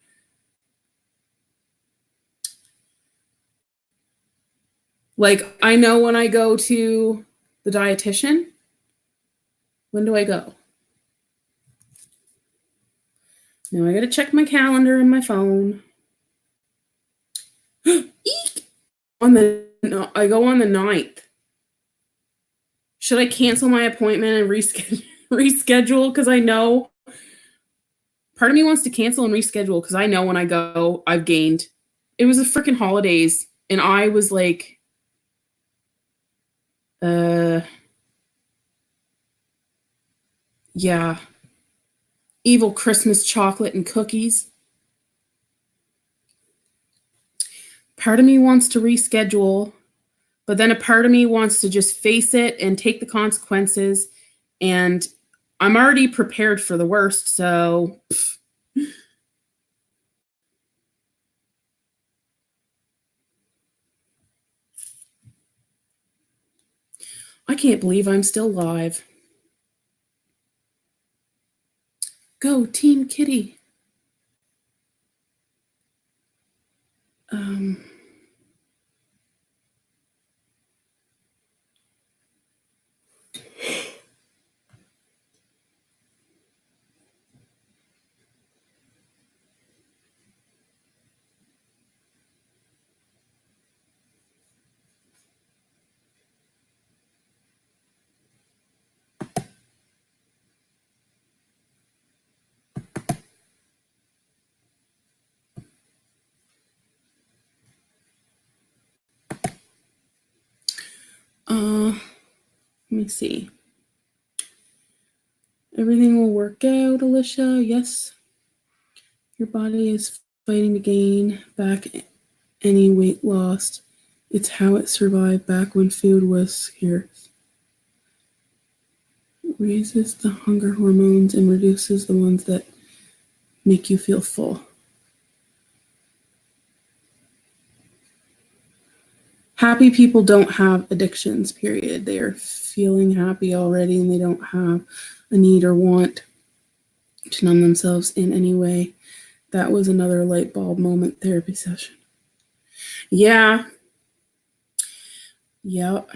Like, I know when I go to the dietitian, when do I go? Now I gotta check my calendar and my phone. Eek! I go on the 9th. Should I cancel my appointment and reschedule? Because I know part of me wants to cancel and reschedule because I know when I go, I've gained. It was the freaking holidays, and I was like, yeah, evil Christmas chocolate and cookies. Part of me wants to reschedule, but then a part of me wants to just face it and take the consequences. And I'm already prepared for the worst, so I can't believe I'm still alive. Go, Team Kitty. Let me see. Everything will work out, Alicia. Yes. Your body is fighting to gain back any weight lost. It's how it survived back when food was scarce. It raises the hunger hormones and reduces the ones that make you feel full. Happy people don't have addictions, period. They are feeling happy already and they don't have a need or want to numb themselves in any way. That was another light bulb moment therapy session. Yeah. Yep.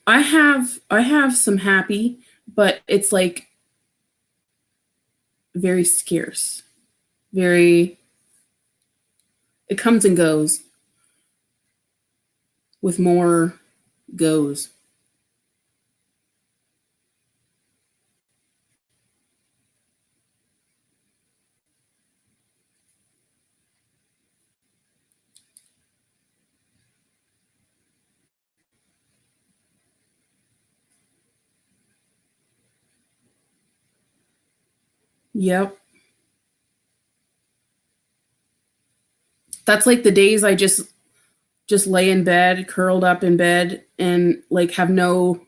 I have some happy, but it's like very scarce. Very, it comes and goes with more goes. Yep. That's like the days I just lay in bed, curled up in bed, and like have no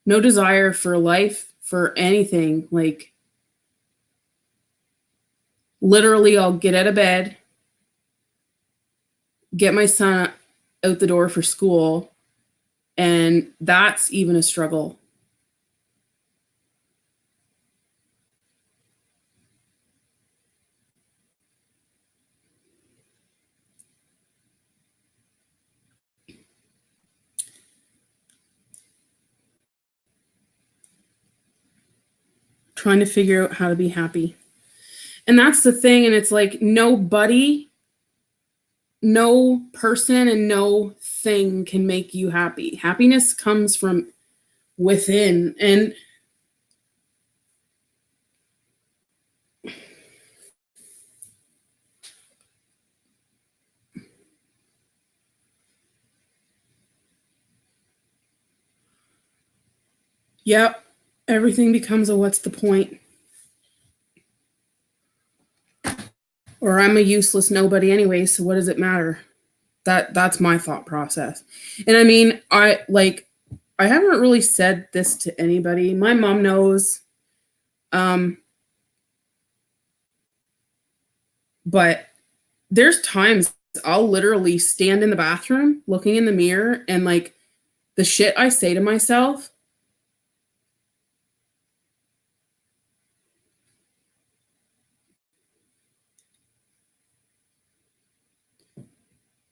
no desire for life, for anything. Like, literally, I'll get out of bed, get my son out the door for school, and that's even a struggle. Trying to figure out how to be happy. And that's the thing. And it's like nobody, no person, and no thing can make you happy. Happiness comes from within. And yep, everything becomes a what's the point? Or I'm a useless nobody anyway, so what does it matter? That's my thought process. And I mean, I haven't really said this to anybody. My mom knows. But there's times I'll literally stand in the bathroom looking in the mirror and like the shit I say to myself.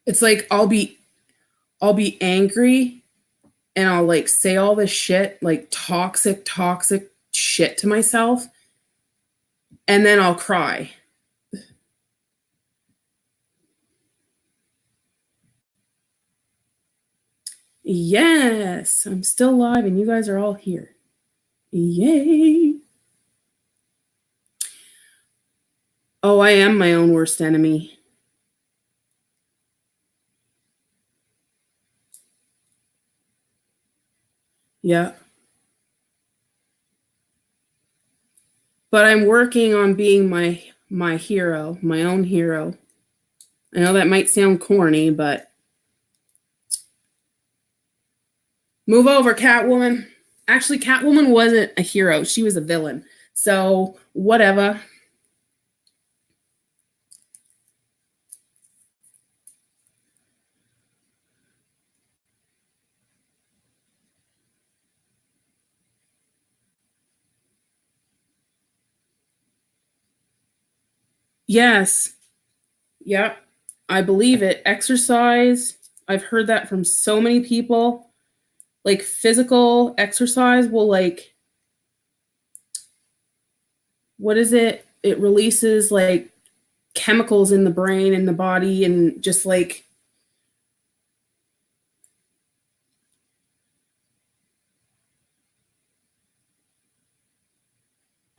It's like I'll be angry and I'll like say all this shit, like toxic shit to myself, and then I'll cry. Yes, I'm still alive and you guys are all here. Yay. Oh, I am my own worst enemy. Yeah. But I'm working on being my hero, my own hero. I know that might sound corny, but move over, Catwoman. Actually, Catwoman wasn't a hero. She was a villain. So, whatever. Yes. Yep. I believe it. Exercise. I've heard that from so many people. Like physical exercise will like what is it? It releases like chemicals in the brain and the body and just like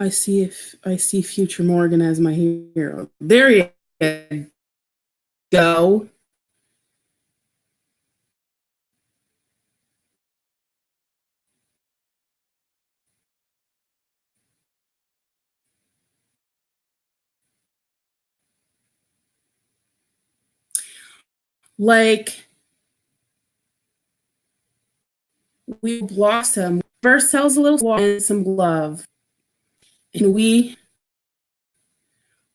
I see future Morgan as my hero. There you go. Like we blossom, give ourselves a little and some love, and we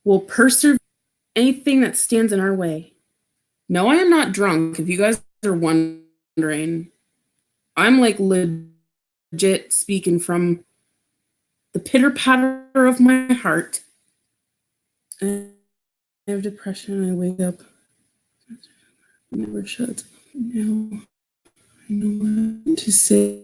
will persevere anything that stands in our way. No, I am not drunk. If you guys are wondering, I'm like legit speaking from the pitter patter of my heart. I have depression. I wake up. I never shut. Now I know what to say.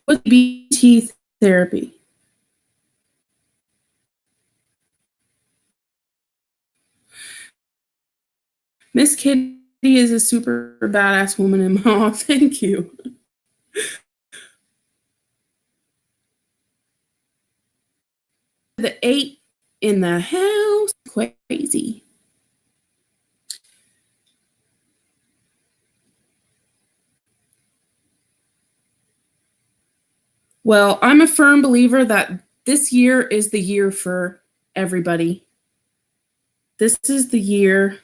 What BT therapy? Miss Kitty is a super badass woman and mom. Thank you. The 8 in the house. Crazy. Well, I'm a firm believer that this year is the year for everybody. This is the year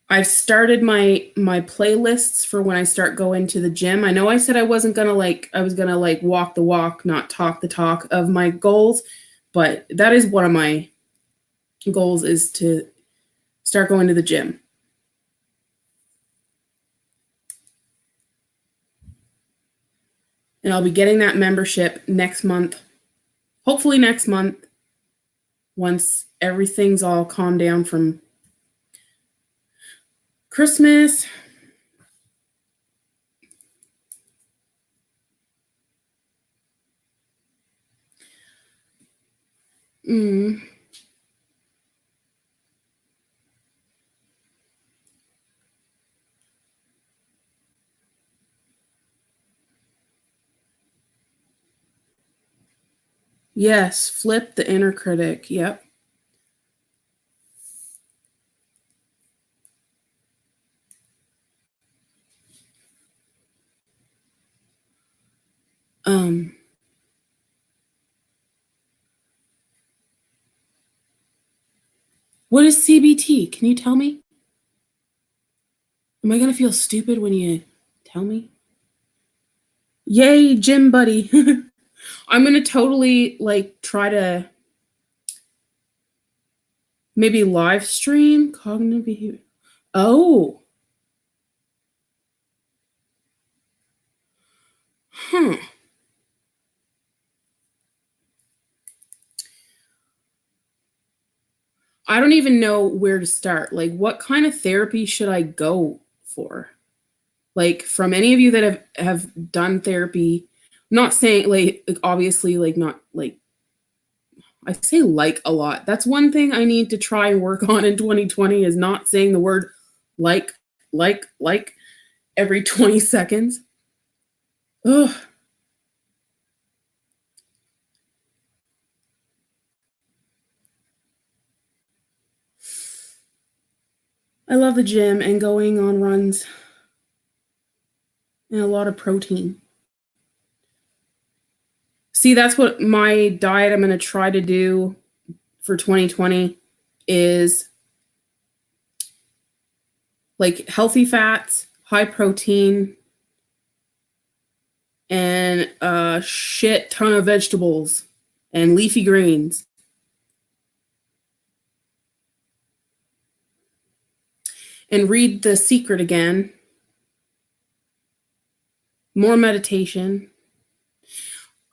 I've started my playlists for when I start going to the gym. I know I said I wasn't gonna I was gonna walk the walk, not talk the talk of my goals, but that is one of my goals, is to start going to the gym. And I'll be getting that membership next month. Hopefully next month, once everything's all calmed down from Christmas. Yes, flip the inner critic. Yep. What is CBT? Can you tell me? Am I going to feel stupid when you tell me? Yay, gym buddy. I'm going to totally try to maybe live stream cognitive behavior. Oh. I don't even know where to start. What kind of therapy should I go for? From any of you that have done therapy, I'm not saying obviously not I say a lot. That's one thing I need to try and work on in 2020, is not saying the word like every 20 seconds. Ugh. I love the gym and going on runs and a lot of protein. See, that's what my diet I'm going to try to do for 2020 is healthy fats, high protein, and a shit ton of vegetables and leafy greens. And read The Secret again. More meditation.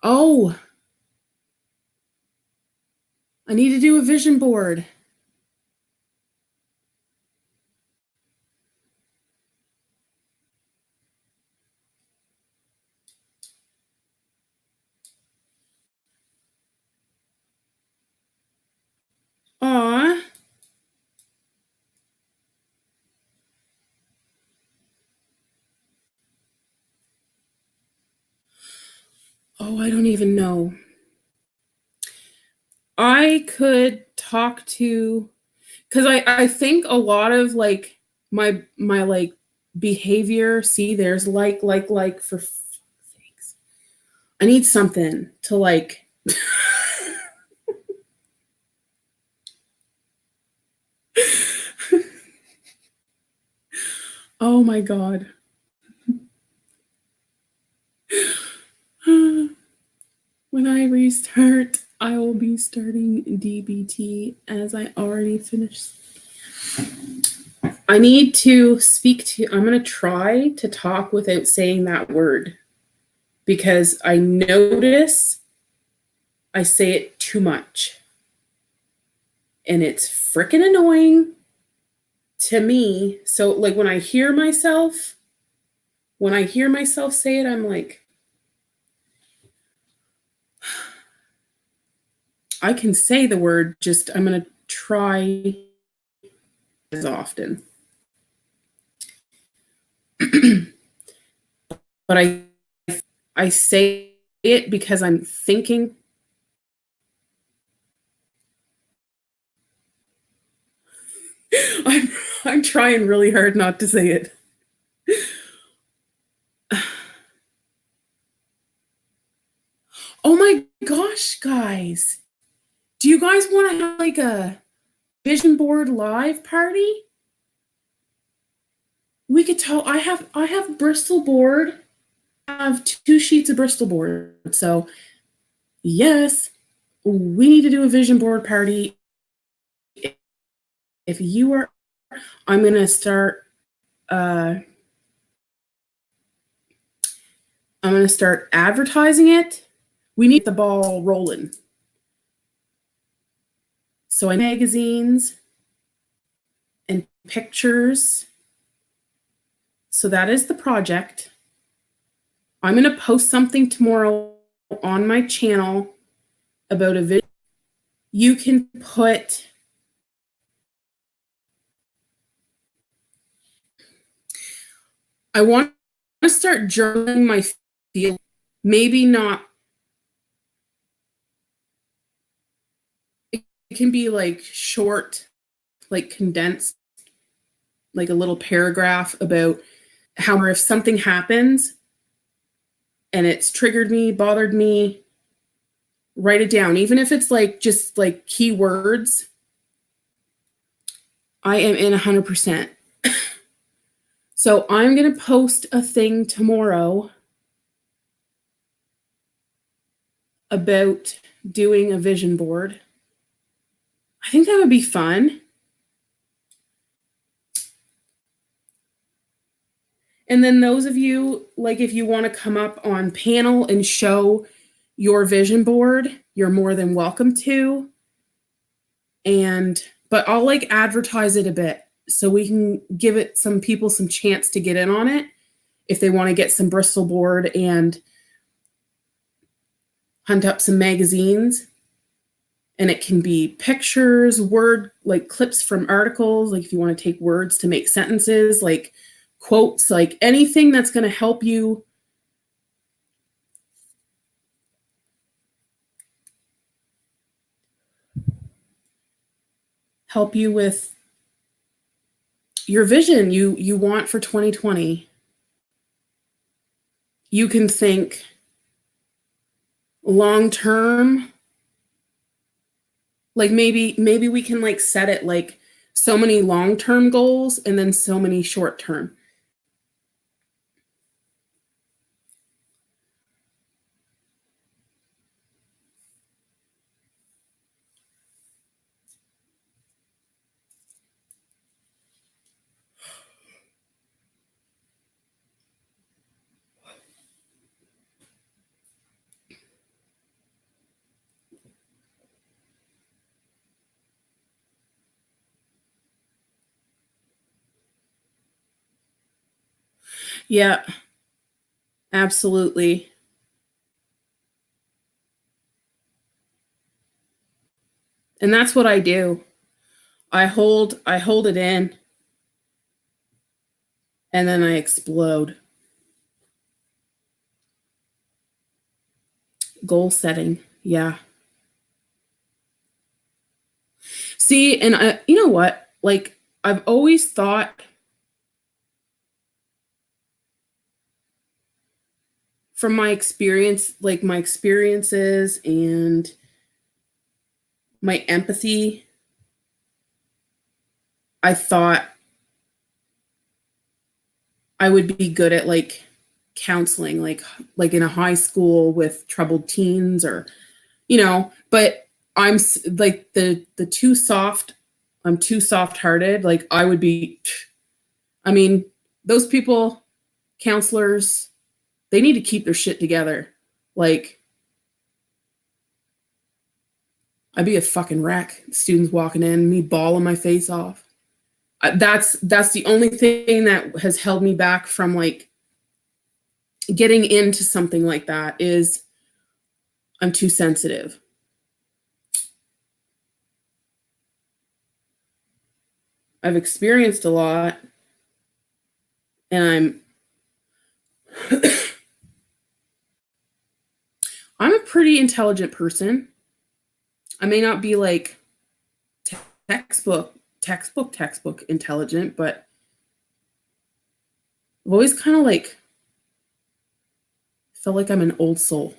Oh, I need to do a vision board. Aw. Oh, I don't even know. I could talk to, because I think a lot of my behavior, see, there's for thanks. I need something to oh my God. When I restart, I will be starting DBT, as I already finished. I need to I'm going to try to talk without saying that word, because I notice I say it too much. And it's freaking annoying to me. So when I hear myself say it, I'm like, I can say the word, just I'm going to try as often. But I say it because I'm thinking. I'm trying really hard not to say it. guys, do you guys want to have like a vision board live party? We could tell. I have Bristol board. I have 2 sheets of Bristol board. So yes, we need to do a vision board party. If you are, I'm gonna start. I'm gonna start advertising it. We need the ball rolling. So I magazines and pictures. So that is the project. I'm going to post something tomorrow on my channel about a video. You can put I want to start journaling my feelings. Maybe not. It can be like short, like condensed, like a little paragraph about how, or if something happens and it's triggered me, bothered me, write it down. Even if it's like just like keywords, I am in 100%. So I'm going to post a thing tomorrow about doing a vision board. I think that would be fun. And then those of you, like if you want to come up on panel and show your vision board, you're more than welcome to. But I'll like advertise it a bit so we can give it some people some chance to get in on it if they want to get some Bristol board and hunt up some magazines. And it can be pictures, word, like clips from articles, like if you want to take words to make sentences, like quotes, like anything that's going to help you with your vision you want for 2020. You can think long term, like maybe we can like set it like so many long-term goals and then so many short-term. Yeah, absolutely. And that's what I do. I hold it in and then I explode. Goal setting. Yeah. See, and you know what? Like I've always thought from my experience, like my experiences and my empathy, I thought I would be good at like counseling, like in a high school with troubled teens or, but I'm like the too soft, I'm too soft-hearted. Like I would be, I mean, those people, counselors, they need to keep their shit together. Like I'd be a fucking wreck. Students walking in, me bawling my face off. That's the only thing that has held me back from like getting into something like that is I'm too sensitive. I've experienced a lot and I'm a pretty intelligent person. I may not be like textbook intelligent, but I've always kind of like felt like I'm an old soul.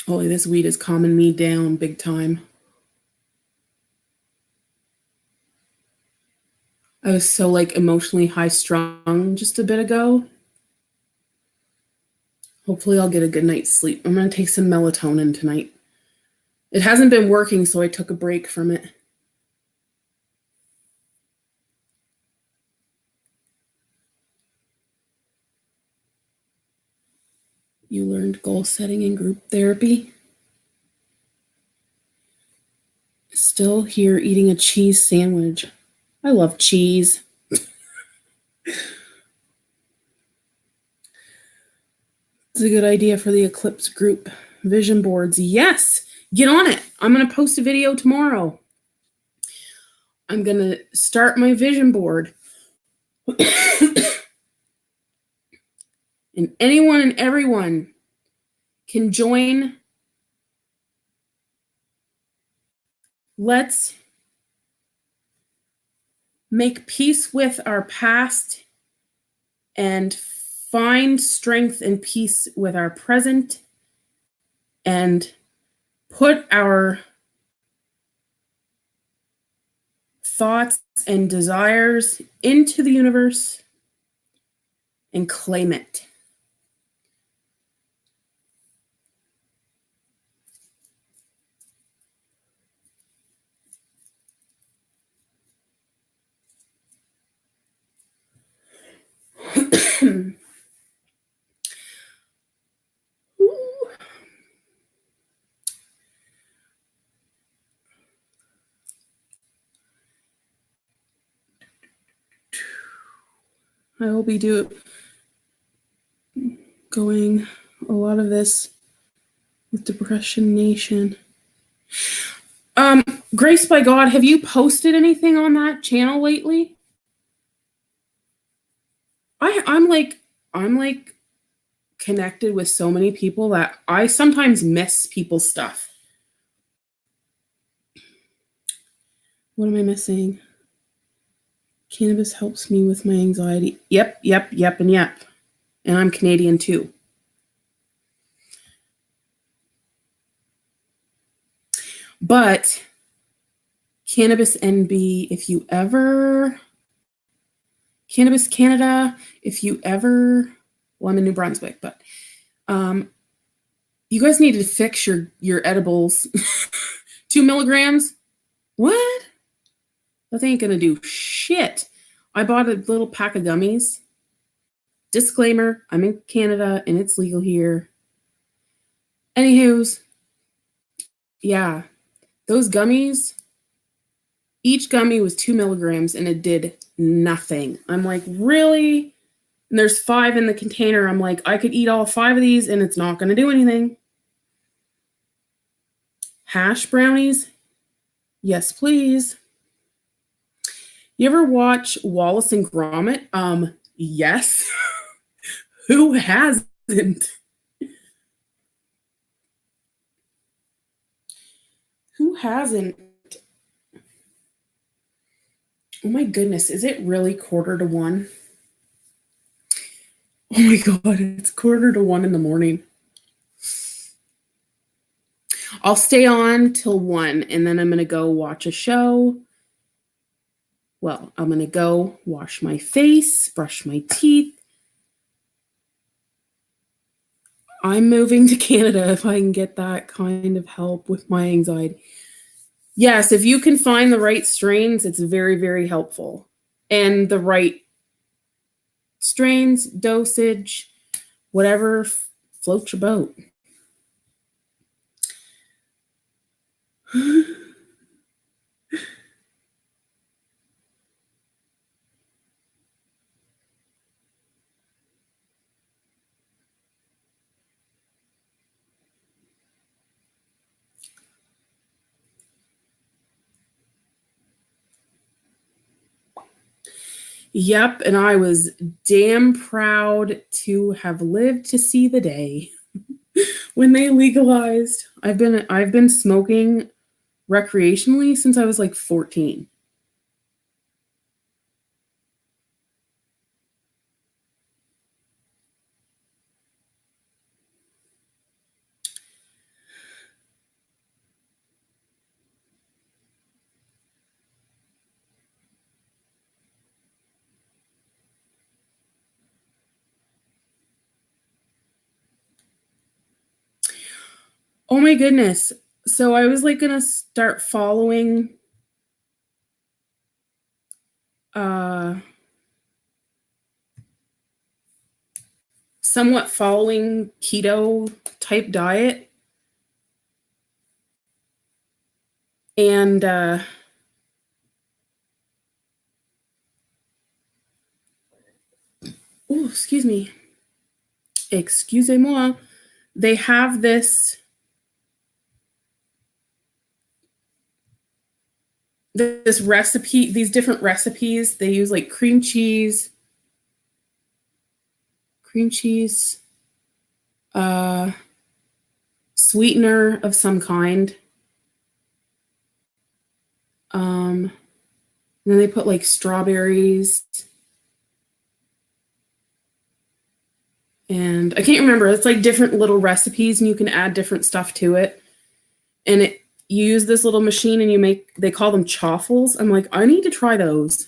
Holy, this weed is calming me down big time. I was so like emotionally high strung just a bit ago. Hopefully I'll get a good night's sleep. I'm going to take some melatonin tonight. It hasn't been working, so I took a break from it. You learned goal setting in group therapy. Still here eating a cheese sandwich. I love cheese. It's a good idea for the Eclipse group. Vision boards. Yes, get on it. I'm going to post a video tomorrow. I'm going to start my vision board. And anyone and everyone can join. Let's make peace with our past and find strength and peace with our present and put our thoughts and desires into the universe and claim it. I will be going a lot of this with Depression Nation. Grace by God, have you posted anything on that channel lately? I'm like connected with so many people that I sometimes miss people's stuff. What am I missing? Cannabis helps me with my anxiety. Yep, and yep. And I'm Canadian too. But Cannabis NB, if you ever, Cannabis Canada, if you ever, well, I'm in New Brunswick, but you guys need to fix your edibles. 2 milligrams? What? That ain't gonna do shit. I bought a little pack of gummies. Disclaimer, I'm in Canada and it's legal here. Anywho's, yeah, those gummies, each gummy was 2 milligrams and it did nothing. I'm like, really? And there's 5 in the container. I'm like, I could eat all 5 of these and it's not going to do anything. Hash brownies? Yes, please. You ever watch Wallace and Gromit? Yes. Who hasn't? Who hasn't? Oh my goodness, is it really 1:45? Oh my God, it's 1:45 in the morning. I'll stay on till 1 and then I'm going to go watch a show. Well, I'm going to go wash my face, brush my teeth. I'm moving to Canada if I can get that kind of help with my anxiety. Yes, if you can find the right strains, it's very, very helpful. And the right strains, dosage, whatever floats your boat. Yep, and I was damn proud to have lived to see the day when they legalized. I've been smoking recreationally since I was like 14. Oh my goodness. So I was like gonna start following somewhat following keto type diet. And oh, excuse me. Excusez-moi. They have this recipe, these different recipes. They use like cream cheese, uh, sweetener of some kind. And then they put like strawberries. And I can't remember. It's like different little recipes, and you can add different stuff to it. And you use this little machine, and they call them chaffles. I'm like, I need to try those.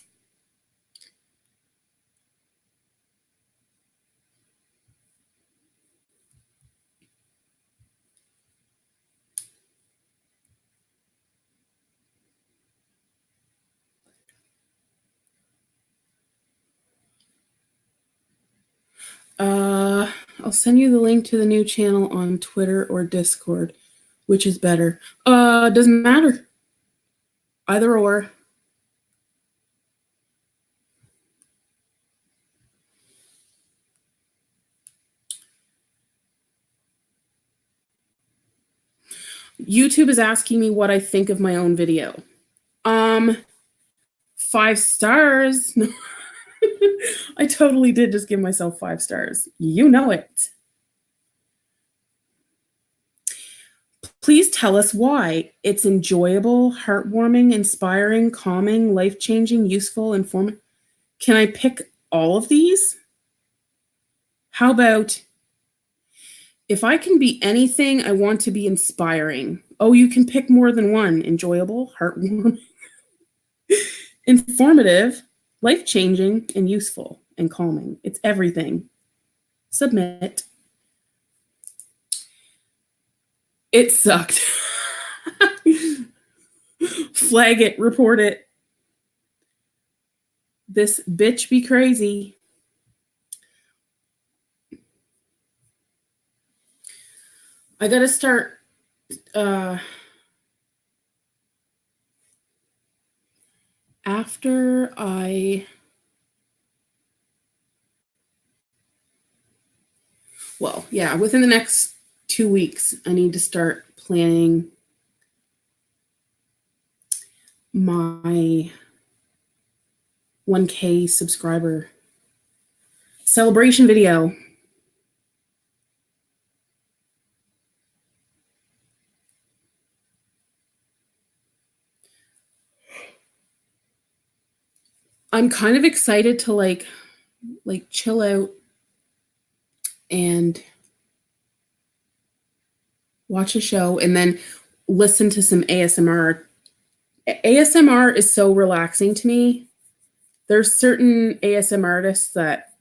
I'll send you the link to the new channel on Twitter or Discord. Which is better? Doesn't matter. Either or. YouTube is asking me what I think of my own video. 5 stars. I totally did just give myself 5 stars. You know it. Please tell us why. It's enjoyable, heartwarming, inspiring, calming, life-changing, useful, informative. Can I pick all of these? How about, if I can be anything, I want to be inspiring. Oh, you can pick more than one. Enjoyable, heartwarming, informative, life-changing, and useful, and calming. It's everything. Submit. It sucked. Flag it, report it. This bitch be crazy. I gotta start after I within the next 2 weeks, I need to start planning my 1K subscriber celebration video. I'm kind of excited to like chill out and watch a show and then listen to some ASMR. ASMR is so relaxing to me. There's certain ASMR artists that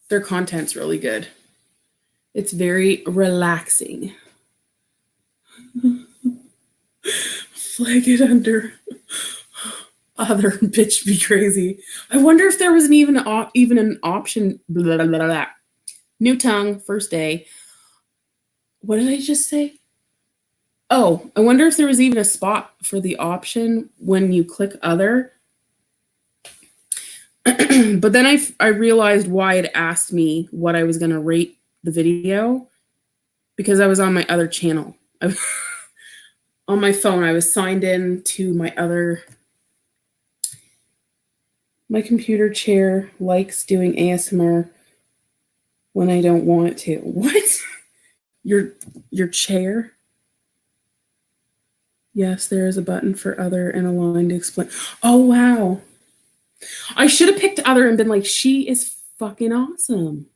their content's really good. It's very relaxing. Flag it under other bitch be crazy. I wonder if there was even an option. Blah, blah, blah, blah. New tongue, first day. What did I just say? Oh, I wonder if there was even a spot for the option when you click other. But then I realized why it asked me what I was going to rate the video, because I was on my other channel. On my phone, I was signed in to my computer chair likes doing ASMR when I don't want it to. What? Your chair? Yes, there is a button for other and a line to explain. Oh, wow. I should have picked other and been like, she is fucking awesome.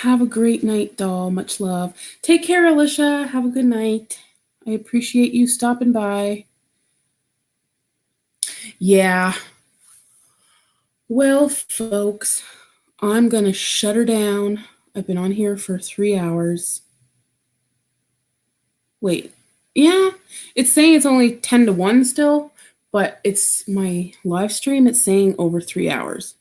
Have a great night, doll. Much love. Take care, Alicia. Have a good night. I appreciate you stopping by. Yeah. Well, folks, I'm going to shut her down. I've been on here for 3 hours. Wait. Yeah, it's saying it's only 10 to 1 still, but it's my live stream. It's saying over 3 hours.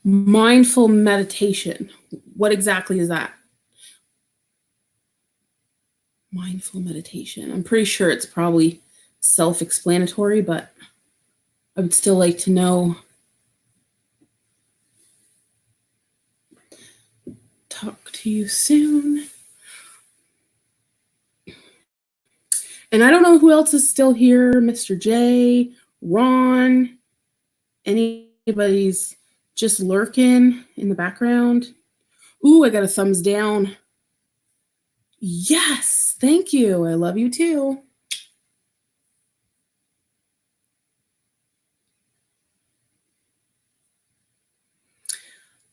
Mindful meditation. What exactly is that? Mindful meditation. I'm pretty sure it's probably self-explanatory, but I would still like to know. Talk to you soon. And I don't know who else is still here. Mr. J, Ron, anybody's just lurking in the background. Ooh, I got a thumbs down. Yes, thank you. I love you too.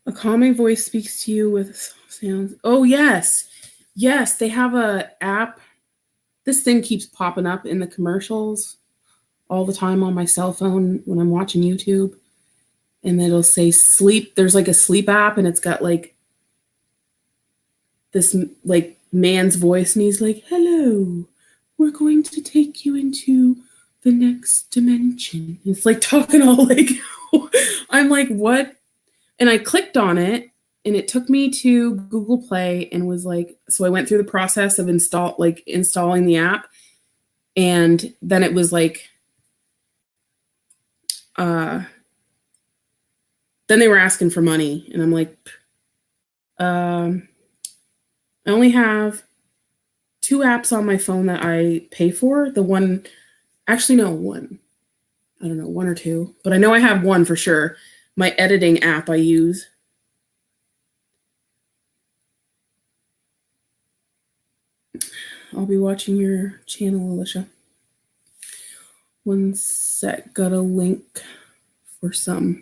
A calming voice speaks to you with sounds. Oh, yes. Yes, they have a app. This thing keeps popping up in the commercials all the time on my cell phone when I'm watching YouTube. And it'll say sleep. There's like a sleep app, and it's got like this like man's voice, and he's like, hello, we're going to take you into the next dimension. And it's like talking all like, I'm like, what? And I clicked on it, and it took me to Google Play, and was like, so I went through the process of installing the app, and then it was like, then they were asking for money, and I'm like, I only have 2 apps on my phone that I pay for. The one, actually no, one. I don't know, 1 or 2, but I know I have one for sure. My editing app I use. I'll be watching your channel, Alicia. One sec, got a link for some.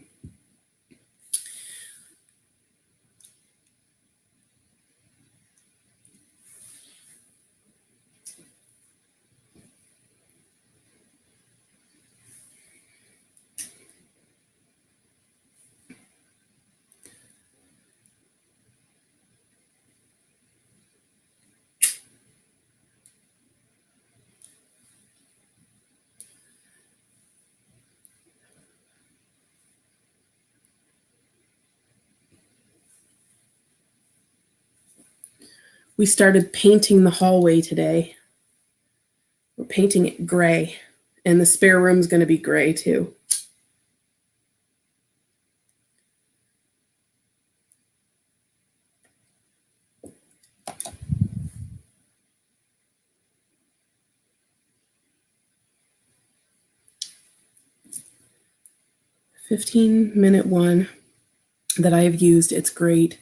We started painting the hallway today. We're painting it gray, and the spare room's going to be gray too. $15-minute one that I have used. It's great.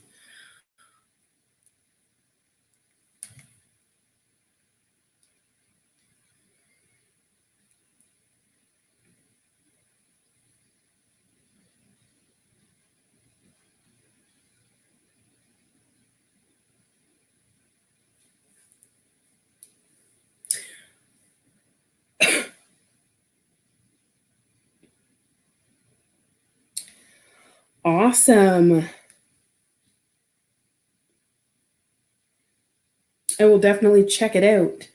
Awesome. I will definitely check it out.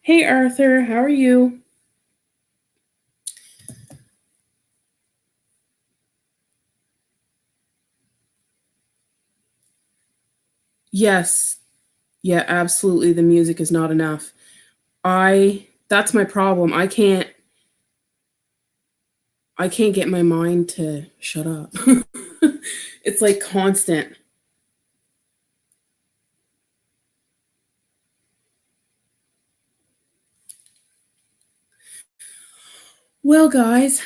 Hey, Arthur, how are you? Yes. Yeah, absolutely. The music is not enough. That's my problem. I can't get my mind to shut up. It's like constant. Well, guys,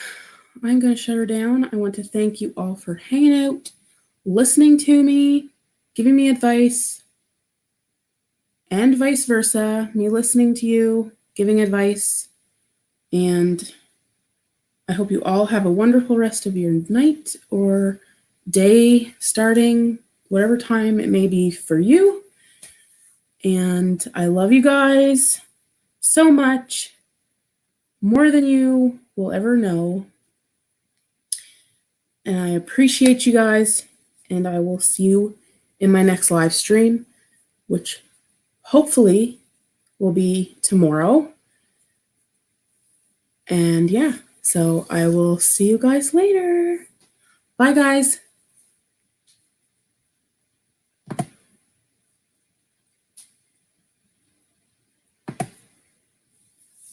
I'm going to shut her down. I want to thank you all for hanging out, listening to me, giving me advice, and vice versa. Me listening to you, giving advice. And I hope you all have a wonderful rest of your night or day starting, whatever time it may be for you. And I love you guys so much, more than you will ever know. And I appreciate you guys. And I will see you in my next live stream, which hopefully will be tomorrow. And yeah, so I will see you guys later. Bye, guys.